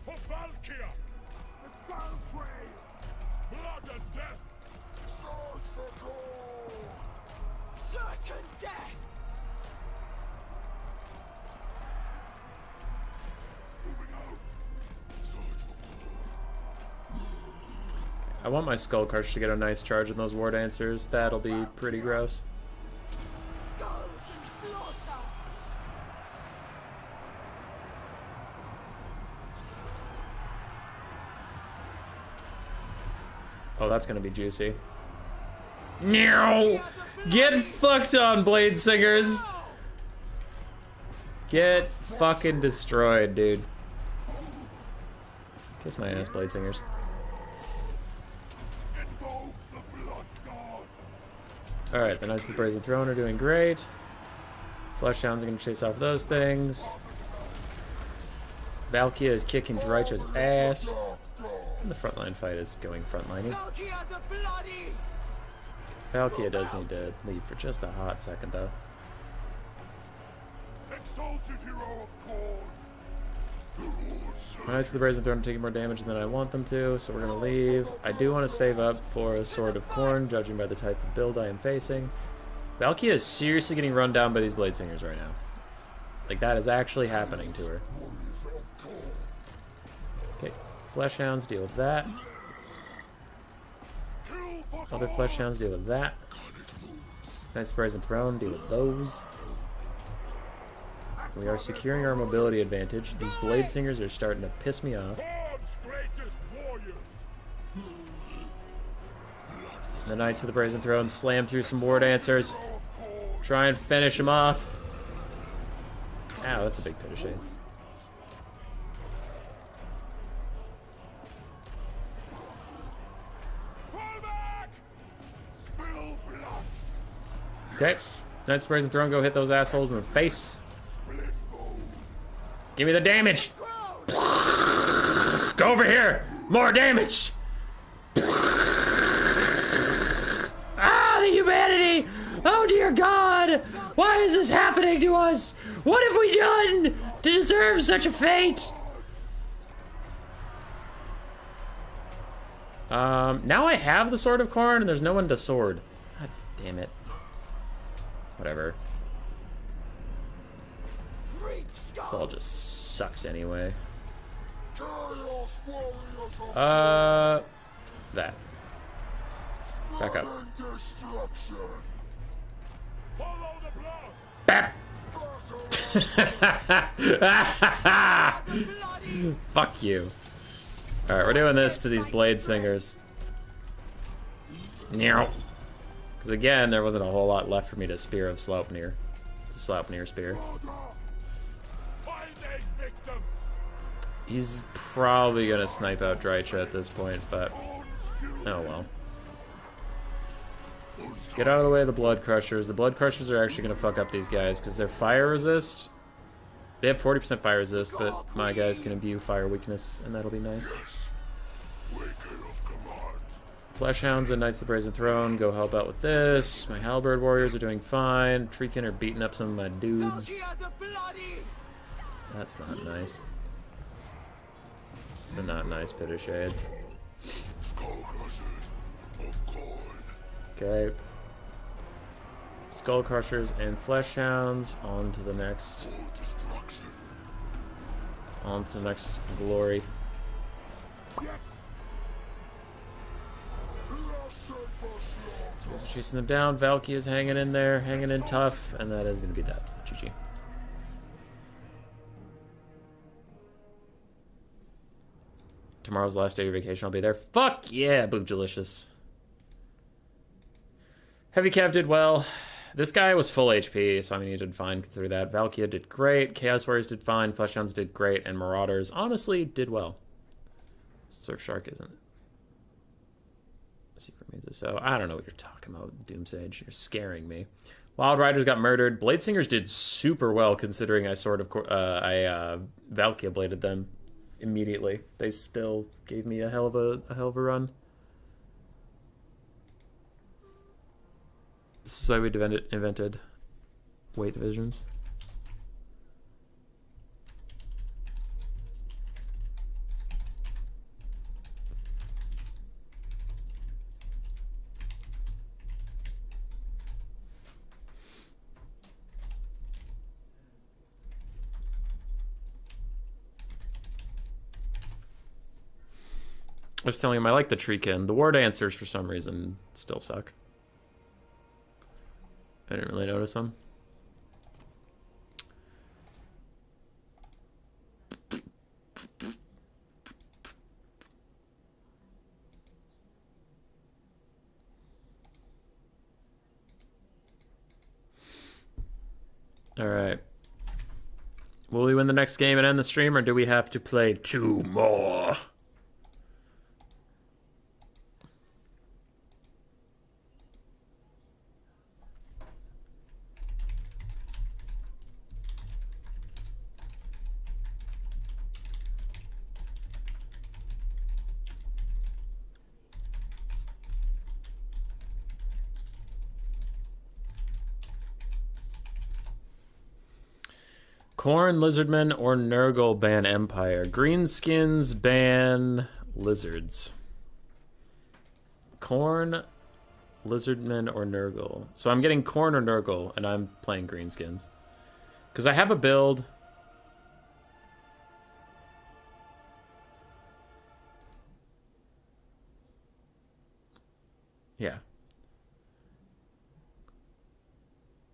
For Valkyria! The Skull Trail! Blood and death! Search for gold! Certain death! I want my Skull Crusher to get a nice charge in those War Dancers. That'll be pretty gross. Skulls and slaughter! Oh, that's gonna be juicy. No! Get fucked on, Blade Singers! Get fucking destroyed, dude. Kiss my ass, Blade Singers. Alright, the Knights of the Brazen Throne are doing great. Flesh Hounds are going to chase off those things. Valkyria is kicking Drycha's ass. And the frontline fight is going frontlining. Valkyria does need to leave for just a hot second, though. Exalted hero of Khorne! My Knights of the Brazen Throne are taking more damage than I want them to, so we're going to leave. I do want to save up for a Sword of Khorne, judging by the type of build I am facing. Valkyria is seriously getting run down by these Blade Singers right now. Like, that is actually happening to her. Okay, Flesh Hounds, deal with that. Other Flesh Hounds, deal with that. Knights of the Brazen Throne, deal with those. We are securing our mobility advantage. These Blade Singers are starting to piss me off. Khorne's greatest warriors! The Knights of the Brazen Throne slam through some War Dancers. Try and finish them off. Ow, that's a big pit of shades. Pull back! Spill blood! Okay. Knights of the Brazen Throne, go hit those assholes in the face. Give me the damage! Go over here! More damage! Ah, the humanity! Oh dear God! Why is this happening to us? What have we done to deserve such a fate? Now I have the Sword of Khorne and there's no one to sword. God damn it. Whatever. This all just sucks anyway. That. Back up. Follow the blood! Back! Fuck you. Alright, we're doing this to these blade singers. Because again, there wasn't a whole lot left for me to spear of Sleipnir. The Sleipnir spear. Find a victim. He's probably gonna snipe out Drycha at this point, but oh well. Get out of the way of the Blood Crushers. The Blood Crushers are actually gonna fuck up these guys because they're fire resist. They have 40% fire resist, but my guys can imbue fire weakness, and that'll be nice. Fleshhounds and Knights of the Brazen Throne go help out with this. My Halberd Warriors are doing fine. Treekin are beating up some of my dudes. That's not nice. It's a not nice Pit of Shades. Okay. Skull Crushers and Fleshhounds. On to the next. On to the next glory. Guys are chasing them down. Valky is hanging in there, hanging in tough, and that is going to be that. GG. Tomorrow's the last day of your vacation. I'll be there. Fuck yeah, Boogdelicious. Heavy Cav did well. This guy was full HP, so I mean, he did fine, consider that. Valkia did great. Chaos Warriors did fine. Fleshhounds did great. And Marauders, honestly, did well. Surf Shark isn't it? Secret Mazes. So, I don't know what you're talking about, Doomsage. You're scaring me. Wild Riders got murdered. Blade Singers did super well, considering I Valkia bladed them immediately. They still gave me a hell of a run. This is why we invented weight divisions. I was telling him I like the Treekin. The War Dancers, for some reason, still suck. I didn't really notice them. All right. Will we win the next game and end the stream, or do we have to play 2 more? Khorne, Lizardmen, or Nurgle ban Empire. Greenskins ban Lizards. Khorne, Lizardmen, or Nurgle. So I'm getting Khorne or Nurgle, and I'm playing Greenskins. Because I have a build. Yeah.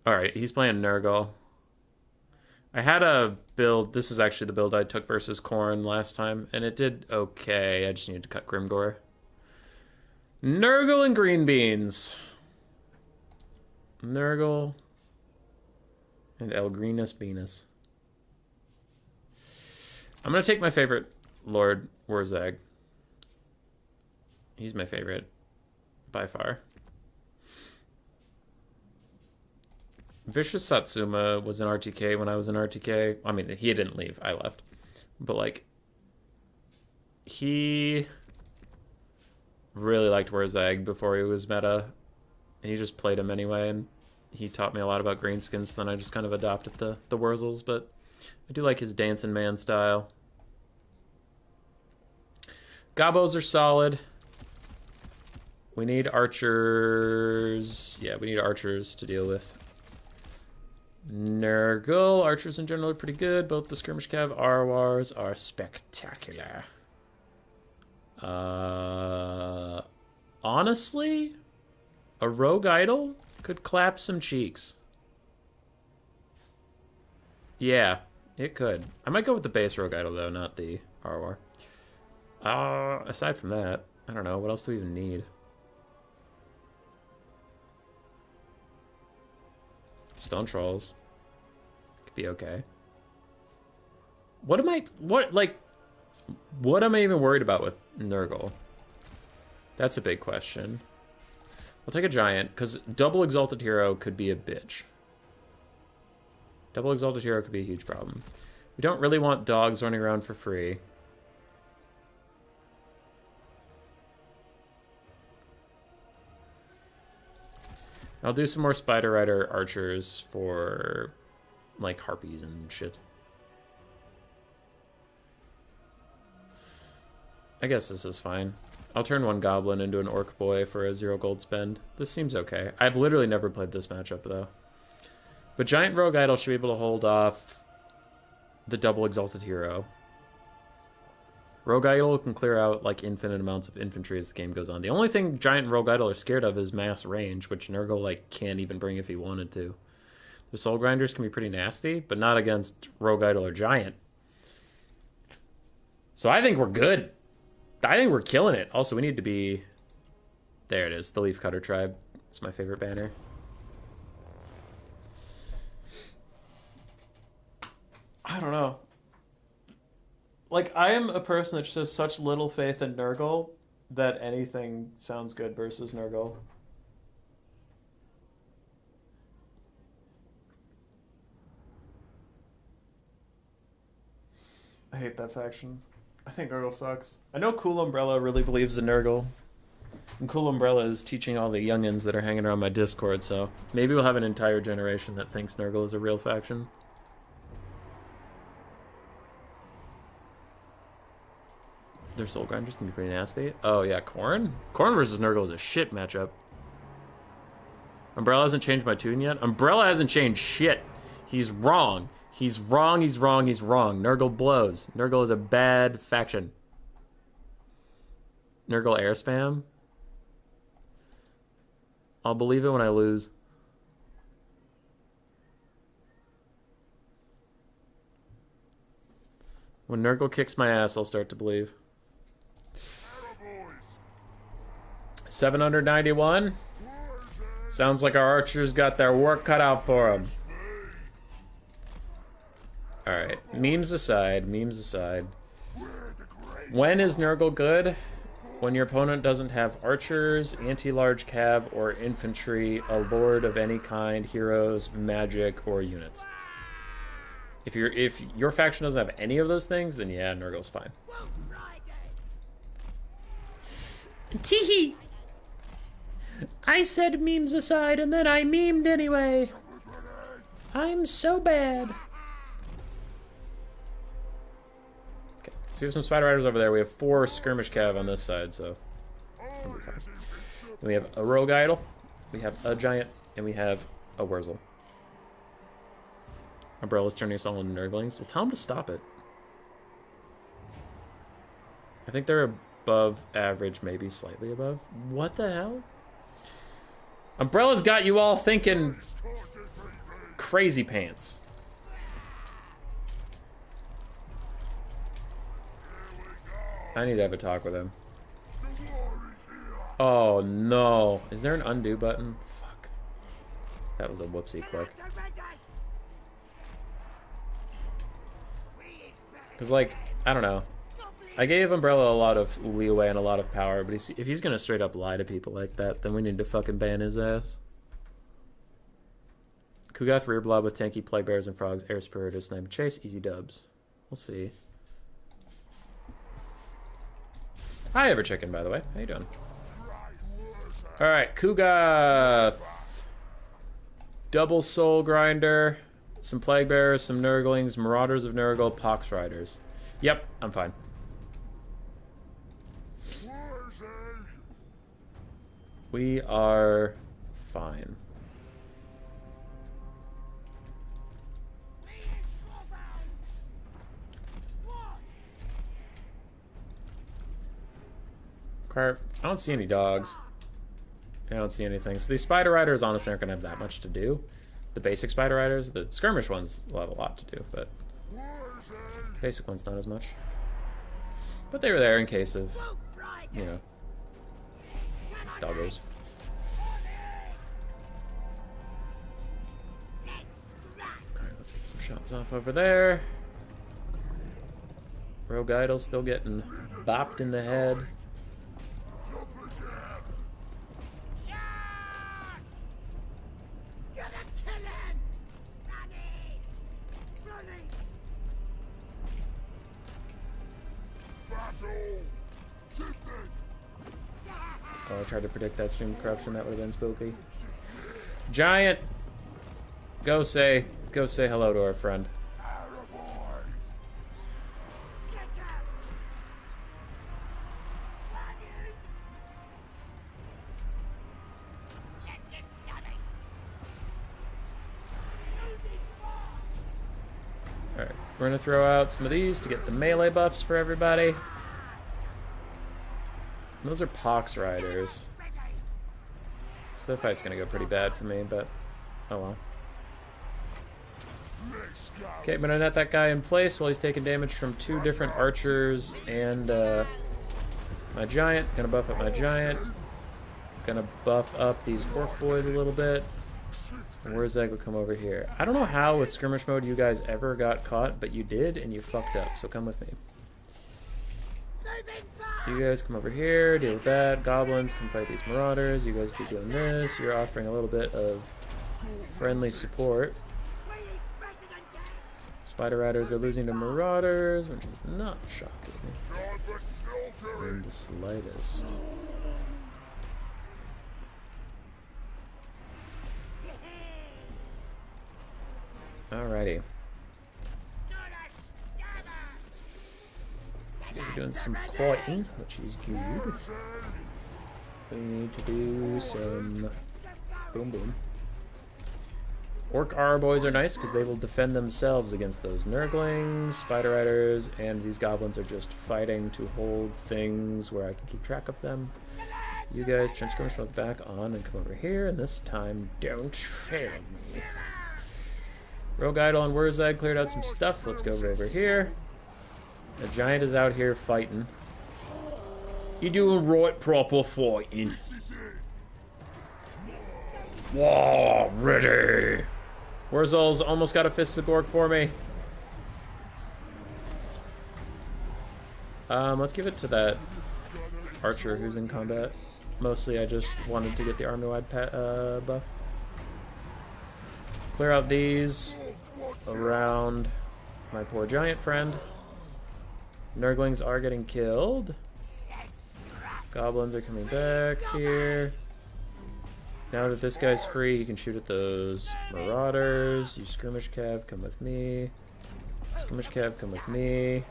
Alright, he's playing Nurgle. I had a build, this is actually the build I took versus Khorne last time, and it did okay. I just needed to cut Grimgore. Nurgle and green beans. Nurgle and Elgrinus Venus. I'm going to take my favorite Lord Wurzag. He's my favorite by far. Vicious Satsuma was in RTK when I was in RTK. I mean, he didn't leave. I left. But, like, he really liked Wurzag before he was meta. And he just played him anyway, and he taught me a lot about greenskins, so then I just kind of adopted the Wurzels. But I do like his dancing man style. Gobos are solid. We need archers. Yeah, we need archers to deal with. Nurgle. Archers in general are pretty good. Both the Skirmish Cav Arwars are spectacular. Honestly, a Rogue Idol could clap some cheeks. Yeah, it could. I might go with the base Rogue Idol, though, not the ROR. Aside from that, I don't know. What else do we even need? Stone Trolls. Could be okay. What am I even worried about with Nurgle? That's a big question. I'll take a giant, because double Exalted Hero could be a bitch. Double Exalted Hero could be a huge problem. We don't really want dogs running around for free. I'll do some more Spider Rider archers for, like, harpies and shit. I guess this is fine. I'll turn one goblin into an orc boy for a 0 gold spend. This seems okay. I've literally never played this matchup, though. But Giant Rogue Idol should be able to hold off the double Exalted Hero. Rogue Idol can clear out, like, infinite amounts of infantry as the game goes on. The only thing Giant and Rogue Idol are scared of is mass range, which Nurgle, like, can't even bring if he wanted to. The Soul Grinders can be pretty nasty, but not against Rogue Idol or Giant. So I think we're good. I think we're killing it. Also, we need to be... There it is, the Leafcutter Tribe. It's my favorite banner. I don't know. Like, I am a person that just has such little faith in Nurgle that anything sounds good versus Nurgle. I hate that faction. I think Nurgle sucks. I know Cool Umbrella really believes in Nurgle. And Cool Umbrella is teaching all the youngins that are hanging around my Discord, so maybe we'll have an entire generation that thinks Nurgle is a real faction. Their Soul Grinders can be pretty nasty. Oh, yeah, Khorne? Khorne versus Nurgle is a shit matchup. Umbrella hasn't changed my tune yet. Umbrella hasn't changed shit. He's wrong. He's wrong, he's wrong, he's wrong. Nurgle blows. Nurgle is a bad faction. Nurgle air spam? I'll believe it when I lose. When Nurgle kicks my ass, I'll start to believe. 791. Sounds like our archers got their work cut out for them. Alright, memes aside, When is Nurgle good? When your opponent doesn't have archers, anti-large cav, or infantry, a lord of any kind, heroes, magic, or units. If your faction doesn't have any of those things, then yeah, Nurgle's fine. Teehee! I said memes aside, and then I memed anyway. I'm so bad. Okay, so we have some Spider Riders over there. We have 4 skirmish cav on this side, so we'll be fine. Then we have a Rogue Idol, we have a Giant, and we have a Wurzel. Umbrella's turning us all into Nurglings. Well, tell them to stop it. I think they're above average, maybe slightly above. What the hell? Umbrella's got you all thinking crazy pants. I need to have a talk with him. Oh no. Is there an undo button? Fuck. That was a whoopsie click. Because, like, I don't know. I gave Umbrella a lot of leeway and a lot of power, but if he's gonna straight up lie to people like that, then we need to fucking ban his ass. Kugath Rearblob with tanky Plague Bears and Frogs, Air Spirit, Sniper Chase, easy dubs. We'll see. Hi, Everchicken, by the way. How you doing? Alright, Kugath. Double Soul Grinder, some Plague Bearers, some Nurglings, Marauders of Nurgle, Pox Riders. Yep, I'm fine. We are fine. I don't see any dogs. I don't see anything. So these Spider Riders honestly aren't going to have that much to do. the basic Spider Riders. The skirmish ones will have a lot to do, but basic ones not as much. But they were there in case of, you know, doggos. Alright, let's get some shots off over there. Rogue Idol still getting bopped in the head. Oh, I tried to predict that stream corruption. That would have been spooky. Giant, go say hello to our friend. Alright, we're gonna throw out some of these to get the melee buffs for everybody. Those are Pox Riders. So the fight's gonna go pretty bad for me, but oh well. Okay, I'm gonna net that guy in place while he's taking damage from 2 different archers and my giant. Gonna buff up my giant. Gonna buff up these orc boys a little bit. And where's that? Go come over here. I don't know how with skirmish mode you guys ever got caught, but you did, and you fucked up. So come with me. You guys come over here, deal with that. Goblins, come fight these marauders. You guys keep doing this. You're offering a little bit of friendly support. Spider Riders are losing to marauders, which is not shocking in the slightest. Alrighty. You guys are doing some fighting, which is good. We need to do some boom boom. Orc R boys are nice because they will defend themselves against those Nurglings, Spider Riders, and these goblins are just fighting to hold things where I can keep track of them. You guys turn skirmish mode back on and come over here, and this time don't fail me. Rogue Idol and Wurzag cleared out some stuff. Let's go over here. The giant is out here fighting. You doing right proper fighting. Whoa, ready. Wurzal's almost got a Fist of Gork for me. Let's give it to that archer who's in combat. Mostly I just wanted to get the army-wide buff. Clear out these around my poor giant friend. Nurglings are getting killed. Goblins are coming back here. Now that this guy's free, he can shoot at those marauders. You skirmish cav, come with me. Skirmish cav, come with me.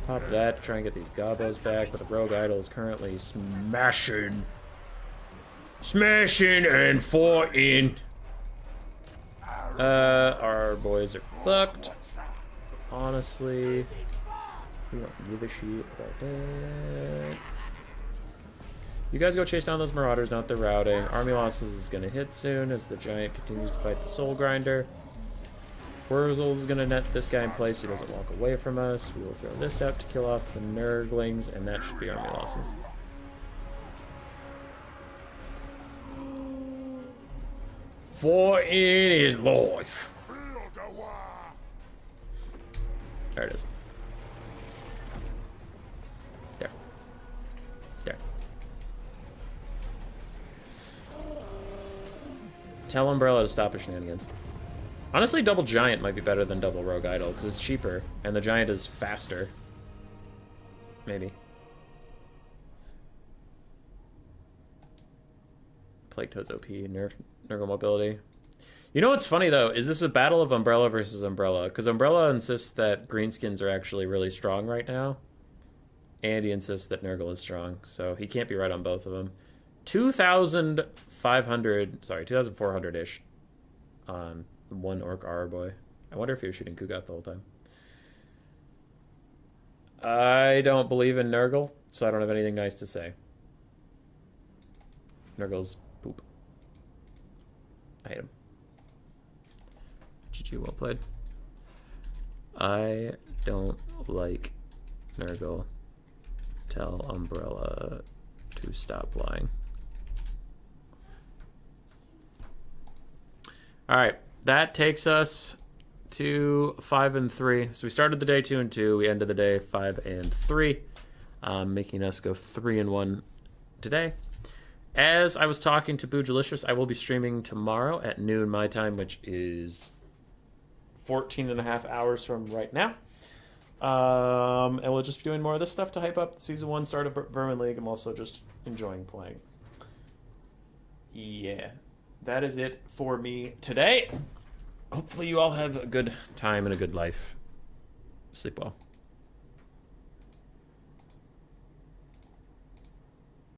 Pop that to try and get these gobos back, but the rogue idol is currently smashing. Smashing and fighting. Our boys are fucked. Honestly, we don't give a shit about that. You guys go chase down those marauders, not the routing. Army losses is going to hit soon as the giant continues to fight the soul grinder. Wurzel is going to net this guy in place so he doesn't walk away from us. We will throw this out to kill off the Nurglings, and that should be army losses. Fighting is life. There it is. There. There. Tell Umbrella to stop his shenanigans. Honestly, double giant might be better than double rogue idol because it's cheaper and the giant is faster. Maybe. Plague Toad's OP, Nurgle mobility. You know what's funny though? Is this a battle of Umbrella versus Umbrella? Because Umbrella insists that greenskins are actually really strong right now. And he insists that Nurgle is strong. So he can't be right on both of them. 2,500, sorry, 2,400-ish on one Orc R boy. I wonder if he was shooting Kugat the whole time. I don't believe in Nurgle, so I don't have anything nice to say. Nurgle's poop. I hate him. GG, well played. I don't like Nurgle. Tell Umbrella to stop lying. All right, that takes us to 5 and 3. So we started the day 2 and 2. We ended the day 5 and 3, making us go 3 and 1 today. As I was talking to Boojilicious, I will be streaming tomorrow at noon my time, which is 14 and a half hours from right now. And we'll just be doing more of this stuff to hype up Season 1 start of Vermin League. I'm also just enjoying playing. Yeah, that is it for me today. Hopefully you all have a good time and a good life. Sleep well.